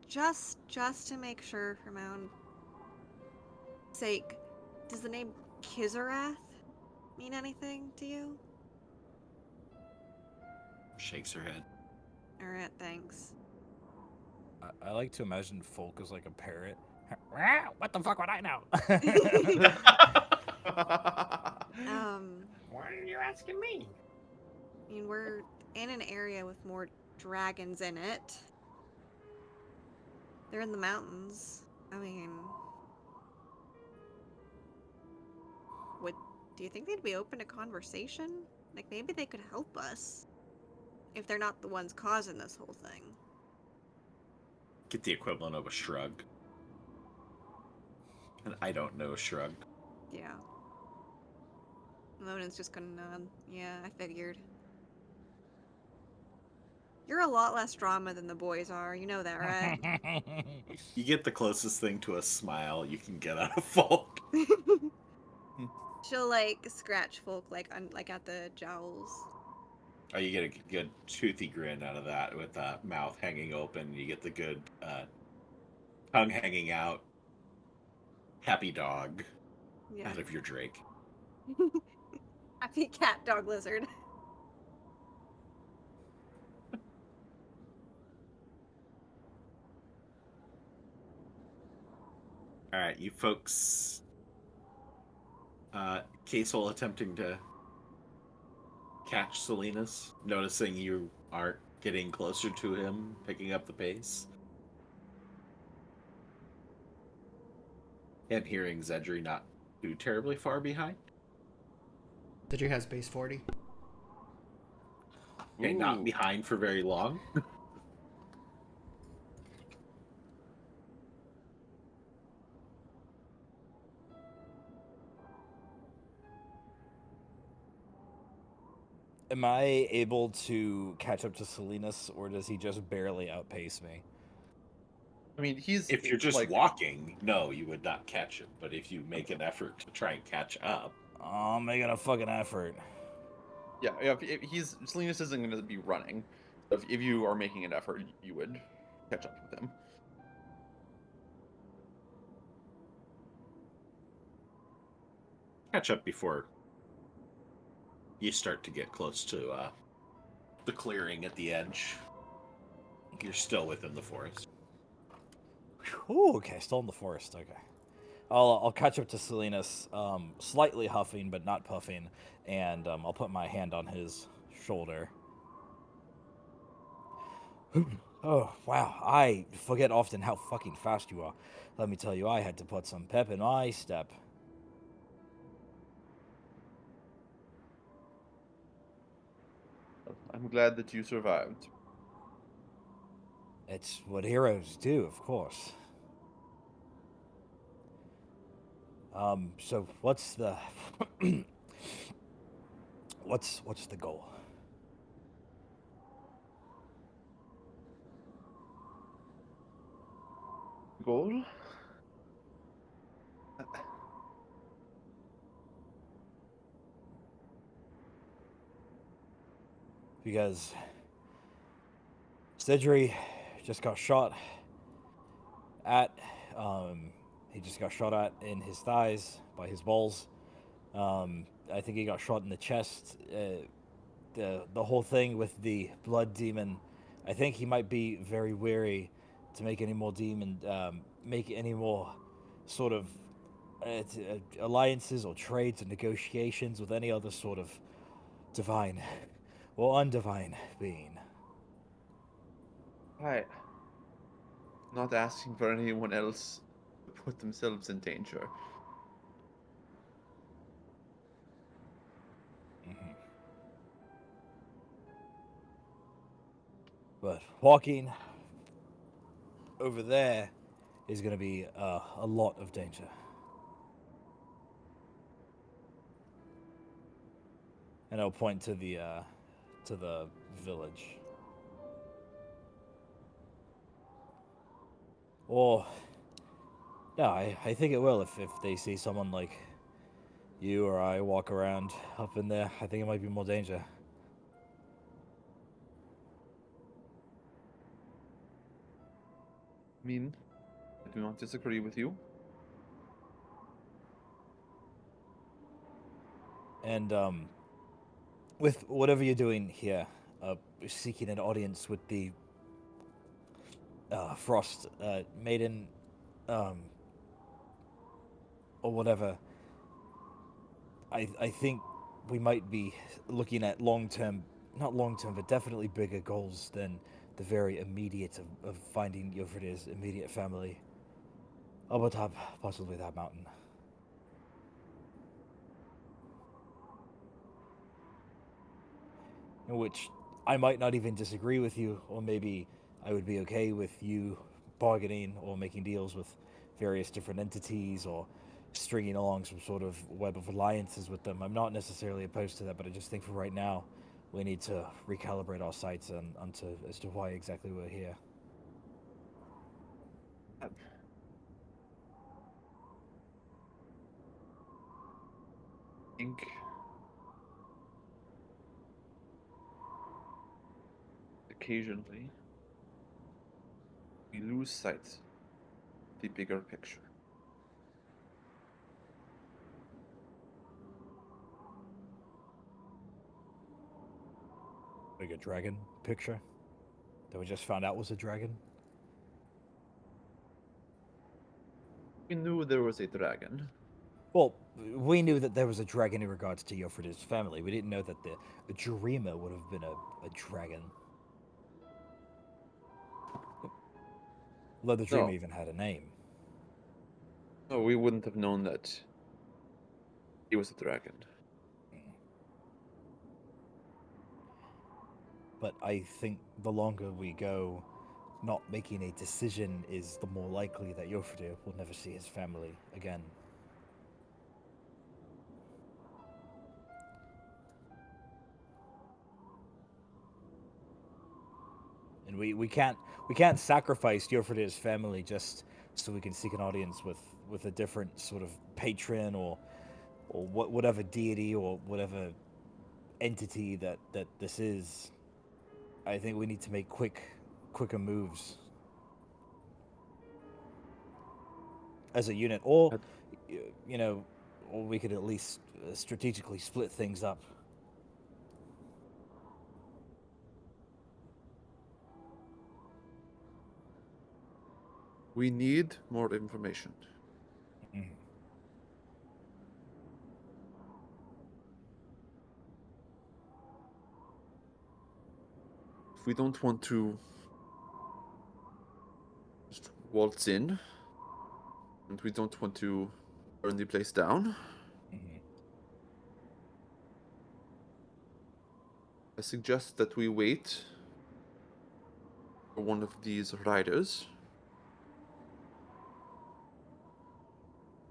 just to make sure for my own sake, does the name Kizarath mean anything to you? Shakes her head. Alright, thanks. I like to imagine Folk as like a parrot. What the fuck would I know? Why are you asking me? I mean, we're in an area with more dragons in it. They're in the mountains. I mean, do you think they'd be open to conversation? Like, maybe they could help us. If they're not the ones causing this whole thing. Get the equivalent of a shrug. And I don't know shrug. Yeah. Lonan's just gonna nod. Yeah, I figured. You're a lot less drama than the boys are, you know that, right? You get the closest thing to a smile you can get out of Folk. She'll like scratch Folk like at the jowls. Oh, you get a good toothy grin out of that with mouth hanging open. You get the good tongue hanging out. Happy dog Yeah. out of your Drake. Happy cat, dog, lizard. All right, you folks. Casel attempting to catch Salinas, noticing you aren't getting closer to him, picking up the pace, and hearing Zedri not too terribly far behind. Did you have base 40? Okay, not Ooh. behind for very long. Am I able to catch up to Salinas, or does he just barely outpace me? I mean, he's If you're just like, walking, no, you would not catch him. But if you make an effort to try and catch up, I'm making a fucking effort. yeah, if he's Salinas isn't going to be running. So if you are making an effort, you would catch up with him. catch up before you start to get close to the clearing at the edge. You're still within the forest. Ooh, okay, still in the forest. Okay, I'll catch up to Salinas, slightly huffing but not puffing, and I'll put my hand on his shoulder. Oh wow, I forget often how fucking fast you are. Let me tell you, I had to put some pep in my step. I'm glad that you survived. It's what heroes do, of course. So what's the what's the goal? Goal? Because Sedri just got shot at. He just got shot at in his thighs by his balls. I think he got shot in the chest. The whole thing with the blood demon. I think he might be very wary to make any more make any more sort of alliances or trades or negotiations with any other sort of divine or undivine being. Right. Not asking for anyone else to put themselves in danger. Mm-hmm. But walking over there is going to be a lot of danger. And I'll point to the village. Or no, I think it will if they see someone like you or I walk around up in there. I think it might be more danger. I mean, I do not disagree with you. And with whatever you're doing here, seeking an audience with the Frost Maiden, um, or whatever, I think we might be looking at not long term, but definitely bigger goals than the very immediate of finding Yofride's immediate family up atop possibly that mountain. In which I might not even disagree with you, or maybe I would be okay with you bargaining or making deals with various different entities or stringing along some sort of web of alliances with them. I'm not necessarily opposed to that, but I just think for right now, we need to recalibrate our sights onto as to why exactly we're here. I think occasionally we lose sight of the bigger picture. Like a dragon picture that we just found out was a dragon. We knew there was a dragon. Well, we knew that there was a dragon in regards to Yofrida's family. We didn't know that the dreamer would have been a dragon. Although the dreamer No. even had a name. No, we wouldn't have known that he was a dragon. But I think the longer we go, not making a decision is the more likely that Yofrida will never see his family again. And we can't sacrifice Yofrida's family just so we can seek an audience with a different sort of patron or whatever deity or whatever entity that this is. I think we need to make quicker moves as a unit, or you know, or we could at least strategically split things up. We need more information. Mhm. If we don't want to just waltz in, and we don't want to burn the place down, Mhm. I suggest that we wait for one of these riders,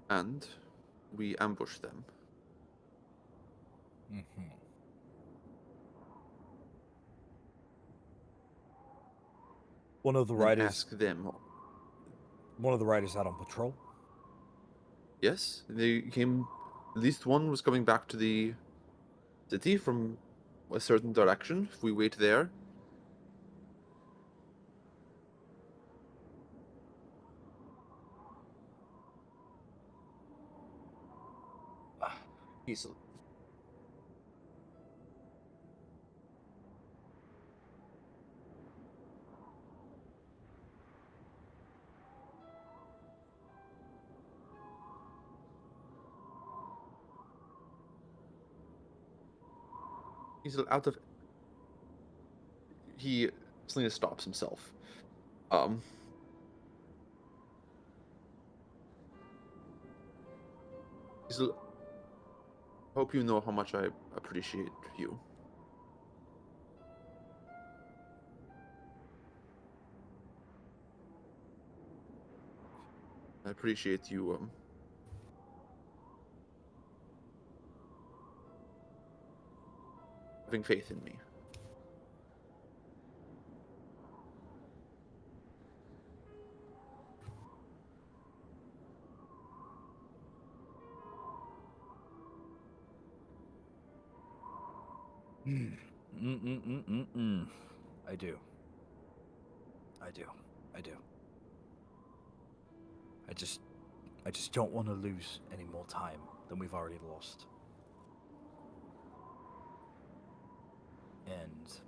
and we ambush them. Mhm. One of the And then riders. ask them. One of the riders out on patrol. Yes, they came. At least one was coming back to the city from a certain direction. If we wait there, easily. He's out of. Selena stops himself. Um. He's. Hope you know how much I appreciate you. I appreciate you. Having faith in me. I do. I do. I do. I just don't want to lose any more time than we've already lost. And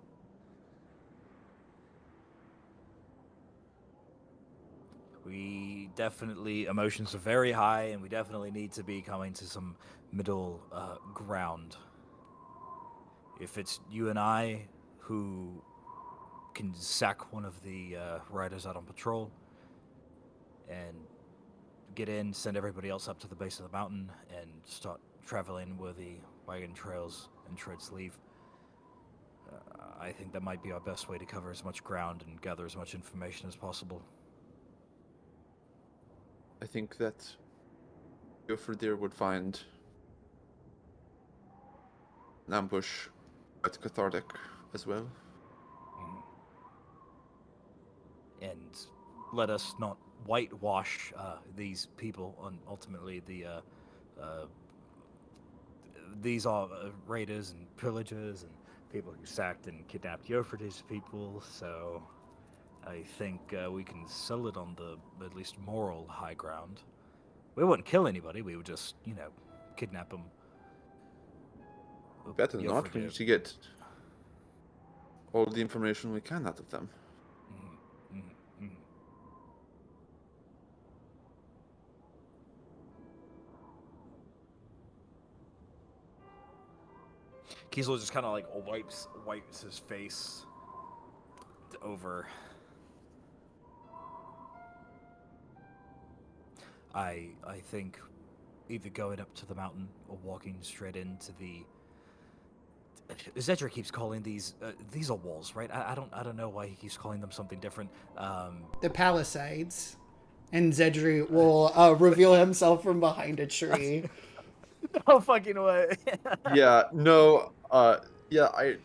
we definitely, emotions are very high, and we definitely need to be coming to some middle ground. If it's you and I who can sack one of the riders out on patrol and get in, send everybody else up to the base of the mountain, and start traveling where the wagon trails and treads leave, I think that might be our best way to cover as much ground and gather as much information as possible. I think that Jofridir would find an ambush quite cathartic as well. And let us not whitewash these people. On ultimately, these are raiders and pillagers and people who sacked and kidnapped Euphrates people. So I think we can sell it on the at least moral high ground. We wouldn't kill anybody. We would just, kidnap them. Better not. We need to get all the information we can out of them. Mhm, mhm, mhm. Kiesel just kind of like wipes his face over. I think either going up to the mountain or walking straight into the. Zedra keeps calling these are walls, right? I don't know why he keeps calling them something different. The Palisades. And Zedri will reveal himself from behind a tree. No fucking way. Yeah, no, yeah, I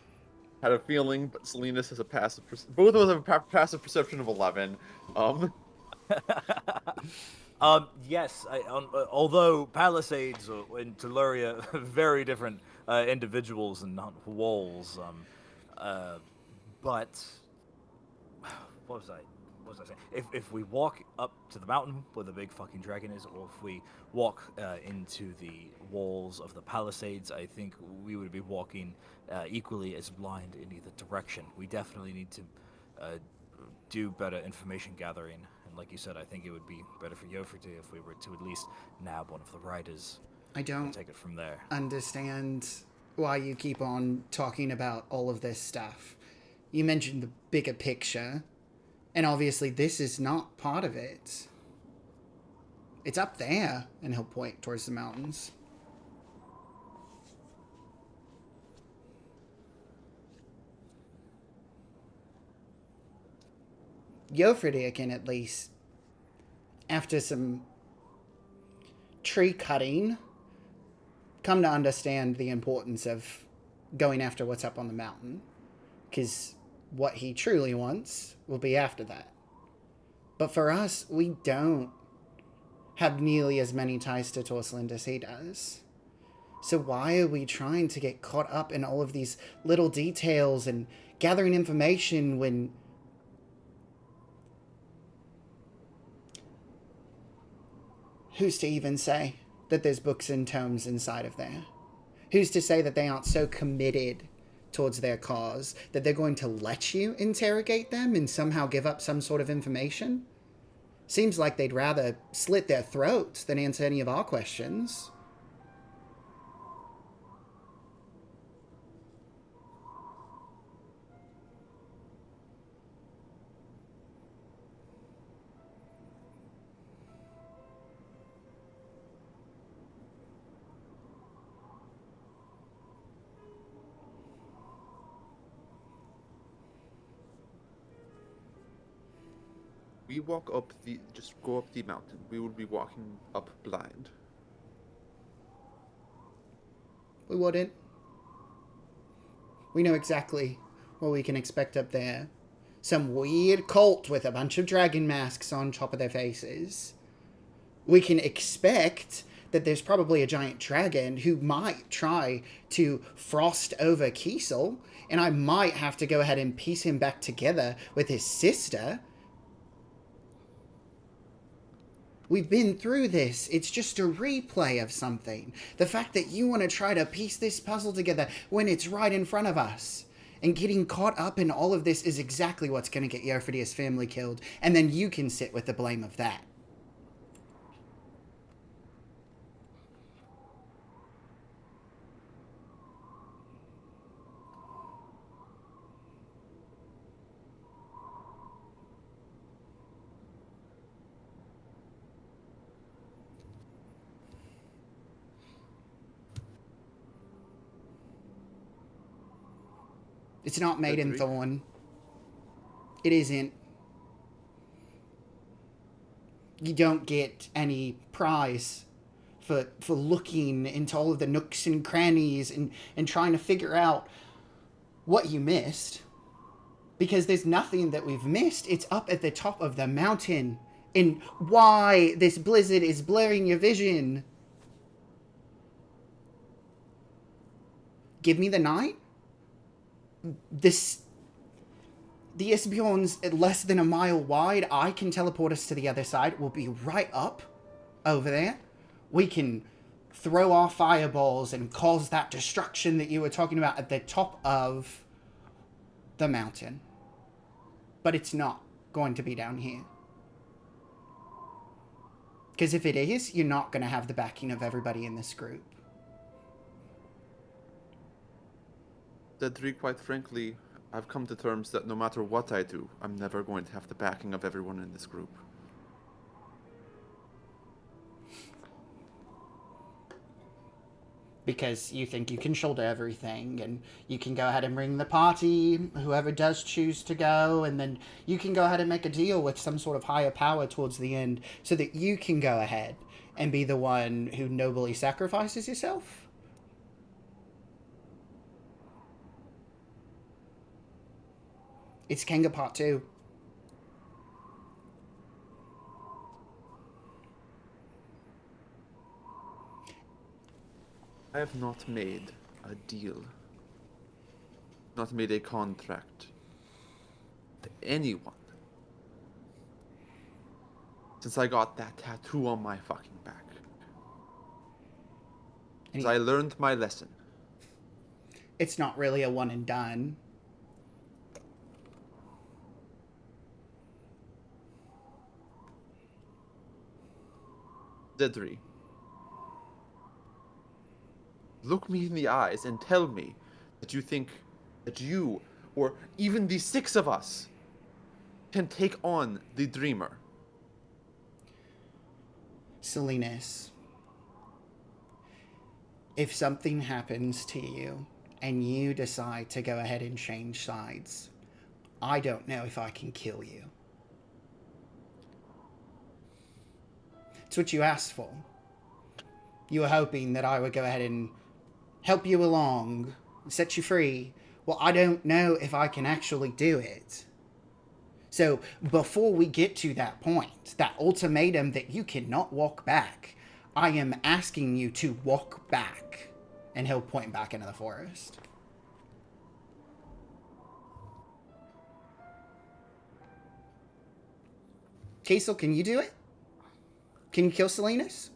had a feeling, but Salinas has a passive. Both of us have a passive perception of 11. Yes. Although Palisades and Tellurian are very different individuals and not walls. But what was I? What was I saying? If we walk up to the mountain where the big fucking dragon is, or if we walk into the walls of the Palisades, I think we would be walking equally as blind in either direction. We definitely need to do better information gathering. And like you said, I think it would be better for Yofrite if we were to at least nab one of the riders I and don't take it from there. understand why you keep on talking about all of this stuff. You mentioned the bigger picture, and obviously this is not part of it. It's up there, and he'll point towards the mountains. Yofridia can at least, after some tree cutting, come to understand the importance of going after what's up on the mountain. Because what he truly wants will be after that. But for us, we don't have nearly as many ties to Torsland as he does. So why are we trying to get caught up in all of these little details and gathering information when... Who's to even say that there's books and tomes inside of there? Who's to say that they aren't so committed towards their cause that they're going to let you interrogate them and somehow give up some sort of information? Seems like they'd rather slit their throats than answer any of our questions. We walk up just go up the mountain. We would be walking up blind. We wouldn't. We know exactly what we can expect up there. Some weird cult with a bunch of dragon masks on top of their faces. We can expect that there's probably a giant dragon who might try to frost over Kiesel, and I might have to go ahead and piece him back together with his sister. We've been through this. It's just a replay of something. The fact that you want to try to piece this puzzle together when it's right in front of us. And getting caught up in all of this is exactly what's going to get Yofridia's family killed. And then you can sit with the blame of that. It's not Maiden Thorn. It isn't. You don't get any prize for looking into all of the nooks and crannies and trying to figure out what you missed. Because there's nothing that we've missed. It's up at the top of the mountain. And why this blizzard is blurring your vision. Give me the night? The Isbjorn's less than a mile wide. I can teleport us to the other side. We'll be right up over there. We can throw our fireballs and cause that destruction that you were talking about at the top of the mountain. But it's not going to be down here. Because if it is, you're not going to have the backing of everybody in this group. Cedric, quite frankly, I've come to terms that no matter what I do, I'm never going to have the backing of everyone in this group. Because you think you can shoulder everything, and you can go ahead and bring the party, whoever does choose to go, and then you can go ahead and make a deal with some sort of higher power towards the end so that you can go ahead and be the one who nobly sacrifices yourself? It's Kenga Part 2. I have not made a deal, not made a contract to anyone since I got that tattoo on my fucking back. Since I learned my lesson. It's not really a one and done. Cedric, look me in the eyes and tell me that you think that you, or even the 6 of us, can take on the Dreamer. Salinas, if something happens to you and you decide to go ahead and change sides, I don't know if I can kill you. It's what you asked for. You were hoping that I would go ahead and help you along, set you free. Well, I don't know if I can actually do it. So before we get to that point, that ultimatum that you cannot walk back, I am asking you to walk back. And he'll point back into the forest. Kaisel, can you do it? Can you kill Salinas?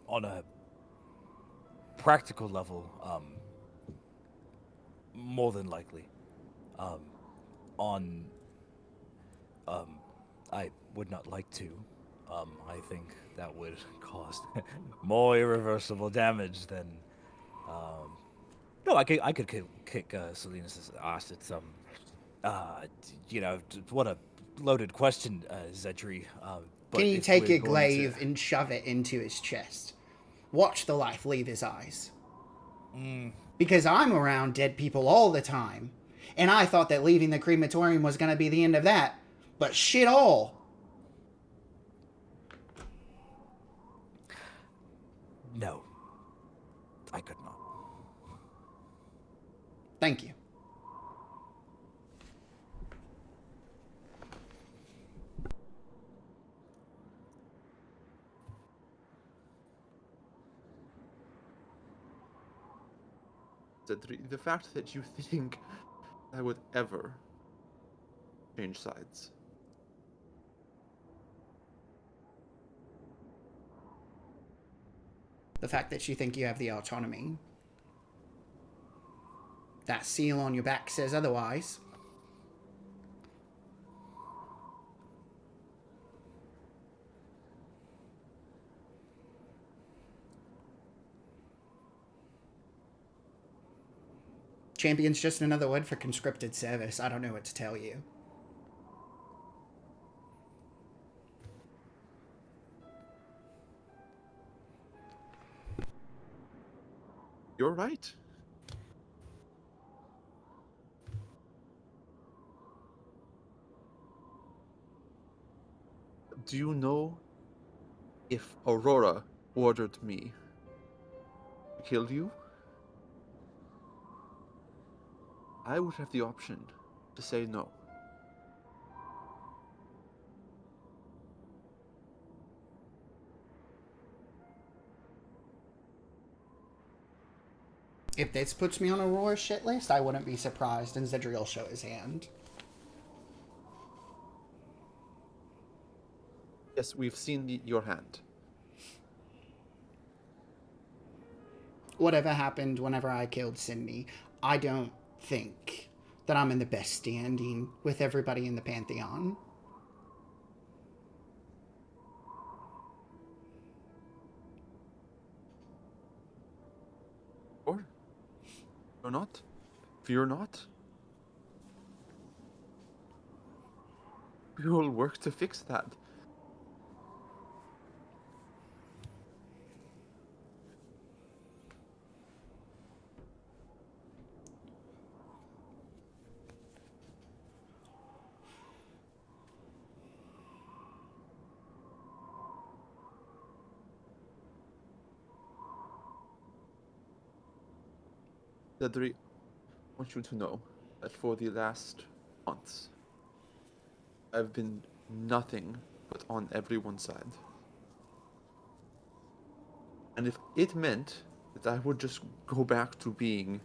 On a practical level, more than likely. I would not like to. I think that would cause more irreversible damage than. No, I could kick Salinas' ass. It's what a loaded question, Zedri. Can you take your glaive and shove it into his chest? Watch the life leave his eyes. Because I'm around dead people all the time, and I thought that leaving the crematorium was going to be the end of that, but shit all. No, I could not. Thank you. Cedric, the fact that you think I would ever change sides. The fact that you think you have the autonomy. That seal on your back says otherwise. Champion's just another word for conscripted service. I don't know what to tell you. You're right. Do you know if Aurora ordered me to kill you? I would have the option to say no. If this puts me on Aurora's shit list, I wouldn't be surprised, and Zedri will show his hand. Yes, we've seen your hand. whatever happened whenever I killed Cindy, I don't think that I'm in the best standing with everybody in the Pantheon. Or not. Fear not. We will work to fix that. Cedric, I want you to know that for the last months, I've been nothing but on everyone's side. And if it meant that I would just go back to being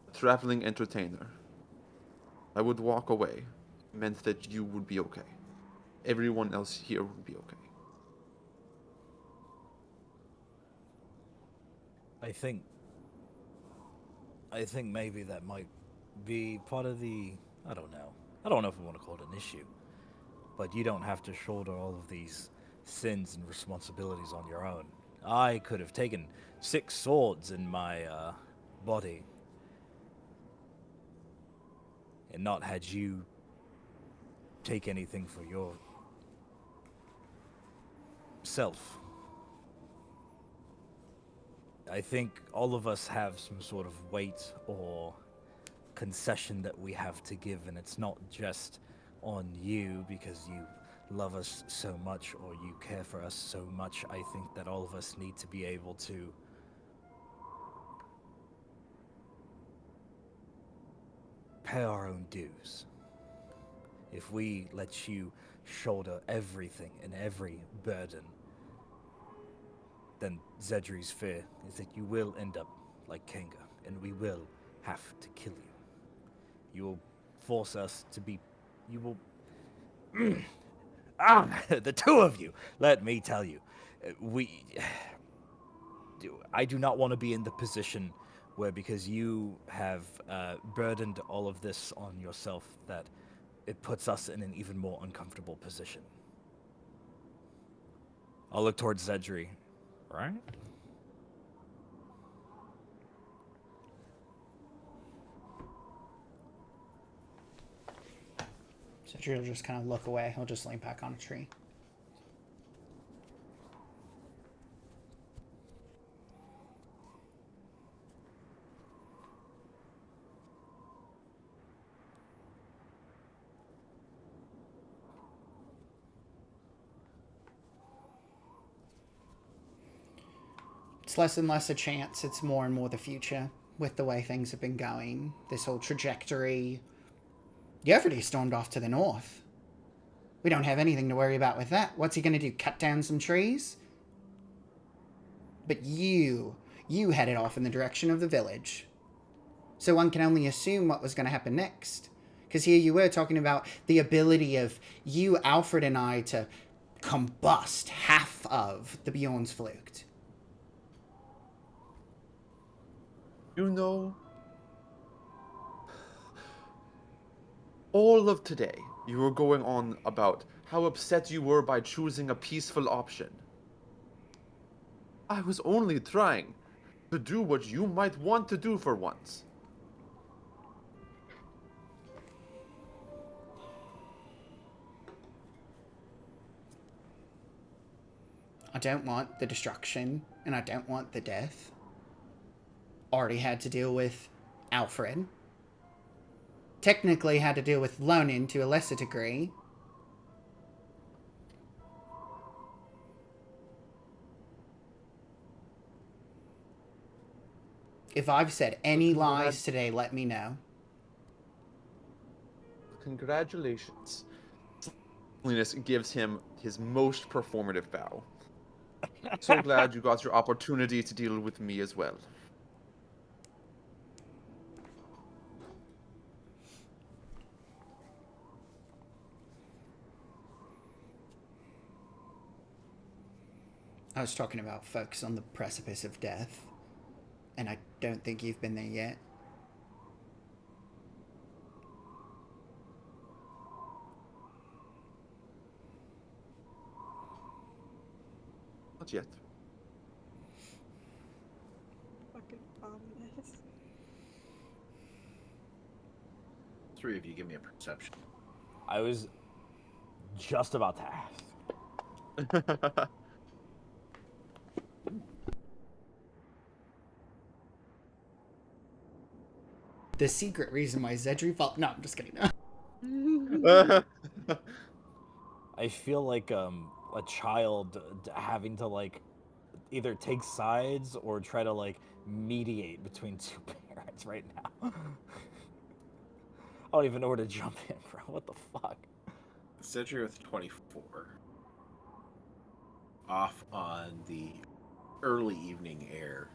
a traveling entertainer, I would walk away. It meant that you would be okay. Everyone else here would be okay. I think maybe that might be part of the. I don't know. I don't know if I want to call it an issue. But you don't have to shoulder all of these sins and responsibilities on your own. I could have taken 6 swords in my body and not had you take anything for yourself. I think all of us have some sort of weight or concession that we have to give, and it's not just on you because you love us so much or you care for us so much. I think that all of us need to be able to pay our own dues. If we let you shoulder everything and every burden, then Zedri's fear is that you will end up like Kanga, and we will have to kill you. You will force us to be... You will... the two of you! Let me tell you. I do not want to be in the position where, because you have burdened all of this on yourself, that it puts us in an even more uncomfortable position. I'll look towards Zedri. Right? So Drew will just kind of look away. He'll just lean back on a tree. It's less and less a chance. It's more and more the future with the way things have been going. This whole trajectory. Yeverty stormed off to the north. We don't have anything to worry about with that. What's he going to do? Cut down some trees? But you headed off in the direction of the village. So one can only assume what was going to happen next. Because here you were talking about the ability of you, Alfred, and I to combust half of the Bjornsflukt. You know, all of today, you were going on about how upset you were by choosing a peaceful option. I was only trying to do what you might want to do for once. I don't want the destruction, and I don't want the death. Already had to deal with Alfred. Technically had to deal with Lonin to a lesser degree. If I've said any lies today, let me know. Congratulations. Linus gives him his most performative bow. So glad you got your opportunity to deal with me as well. I was talking about folks on the precipice of death, and I don't think you've been there yet. Not yet. Fucking ominous. 3 of you give me a perception. I was just about to ask. The secret reason why Zedri fought. No, I'm just kidding. I feel like a child having to like either take sides or try to like mediate between two parents right now. I don't even know where to jump in, bro. What the fuck? Cedric with 24. Off on the early evening air.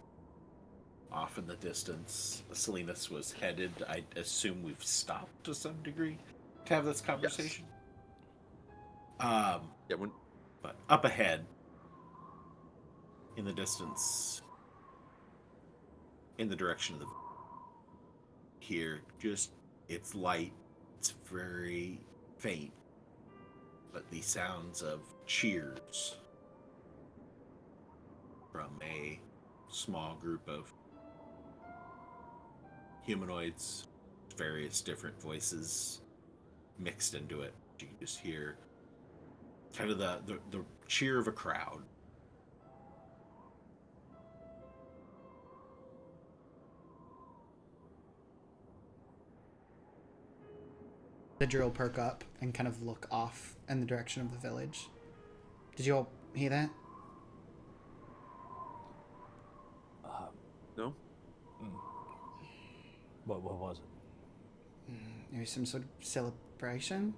Off in the distance, Salinas was headed. I assume we've stopped to some degree to have this conversation. Yeah, But up ahead, in the distance, in the direction of the here, just it's light. It's very faint, but the sounds of cheers from a small group of humanoids, various different voices mixed into it. You can just hear kind of the cheer of a crowd. Zedri will perk up and kind of look off in the direction of the village. Did you all hear that? no? What was it? There was some sort of celebration?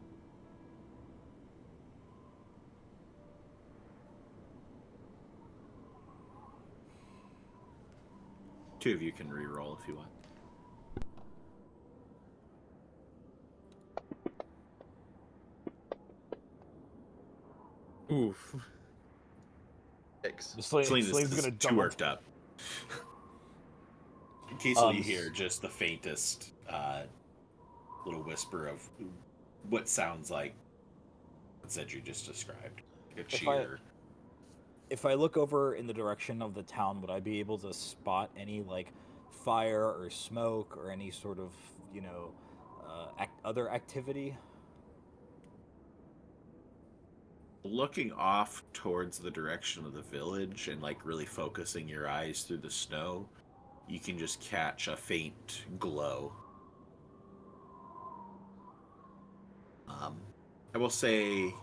Two of you can re-roll if you want. Oof. X. Selena's Selena's is gonna too jump worked up. In case you hear just the faintest little whisper of what sounds like what Zedri just described. Like a cheer. If I look over in the direction of the town, would I be able to spot any like fire or smoke or any sort of, you know, other activity? Looking off towards the direction of the village and like really focusing your eyes through the snow, you can just catch a faint glow. I will say,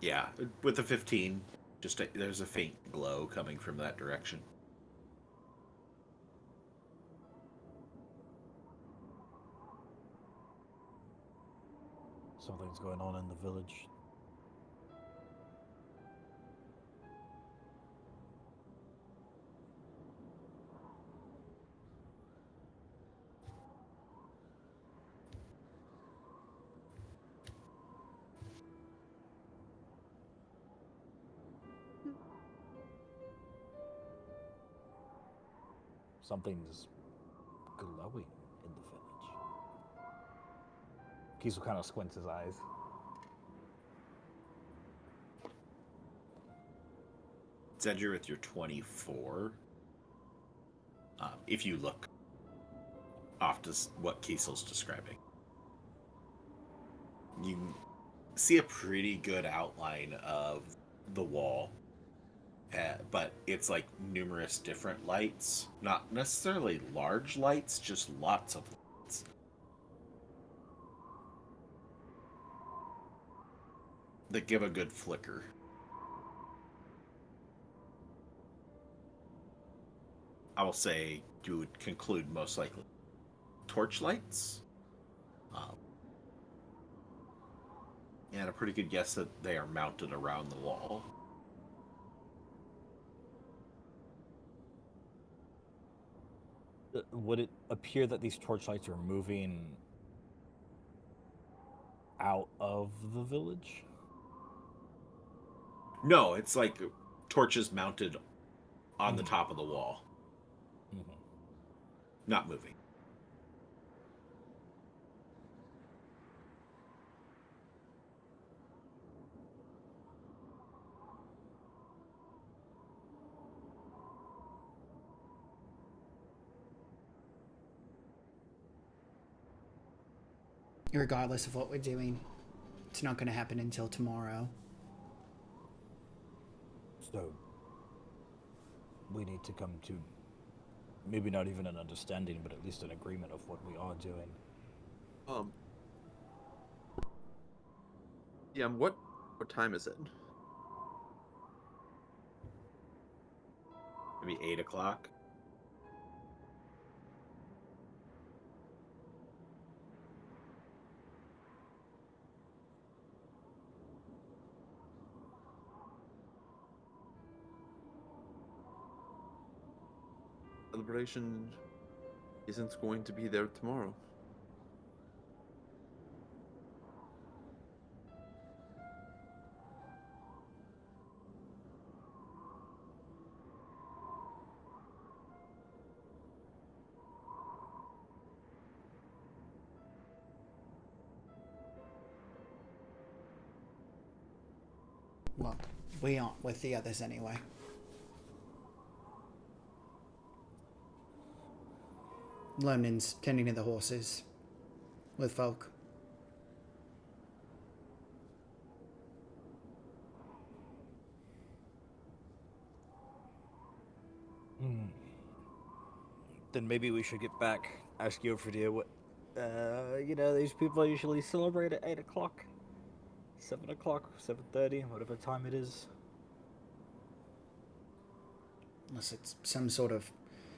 yeah, with the 15, there's a faint glow coming from that direction. Something's going on in the village. Something's glowing in the village. Kiesel kind of squints his eyes. Zedger with your 24. If you look off to what Kiesel's describing, you see a pretty good outline of the wall. But it's like numerous different lights. Not necessarily large lights, just lots of lights. That give a good flicker. I will say you would conclude most likely torch lights. And a pretty good guess that they are mounted around the wall. Would it appear that these torchlights are moving out of the village? No, it's like torches mounted on the Mhm. top of the wall, Mhm. not moving. Regardless of what we're doing, it's not going to happen until tomorrow. So we need to come to maybe not even an understanding, but at least an agreement of what we are doing. Yeah, what time is it? Maybe 8 o'clock. Celebration isn't going to be there tomorrow. Well, we aren't with the others anyway. Lonan's tending to the horses with folk. Then maybe we should get back. Ask Yofordir what. These people usually celebrate at 8 o'clock, 7 o'clock, 7:30, whatever time it is. Unless it's some sort of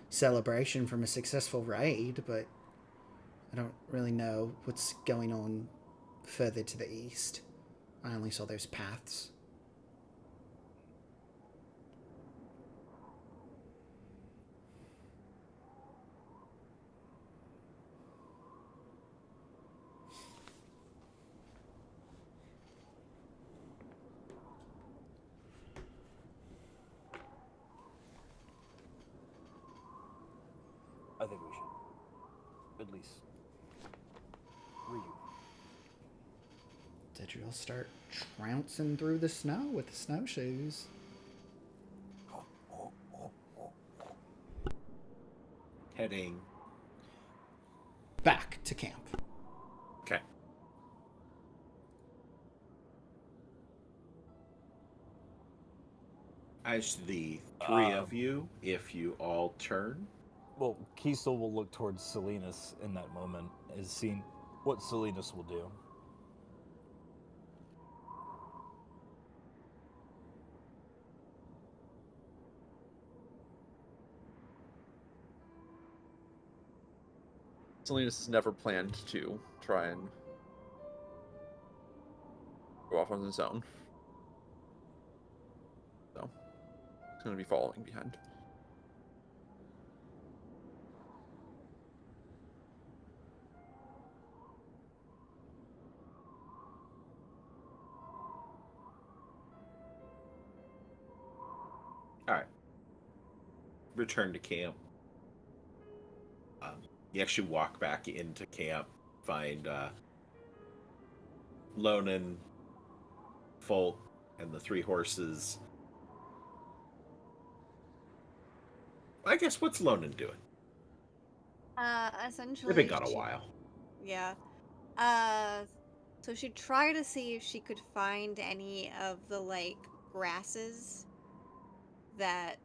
celebration from a successful raid, but I don't really know what's going on further to the east. I only saw those paths. I think we should at least read. Did you all start trouncing through the snow with the snowshoes? Heading. Back to camp. Okay. As the three of you, if you all turn, Well, Kiesel will look towards Salinas in that moment, as seeing what Salinas will do. Salinas has never planned to try and go off on his own. So he's going to be following behind. all right. Return to camp. You actually walk back into camp, find Lonan, Folk, and the 3 horses. I guess what's Lonan doing? Essentially, They've been gone a while. Yeah. So she tried to see if she could find any of the like grasses that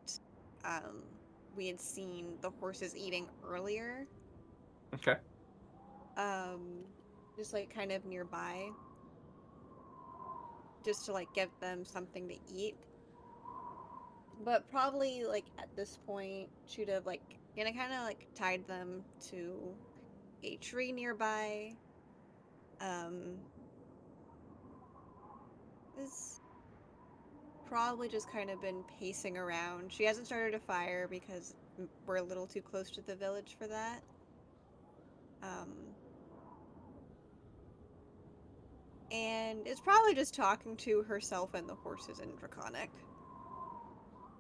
we had seen the horses eating earlier. Okay. Just like kind of nearby. Just to like give them something to eat. But probably like at this point she'd have like kind of like tied them to a tree nearby. Is probably just kind of been pacing around. She hasn't started a fire because we're a little too close to the village for that. Um, and is probably just talking to herself and the horses in Draconic.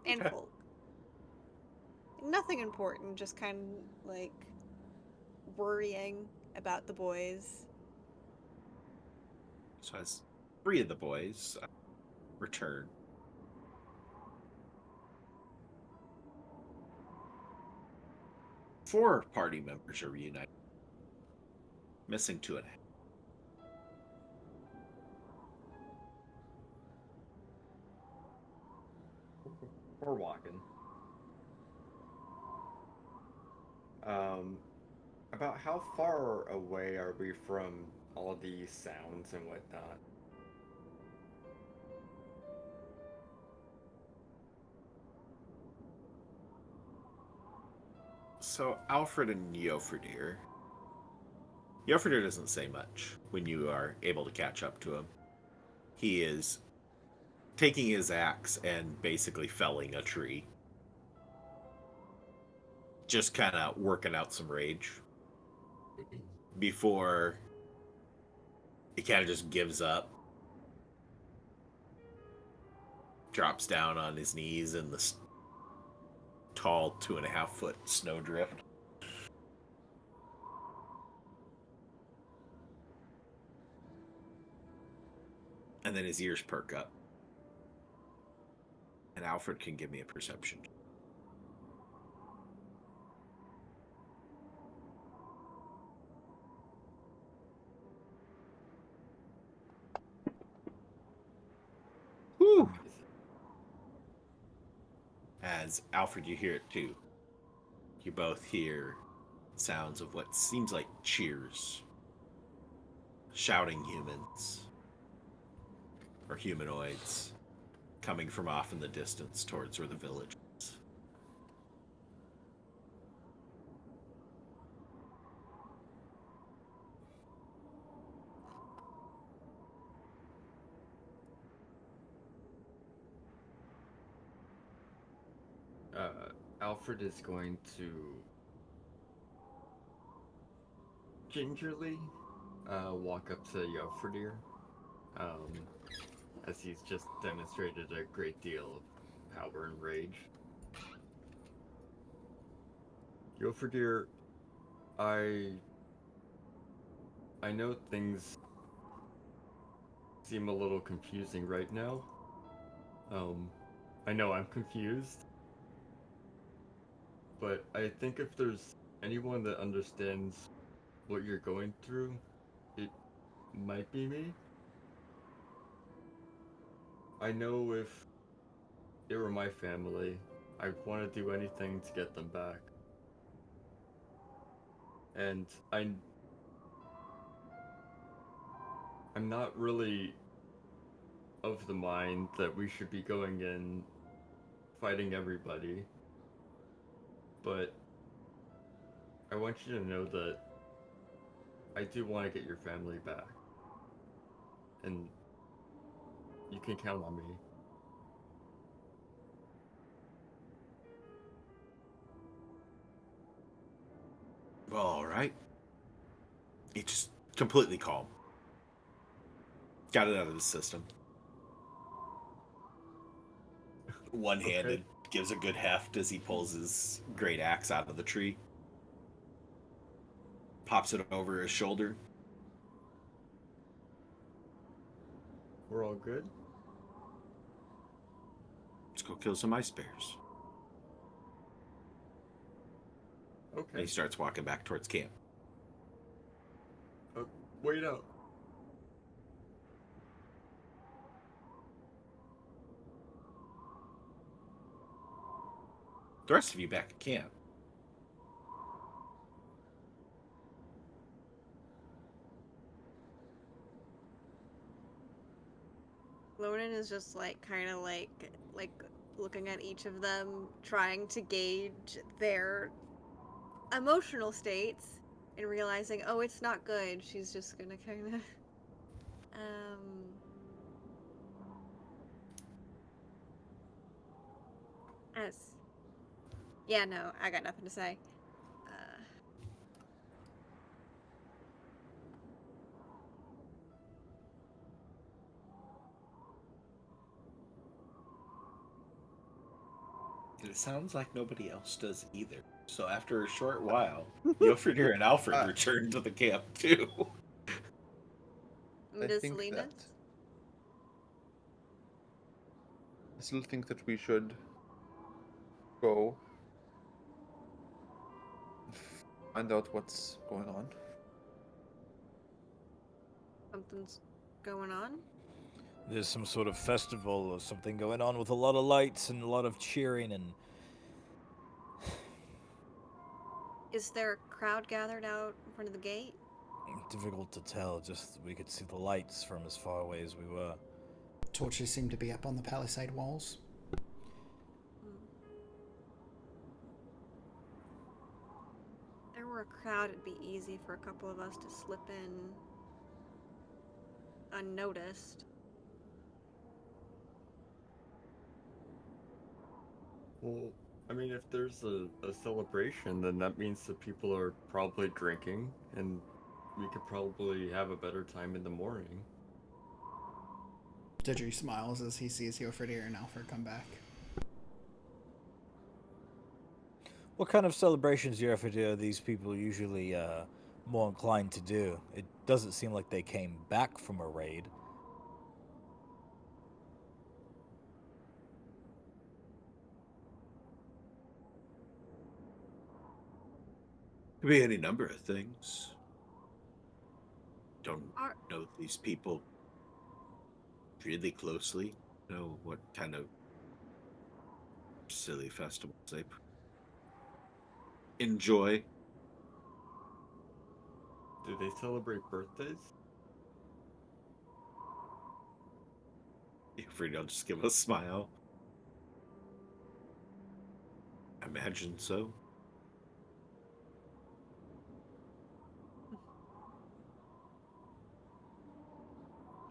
And Okay. folk. Nothing important, just kind of like worrying about the boys. So as 3 of the boys return, 4 party members are reunited, missing 2 and a half. We're walking. About how far away are we from all these sounds and whatnot? So Alfred and Jofridir. Jofridir doesn't say much when you are able to catch up to him. He is taking his axe and basically felling a tree. Just kind of working out some rage before he kind of just gives up. Drops down on his knees in the tall 2.5-foot snowdrift. And then his ears perk up. And Alfred can give me a perception. Whew. As Alfred, you hear it too. You both hear sounds of what seems like cheers. Shouting humans. Or humanoids. Coming from off in the distance towards where the village is. Alfred is going to gingerly walk up to Jofridir, as he's just demonstrated a great deal of power and rage. Jofridir, I know things seem a little confusing right now. I know I'm confused. But I think if there's anyone that understands what you're going through, it might be me. I know if it were my family, I'd want to do anything to get them back. And I'm not really of the mind that we should be going in fighting everybody. But I want you to know that I do want to get your family back. And you can count on me. All right. He just completely calm. Got it out of the system. One-handed. Okay. Gives a good heft as he pulls his great axe out of the tree. Pops it over his shoulder. We're all good? Let's go kill some ice bears. Okay. And he starts walking back towards camp. Wait up. The rest of you back at camp. Lonan is just like kind of like looking at each of them, trying to gauge their emotional states, and realizing, oh, it's not good. She's just gonna kind of as yeah, no, I got nothing to say. It sounds like nobody else does either. So after a short while, Yofridir and Alfred Uh, return to the camp too. I Does think Salinas? that I still think that we should go and find out what's going on. Something's going on? There's some sort of festival or something going on with a lot of lights and a lot of cheering and Is there a crowd gathered out in front of the gate? difficult to tell. Just we could see the lights from as far away as we were. Torches seem to be up on the palisade walls. If there were a crowd, it'd be easy for a couple of us to slip in unnoticed. Well, I mean, if there's a celebration, then that means that people are probably drinking, and we could probably have a better time in the morning. Didri smiles as he sees Yofridir and Alfred come back. What kind of celebrations are these people usually more inclined to do? It doesn't seem like they came back from a raid. Could be any number of things. Don't Are- know these people really closely. Know what kind of silly festivals they enjoy. Do they celebrate birthdays? Yofridir will just give a smile. I imagine so.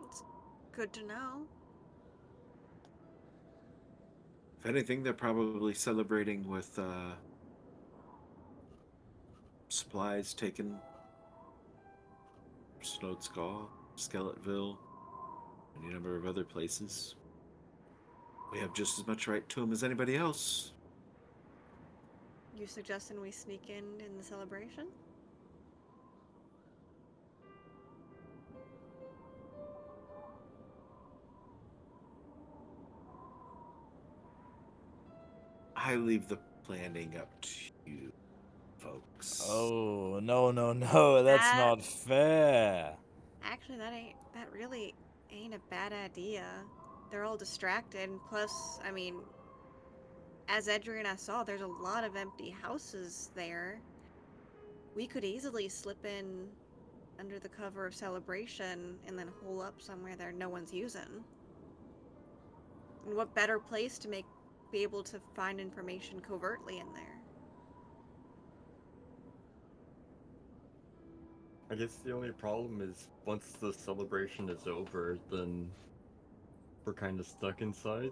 It's good to know. If anything, they're probably celebrating with supplies taken from Snowed Skull, Skeletville, any number of other places. We have just as much right to them as anybody else. You suggesting we sneak in the celebration? I leave the planning up to you, folks. Oh, no, that's That- not fair. Actually, that really ain't a bad idea. They're all distracted. Plus, I mean, as Edri and I saw, there's a lot of empty houses there. We could easily slip in under the cover of celebration and then hole up somewhere that no one's using. And what better place to be able to find information covertly in there? I guess the only problem is once the celebration is over, then we're kind of stuck inside.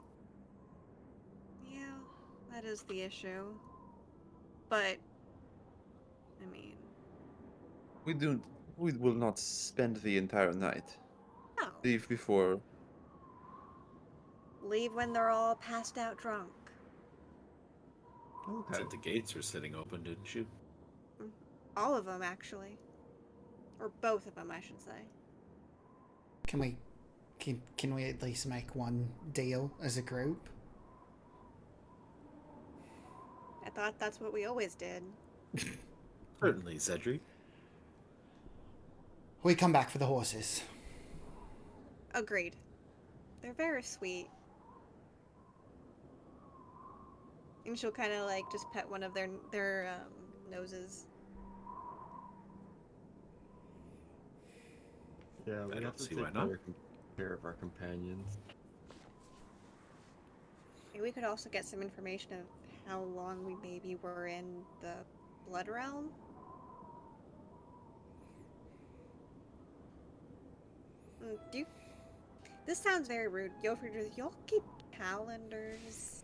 Yeah, that is the issue. But, I mean, We will not spend the entire night. no. Leave before. Leave when they're all passed out drunk. Okay. Said the gates were sitting open, didn't you? All of them, actually. Or both of them, I should say. Can we at least make one deal as a group? I thought that's what we always did. Certainly, Zedri. We come back for the horses. Agreed. They're very sweet. And she'll kind of like just pet one of their noses. Yeah, we I have don't to see take why not. better care of our companions. Maybe we could also get some information of how long we maybe were in the Blood Realm. Do you... This sounds very rude. Yofrid, do y'all keep calendars?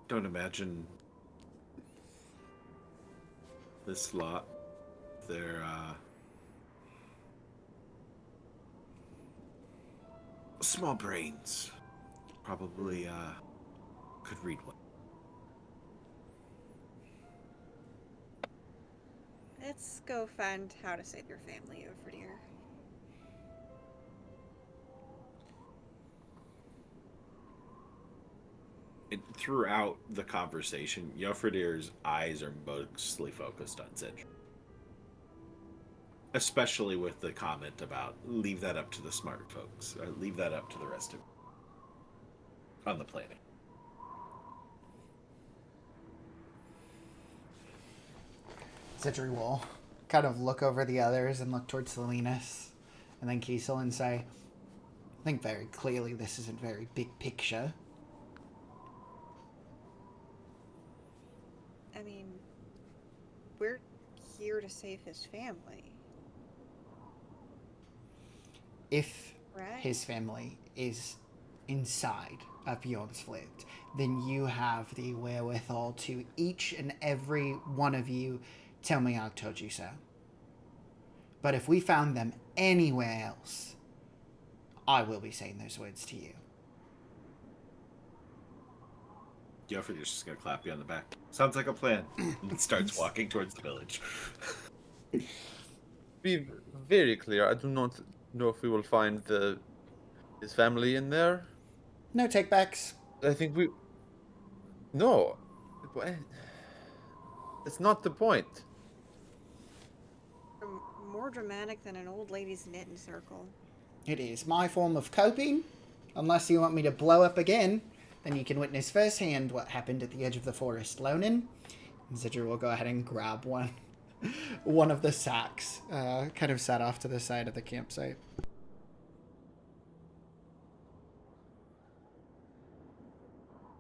Don't imagine this lot. They're Small brains. Probably could read one. Let's go find how to save your family over here. Throughout the conversation, Yofredir's eyes are mostly focused on Zed. Especially with the comment about leave that up to the smart folks, or leave that up to the rest of on the planet. Zedri will kind of look over the others and look towards Salinas and then Kiesel and say, I think very clearly this isn't very big picture. I mean, we're here to save his family. If Right. his family is inside of Bjornsflukt, then you have the wherewithal to each and every one of you tell me I told you so. But if we found them anywhere else, I will be saying those words to you. Yofredir's just gonna clap you on the back. Sounds like a plan. And starts walking towards the village. Be very clear. I do not know if we will find his family in there. No takebacks. I think we. No, it's not the point. More dramatic than an old lady's knitting circle. It is my form of coping. Unless you want me to blow up again, then you can witness firsthand what happened at the edge of the forest, Lonin. And Zidra will go ahead and grab one of the sacks, kind of set off to the side of the campsite.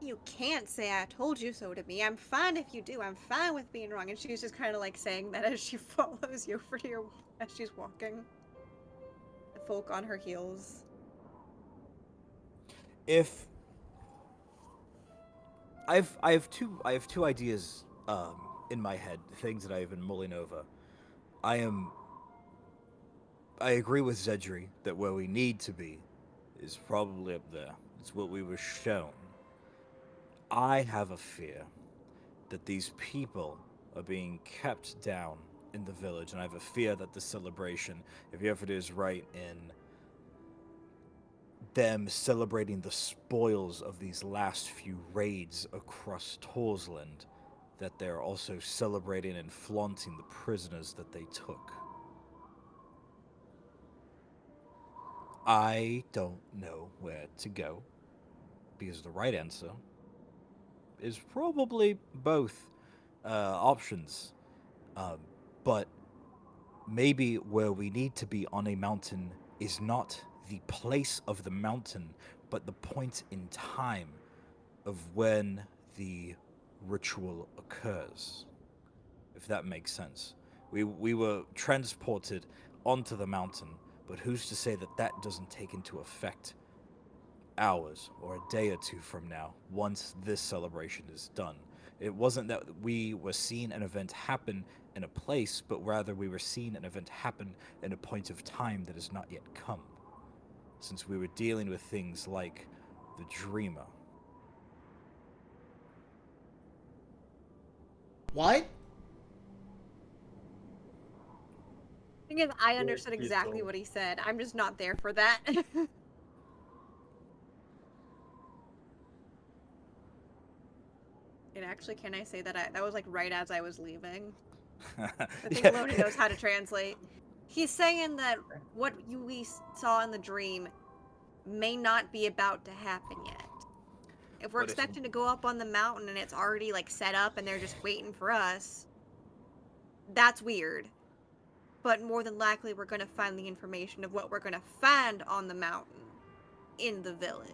You can't say I told you so to me. I'm fine if you do. I'm fine with being wrong. And she's just kind of like saying that as she follows Yofredir as she's walking. The folk on her heels. If I have two ideas in my head, things that I've been mulling over. I agree with Zedri that where we need to be is probably up there. It's what we were shown. I have a fear that these people are being kept down in the village, and I have a fear that the celebration, if Yofredir is right in them celebrating the spoils of these last few raids across Torsland, that they're also celebrating and flaunting the prisoners that they took. I don't know where to go, because the right answer is probably both options. But maybe where we need to be on a mountain is not the place of the mountain, but the point in time of when the ritual occurs. If that makes sense. We were transported onto the mountain, but who's to say that that doesn't take into effect hours or a day or two from now once this celebration is done? It wasn't that we were seeing an event happen in a place, but rather we were seeing an event happen in a point of time that has not yet come, since we were dealing with things like the Dreamer. What? Thing is, I Yeah, understood please exactly don't. what he said. I'm just not there for that. And actually, can I say that that was like right as I was leaving? I think Yeah. Lodi knows how to translate. He's saying that what we saw in the dream may not be about to happen yet. If we're But if- expecting to go up on the mountain and it's already like set up and they're just waiting for us, that's weird. But more than likely, we're going to find the information of what we're going to find on the mountain in the village.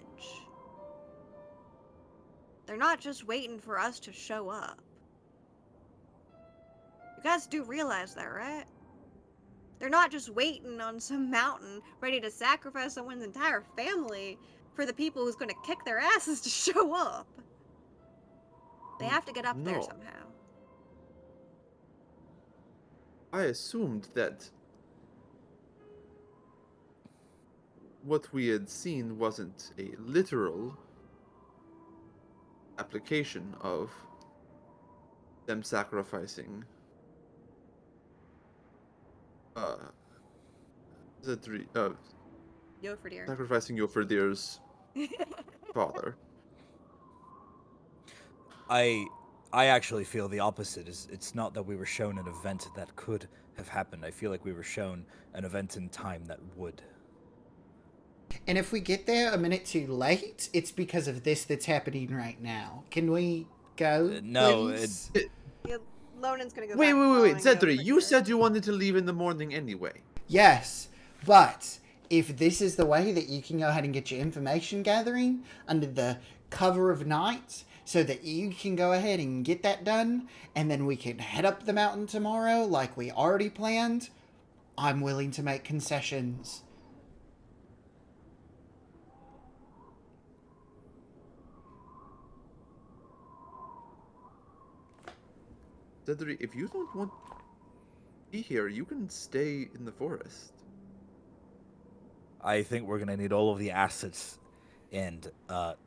They're not just waiting for us to show up. You guys do realize that, right? They're not just waiting on some mountain ready to sacrifice someone's entire family for the people who's going to kick their asses to show up. They have to get up there No. somehow. I assumed that what we had seen wasn't a literal application of them sacrificing uh Yo for dear. sacrificing Yoferdir's father. I actually feel the opposite. It's not that we were shown an event that could have happened. I feel like we were shown an event in time that would. And if we get there a minute too late, it's because of this that's happening right now. Can we go, No, please? Yeah, Lonan's gonna go Wait, back wait, following wait, Yo Zedri, for you dear. said you wanted to leave in the morning anyway. Yes, but if this is the way that you can go ahead and get your information gathering under the cover of night so that you can go ahead and get that done, and then we can head up the mountain tomorrow like we already planned, I'm willing to make concessions. Zedri, if you don't want to be here, you can stay in the forest. I think we're gonna need all of the assets and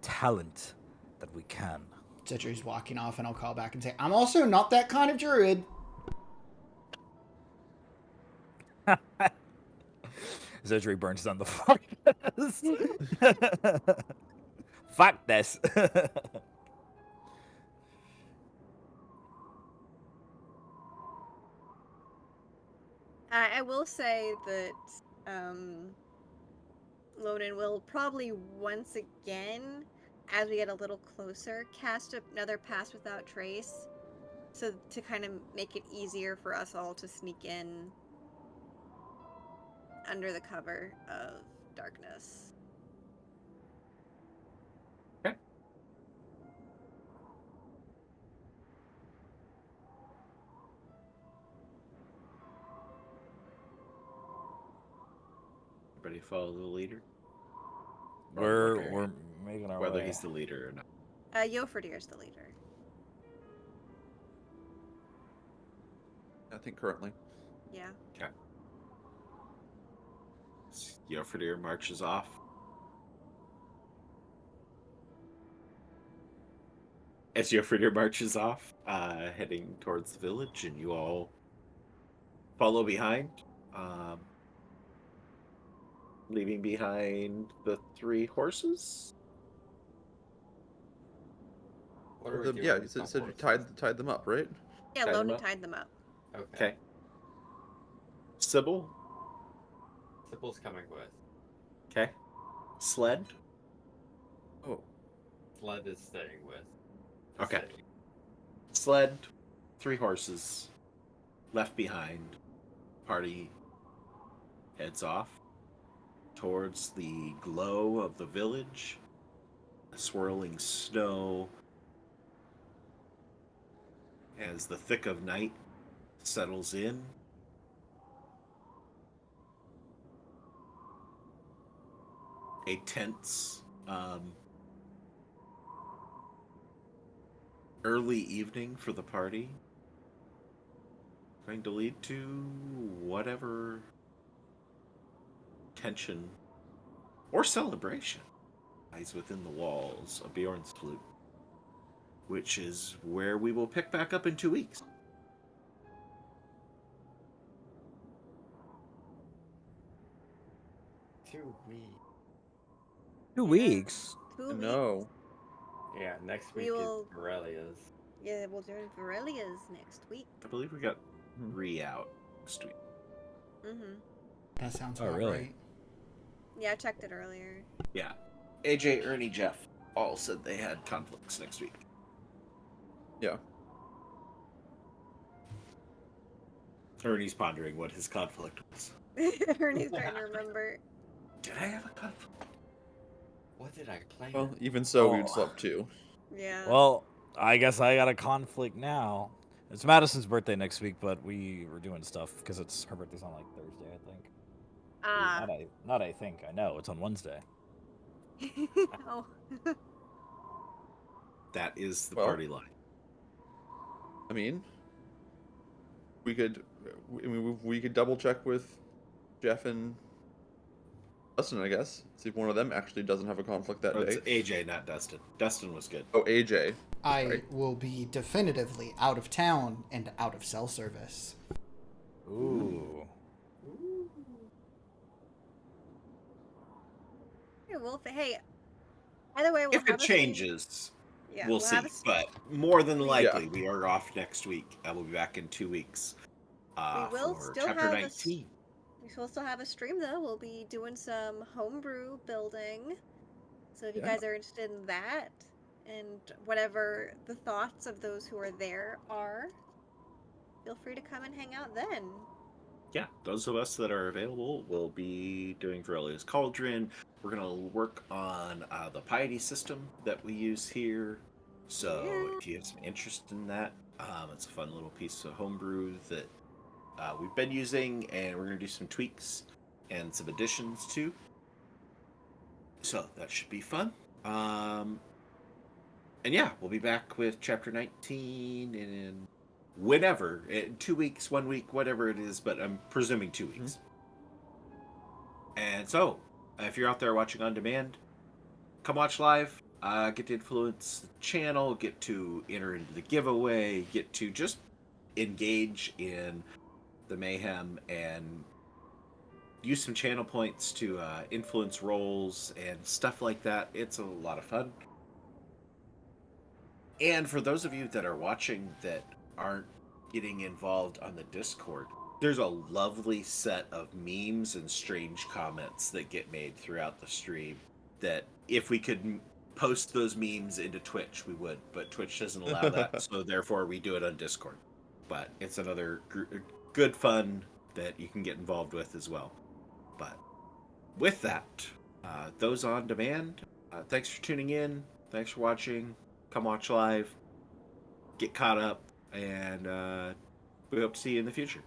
talent that we can. Cedric's walking off, and I'll call back and say, I'm also not that kind of druid. Zedri burns down the forest. Fuck this. I will say that Lonan will probably once again, as we get a little closer, cast another Pass Without Trace, so to kind of make it easier for us all to sneak in under the cover of darkness. Okay. Everybody follow the leader? Or we're wondering making our whether way. he's the leader or not. Yo for dear's the leader. I think currently. Yeah. Okay. Yoferdir marches off. As Yoferdir marches off, heading towards the village, and you all follow behind, leaving behind the 3 horses. What are we doing? Yeah, you with said, my said you horses? tied them up, right? Yeah, Tied them Lonan up? tied them up. Okay. Okay. Cybil. Sybil's coming with. Okay. Sled. Oh, Sled is staying with. the Okay. city. Sled, 3 horses, left behind. Party heads off towards the glow of the village, the swirling snow, as the thick of night settles in. A tense, early evening for the party, going to lead to whatever tension or celebration lies within the walls of Bjornsflukt, which is where we will pick back up in 2 weeks. Two weeks. 2 Yeah. weeks. 2 weeks. no. Yeah, next We week will- is Morelia's. Yeah, we'll join Varelia's next week. I believe we got 3 out next week. Mm-hmm. That sounds Oh, about really? right. Yeah, I checked it earlier. Yeah. AJ, Ernie, Jeff all said they had conflicts next week. Yeah. Ernie's pondering what his conflict was. Ernie's trying to remember. Did I have a conflict? What did I play? Well, even so, we Oh. would slept 2. Yeah. Well, I guess I got a conflict now. It's Madison's birthday next week, but we were doing stuff because it's her birthday's on like Thursday, I think. Ah. Not I think. I know it's on Wednesday. Oh. That is the Well- party line. I mean, we could double check with Jeff and Dustin, I guess. See if one of them actually doesn't have a conflict that Oh, it's day. AJ, not Dustin. Dustin was good. Oh, AJ. I Sorry. will be definitively out of town and out of cell service. Ooh. Yeah, hey, either way, we'll If it have a stream. changes, Yeah, we'll we'll see. have a But more than we- likely, we are off next week. We'll be back in 2 weeks We will for still chapter have 19. we will still have a stream though. We'll be doing some homebrew building. So if you Yeah. guys are interested in that and whatever the thoughts of those who are there are, feel free to come and hang out then. Yeah, those of us that are available will be doing Verelia's Cauldron. We're going to work on the piety system that we use here. So Yeah. if you have some interest in that, it's a fun little piece of homebrew that we've been using, and we're going to do some tweaks and some additions too. So that should be fun. And yeah, we'll be back with chapter 19 in whenever, in 2 weeks, 1 week, whatever it is, but I'm presuming 2 weeks. And so, if you're out there watching on demand, come watch live, get to influence the channel, get to enter into the giveaway, get to just engage in the mayhem and use some channel points to influence roles and stuff like that. It's a lot of fun. And for those of you that are watching that aren't getting involved on the Discord, there's a lovely set of memes and strange comments that get made throughout the stream that if we could post those memes into Twitch, we would, but Twitch doesn't allow that, so therefore we do it on Discord. But it's another good fun that you can get involved with as well. But with that, those on demand, thanks for tuning in. Thanks for watching. Come watch live. Get caught up. And we hope to see you in the future.